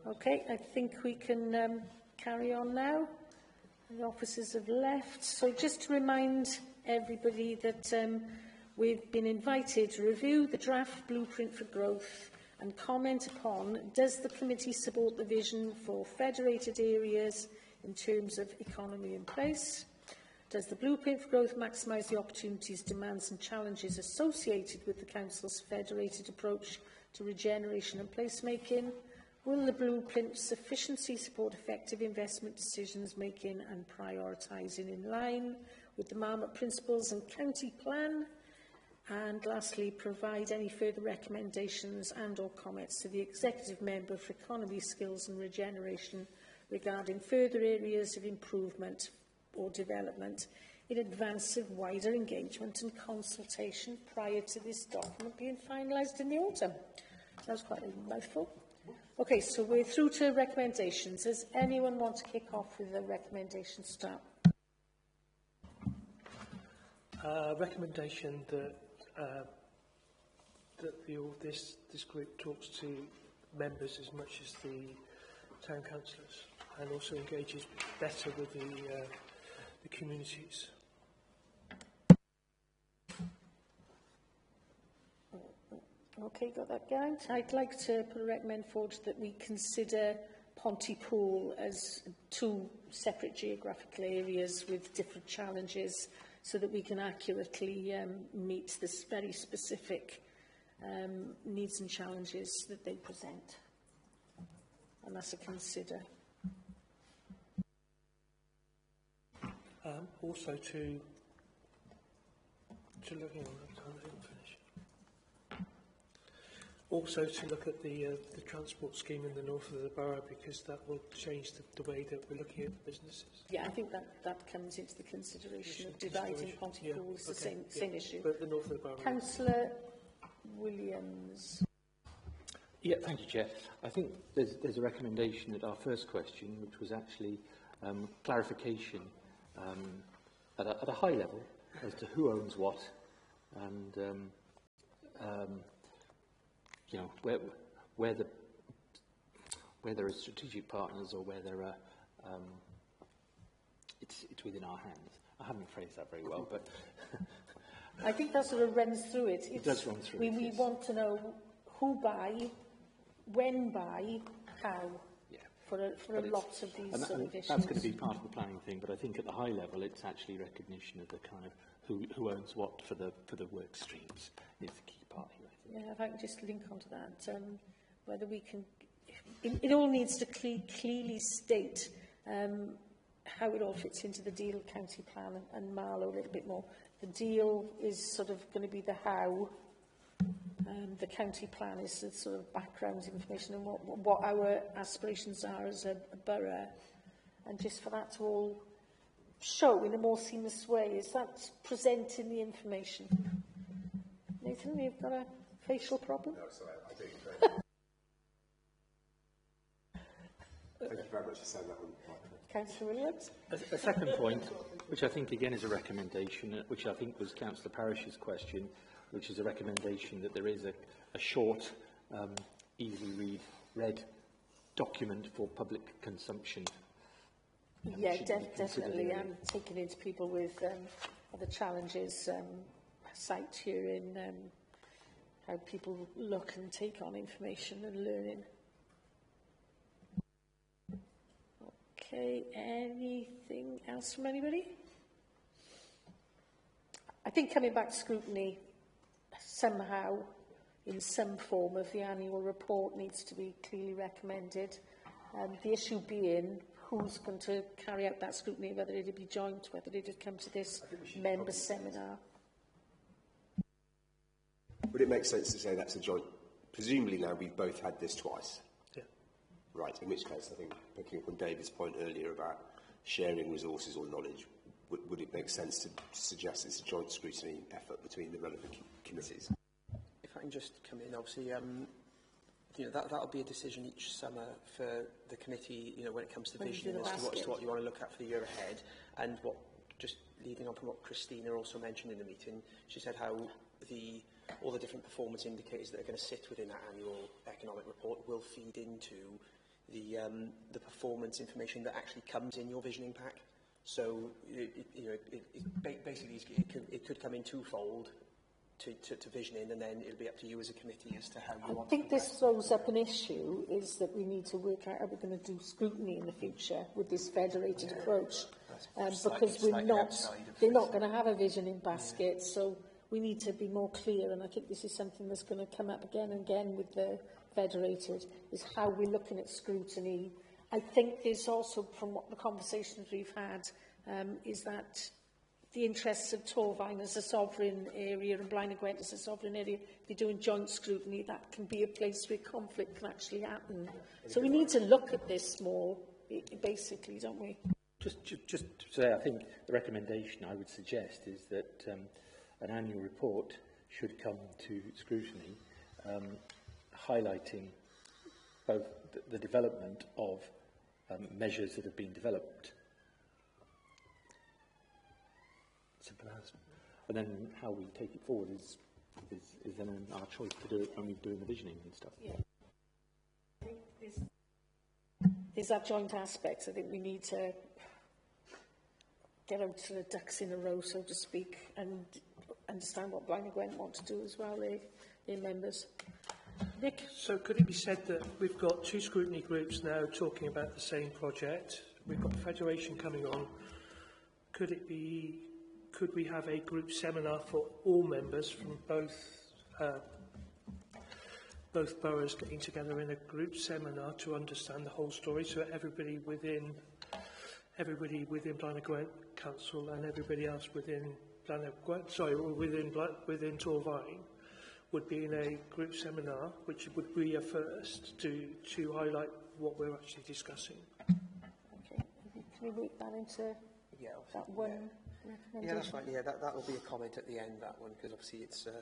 Speaker 2: Okay, I think we can carry on now. The officers have left. So just to remind everybody that we've been invited to review the draft blueprint for growth and comment upon, does the committee support the vision for federated areas in terms of economy in place? Does the blueprint for growth maximise the opportunities, demands and challenges associated with the Council's federated approach to regeneration and placemaking? Will the blueprint sufficiency support effective investment decisions making and prioritising in line with the Marmot Principles and County Plan? And lastly, provide any further recommendations and or comments to the Executive Member for Economy, Skills and Regeneration regarding further areas of improvement or development in advance of wider engagement and consultation prior to this document being finalised in the autumn. Sounds quite a mouthful. Okay, so we're through to recommendations. Does anyone want to kick off with a recommendation start?
Speaker 10: Recommendation that that this group talks to members as much as the town councillors, and also engages better with the communities.
Speaker 2: Okay, got that, Geraint. I'd like to put a recommend forward that we consider Pontypool as two separate geographical areas with different challenges, so that we can accurately meet this very specific needs and challenges that they present. And that's a consider.
Speaker 10: Also to look, also to look at the transport scheme in the north of the borough, because that will change the way that we're looking at the businesses.
Speaker 2: Yeah, I think that comes into the consideration of dividing Pontypool. It's the same issue.
Speaker 10: But the north of the borough.
Speaker 2: Councillor Williams.
Speaker 3: Yeah, thank you, Chair. I think there's a recommendation at our first question, which was actually clarification at a high level as to who owns what, and you know, where there are strategic partners, or where there are it's within our hands. I haven't phrased that very well, but
Speaker 2: I think that sort of runs through it.
Speaker 3: It does run through.
Speaker 2: We want to know who buy, when buy, how. Yeah. For a lot of these sort of issues.
Speaker 3: That's going to be part of the planning thing, but I think at the high level, it's actually recognition of the kind of who owns what for the work streams is the key part here.
Speaker 2: Yeah, if I can just link onto that, whether we can, it all needs to clearly state how it all fits into the Deal County Plan, and Marlow a little bit more. The Deal is sort of going to be the how, the county plan is the sort of background information and what our aspirations are as a borough, and just for that to all show in a more seamless way. Is that presenting the information? Nathan, you've got a facial problem?
Speaker 9: No, sorry, I do. Thank you very much for saying that one.
Speaker 2: Councillor Williams?
Speaker 3: A second point, which I think again is a recommendation, which I think was Councillor Parish's question, which is a recommendation that there is a short, easy read document for public consumption.
Speaker 2: Yeah, definitely. I'm taking into people with other challenges, site here in how people look and take on information and learning. Okay, anything else from anybody? I think coming back to scrutiny, somehow, in some form of the annual report, needs to be clearly recommended. The issue being who's going to carry out that scrutiny, whether it be joint, whether it would come to this member seminar.
Speaker 9: Would it make sense to say that's a joint? Presumably now we've both had this twice.
Speaker 10: Yeah.
Speaker 9: Right, in which case I think, picking up on David's point earlier about sharing resources or knowledge, would it make sense to suggest it's a joint scrutiny effort between the relevant committees?
Speaker 13: If I can just come in, obviously, you know, that'll be a decision each summer for the committee, you know, when it comes to visioning as to what you want to look at for the year ahead. And what, just leading on from what Christina also mentioned in the meeting, she said how all the different performance indicators that are going to sit within that annual economic report will feed into the performance information that actually comes in your visioning pack. So, basically, it could come in twofold to visioning, and then it'll be up to you as a committee as to how you want.
Speaker 2: I think this throws up an issue, is that we need to work out how we're going to do scrutiny in the future with this federated approach, because they're not going to have a visioning basket, so we need to be more clear, and I think this is something that's going to come up again and again with the federated, is how we're looking at scrutiny. I think there's also, from what the conversations we've had, is that the interests of Torfaen as a sovereign area and Blaen y Gwent as a sovereign area, if you're doing joint scrutiny, that can be a place where conflict can actually happen. So we need to look at this more, basically, don't we?
Speaker 3: Just to say, I think the recommendation I would suggest is that an annual report should come to scrutiny, highlighting both the development of measures that have been developed, simple as, and then how we take it forward is is then our choice to do it when we're doing the visioning and stuff.
Speaker 2: Yeah. There's that joint aspect. I think we need to get out to the ducks in a row, so to speak, and understand what Blaen and Gwent want to do as well, their members. Nick?
Speaker 10: So could it be said that we've got two scrutiny groups now talking about the same project? We've got Federation coming on. Could we have a group seminar for all members from both boroughs getting together in a group seminar to understand the whole story, so everybody within Blaen and Gwent Council and everybody else within within Torfaen would be in a group seminar, which would be a first to highlight what we're actually discussing.
Speaker 2: Okay. Can we work that into that one?
Speaker 13: Yeah, that's right. Yeah, that will be a comment at the end, that one, because obviously it's the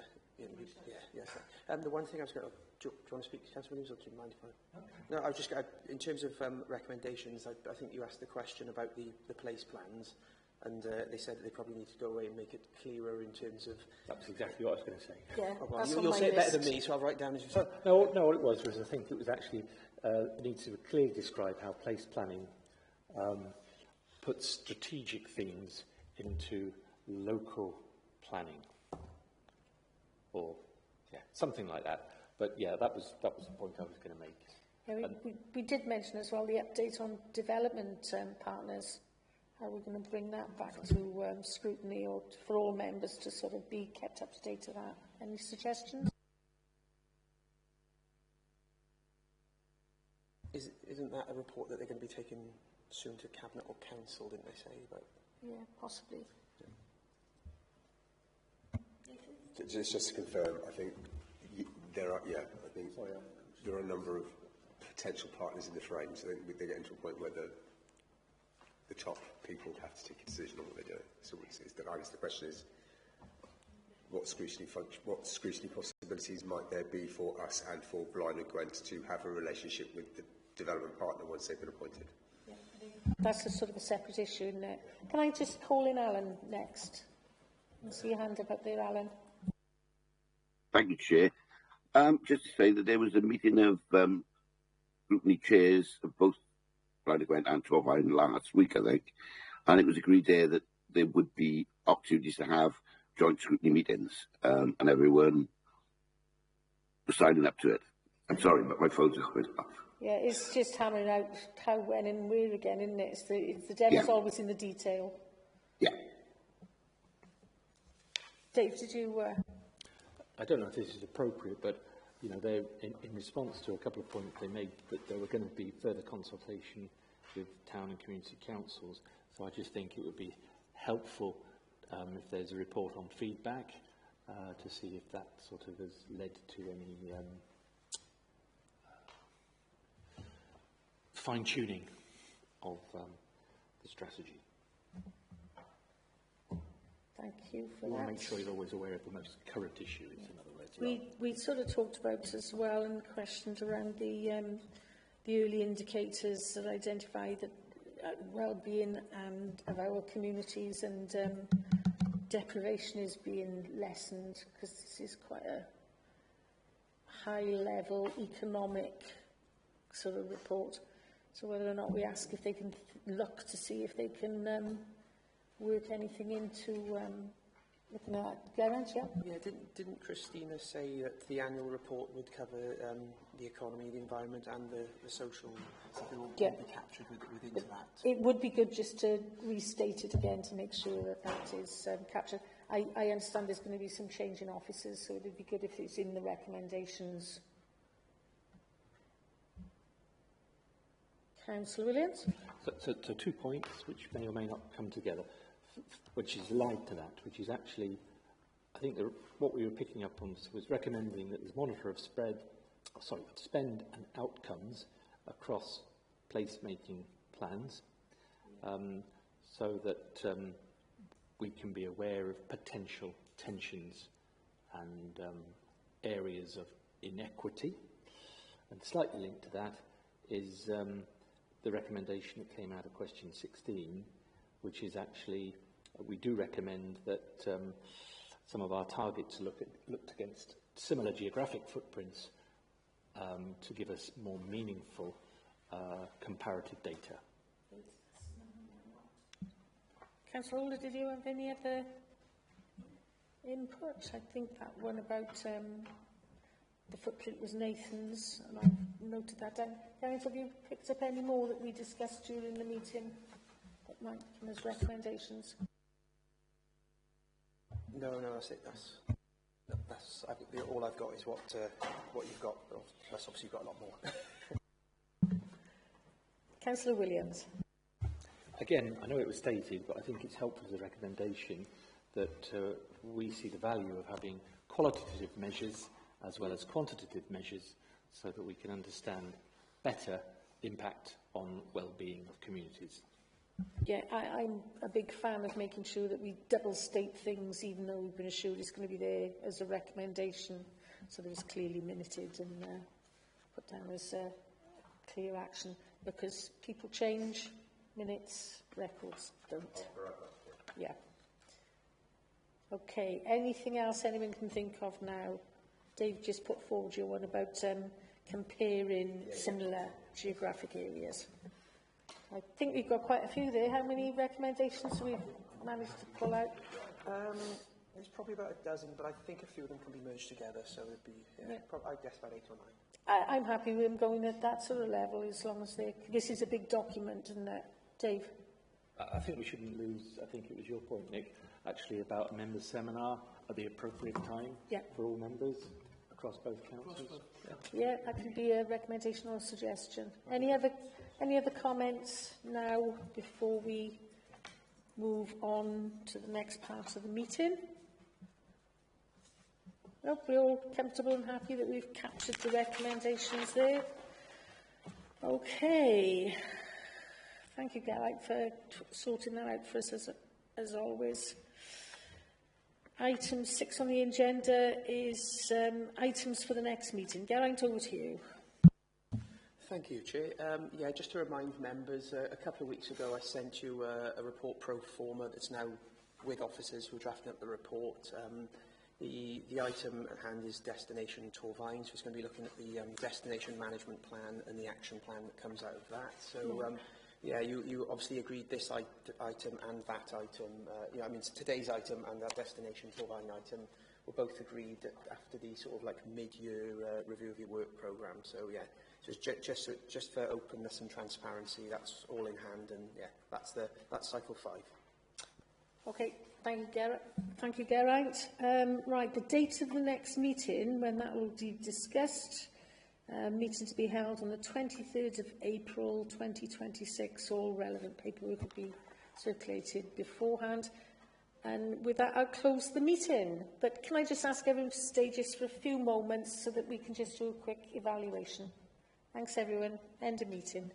Speaker 13: one thing I was going to... Do you want to speak, Councillor Williams, or do you mind if I... No, I was just... in terms of recommendations, I think you asked the question about the place plans, and they said that they probably need to go away and make it clearer in terms of...
Speaker 3: That's exactly what I was going to say.
Speaker 2: Yeah,
Speaker 13: oh, well, you'll say it better than me, so I'll write down as you say.
Speaker 3: No, what it was I think it was actually needs to clearly describe how place planning puts strategic themes into local planning, or something like that. But yeah, that was the point I was going to make.
Speaker 2: Yeah, we did mention as well the update on development partners. How we're going to bring that back to scrutiny, or for all members to sort of be kept up to date to that. Any suggestions?
Speaker 13: Isn't that a report that they're going to be taking soon to Cabinet or Council, didn't they say? But
Speaker 2: yeah, possibly.
Speaker 9: Just to confirm, I think there are there are a number of potential partners in the frame, so they're getting to a point where the top people have to take a decision on what they're doing. So I guess the question is, what scrutiny possibilities might there be for us and for Blaen and Gwent to have a relationship with the development partner once they've been appointed?
Speaker 2: Yeah, that's a sort of a separate issue, isn't it? Can I just call in Alan next? I see your hand up there, Alan.
Speaker 8: Thank you, Chair. Just to say that there was a meeting of scrutiny chairs of both Blaen and Gwent and Torfaen last week, I think, and it was agreed there that there would be opportunities to have joint scrutiny meetings, and everyone was signing up to it. I'm sorry, but my phone's going off.
Speaker 2: Yeah, it's just hammering out how, when and where again, isn't it? It's the devil's always in the detail.
Speaker 8: Yeah.
Speaker 2: Dave, did you...
Speaker 3: I don't know if this is appropriate, but you know, they in response to a couple of points they made, that there were going to be further consultation with town and community councils. So I just think it would be helpful if there's a report on feedback to see if that sort of has led to any fine-tuning of the strategy.
Speaker 2: Thank you for that.
Speaker 3: We want to make sure you're always aware of the most current issues, in other words.
Speaker 2: We sort of talked about as well in questions around the early indicators that identify the well-being and of our communities, and deprivation is being lessened, because this is quite a high-level economic sort of report. So whether or not we ask if they can look to see if they can work anything into looking at Geraint, yeah?
Speaker 13: Yeah, didn't Christina say that the annual report would cover the economy, the environment, and the social, something will be captured within that?
Speaker 2: It would be good just to restate it again to make sure that that is captured. I understand there's going to be some change in offices, so it would be good if it's in the recommendations. Councillor Williams?
Speaker 3: So 2 points which may or may not come together, which is allied to that, which is actually, I think what we were picking up on was recommending that there's monitor of spend and outcomes across placemaking plans, so that we can be aware of potential tensions and areas of inequity. And slightly linked to that is the recommendation that came out of question 16, which is actually, we do recommend that some of our targets looked against similar geographic footprints to give us more meaningful comparative data.
Speaker 2: Councillor Holder, did you have any other input? I think that one about the footprint was Nathan's, and I've noted that down. Geraint, have you picked up any more that we discussed during the meeting that might come as recommendations?
Speaker 13: No, that's it. All I've got is what you've got. Plus, obviously, you've got a lot more.
Speaker 2: Councillor Williams.
Speaker 3: Again, I know it was stated, but I think it's helpful as a recommendation that we see the value of having qualitative measures as well as quantitative measures so that we can understand better impact on well-being of communities.
Speaker 2: Yeah, I'm a big fan of making sure that we double state things even though we've been assured it's going to be there as a recommendation so that it's clearly minuted and put down as clear action, because people change, minutes, records don't. Yeah. Okay, anything else anyone can think of now? Dave just put forward your one about comparing similar geographic areas. I think we've got quite a few there. How many recommendations have we managed to pull out?
Speaker 13: There's probably about a dozen, but I think a few of them can be merged together, so it'd be, I guess, about 8 or 9.
Speaker 2: I'm happy with them going at that sort of level as long as they... This is a big document, isn't it? Dave?
Speaker 3: I think we shouldn't lose, I think it was your point, Nick, actually about a members' seminar at the appropriate time for all members across both councils.
Speaker 2: Yeah, that could be a recommendation or a suggestion. Any other comments now before we move on to the next part of the meeting? Nope, we're all comfortable and happy that we've captured the recommendations there. Okay. Thank you, Geraint, for sorting that out for us as always. Item 6 on the agenda is items for the next meeting. Geraint, over to you.
Speaker 13: Thank you, Chair. Yeah, just to remind members, a couple of weeks ago I sent you a report pro forma that's now with officers who are drafting up the report. The item at hand is Destination Torvine, so it's going to be looking at the destination management plan and the action plan that comes out of that. So, yeah, you obviously agreed this item and that item. I mean, today's item and that Destination Torvine item were both agreed after the sort of like mid-year review of your work programme. So, yeah, just for openness and transparency, that's all in hand, and yeah, that's cycle 5.
Speaker 2: Okay, thank you, Geraint. Thank you, Geraint. Right, the date of the next meeting, when that will be discussed, meeting to be held on the 23rd of April 2026. All relevant paperwork will be circulated beforehand. And with that, I'll close the meeting. But can I just ask everyone to stay just for a few moments so that we can just do a quick evaluation? Thanks, everyone. End of meeting.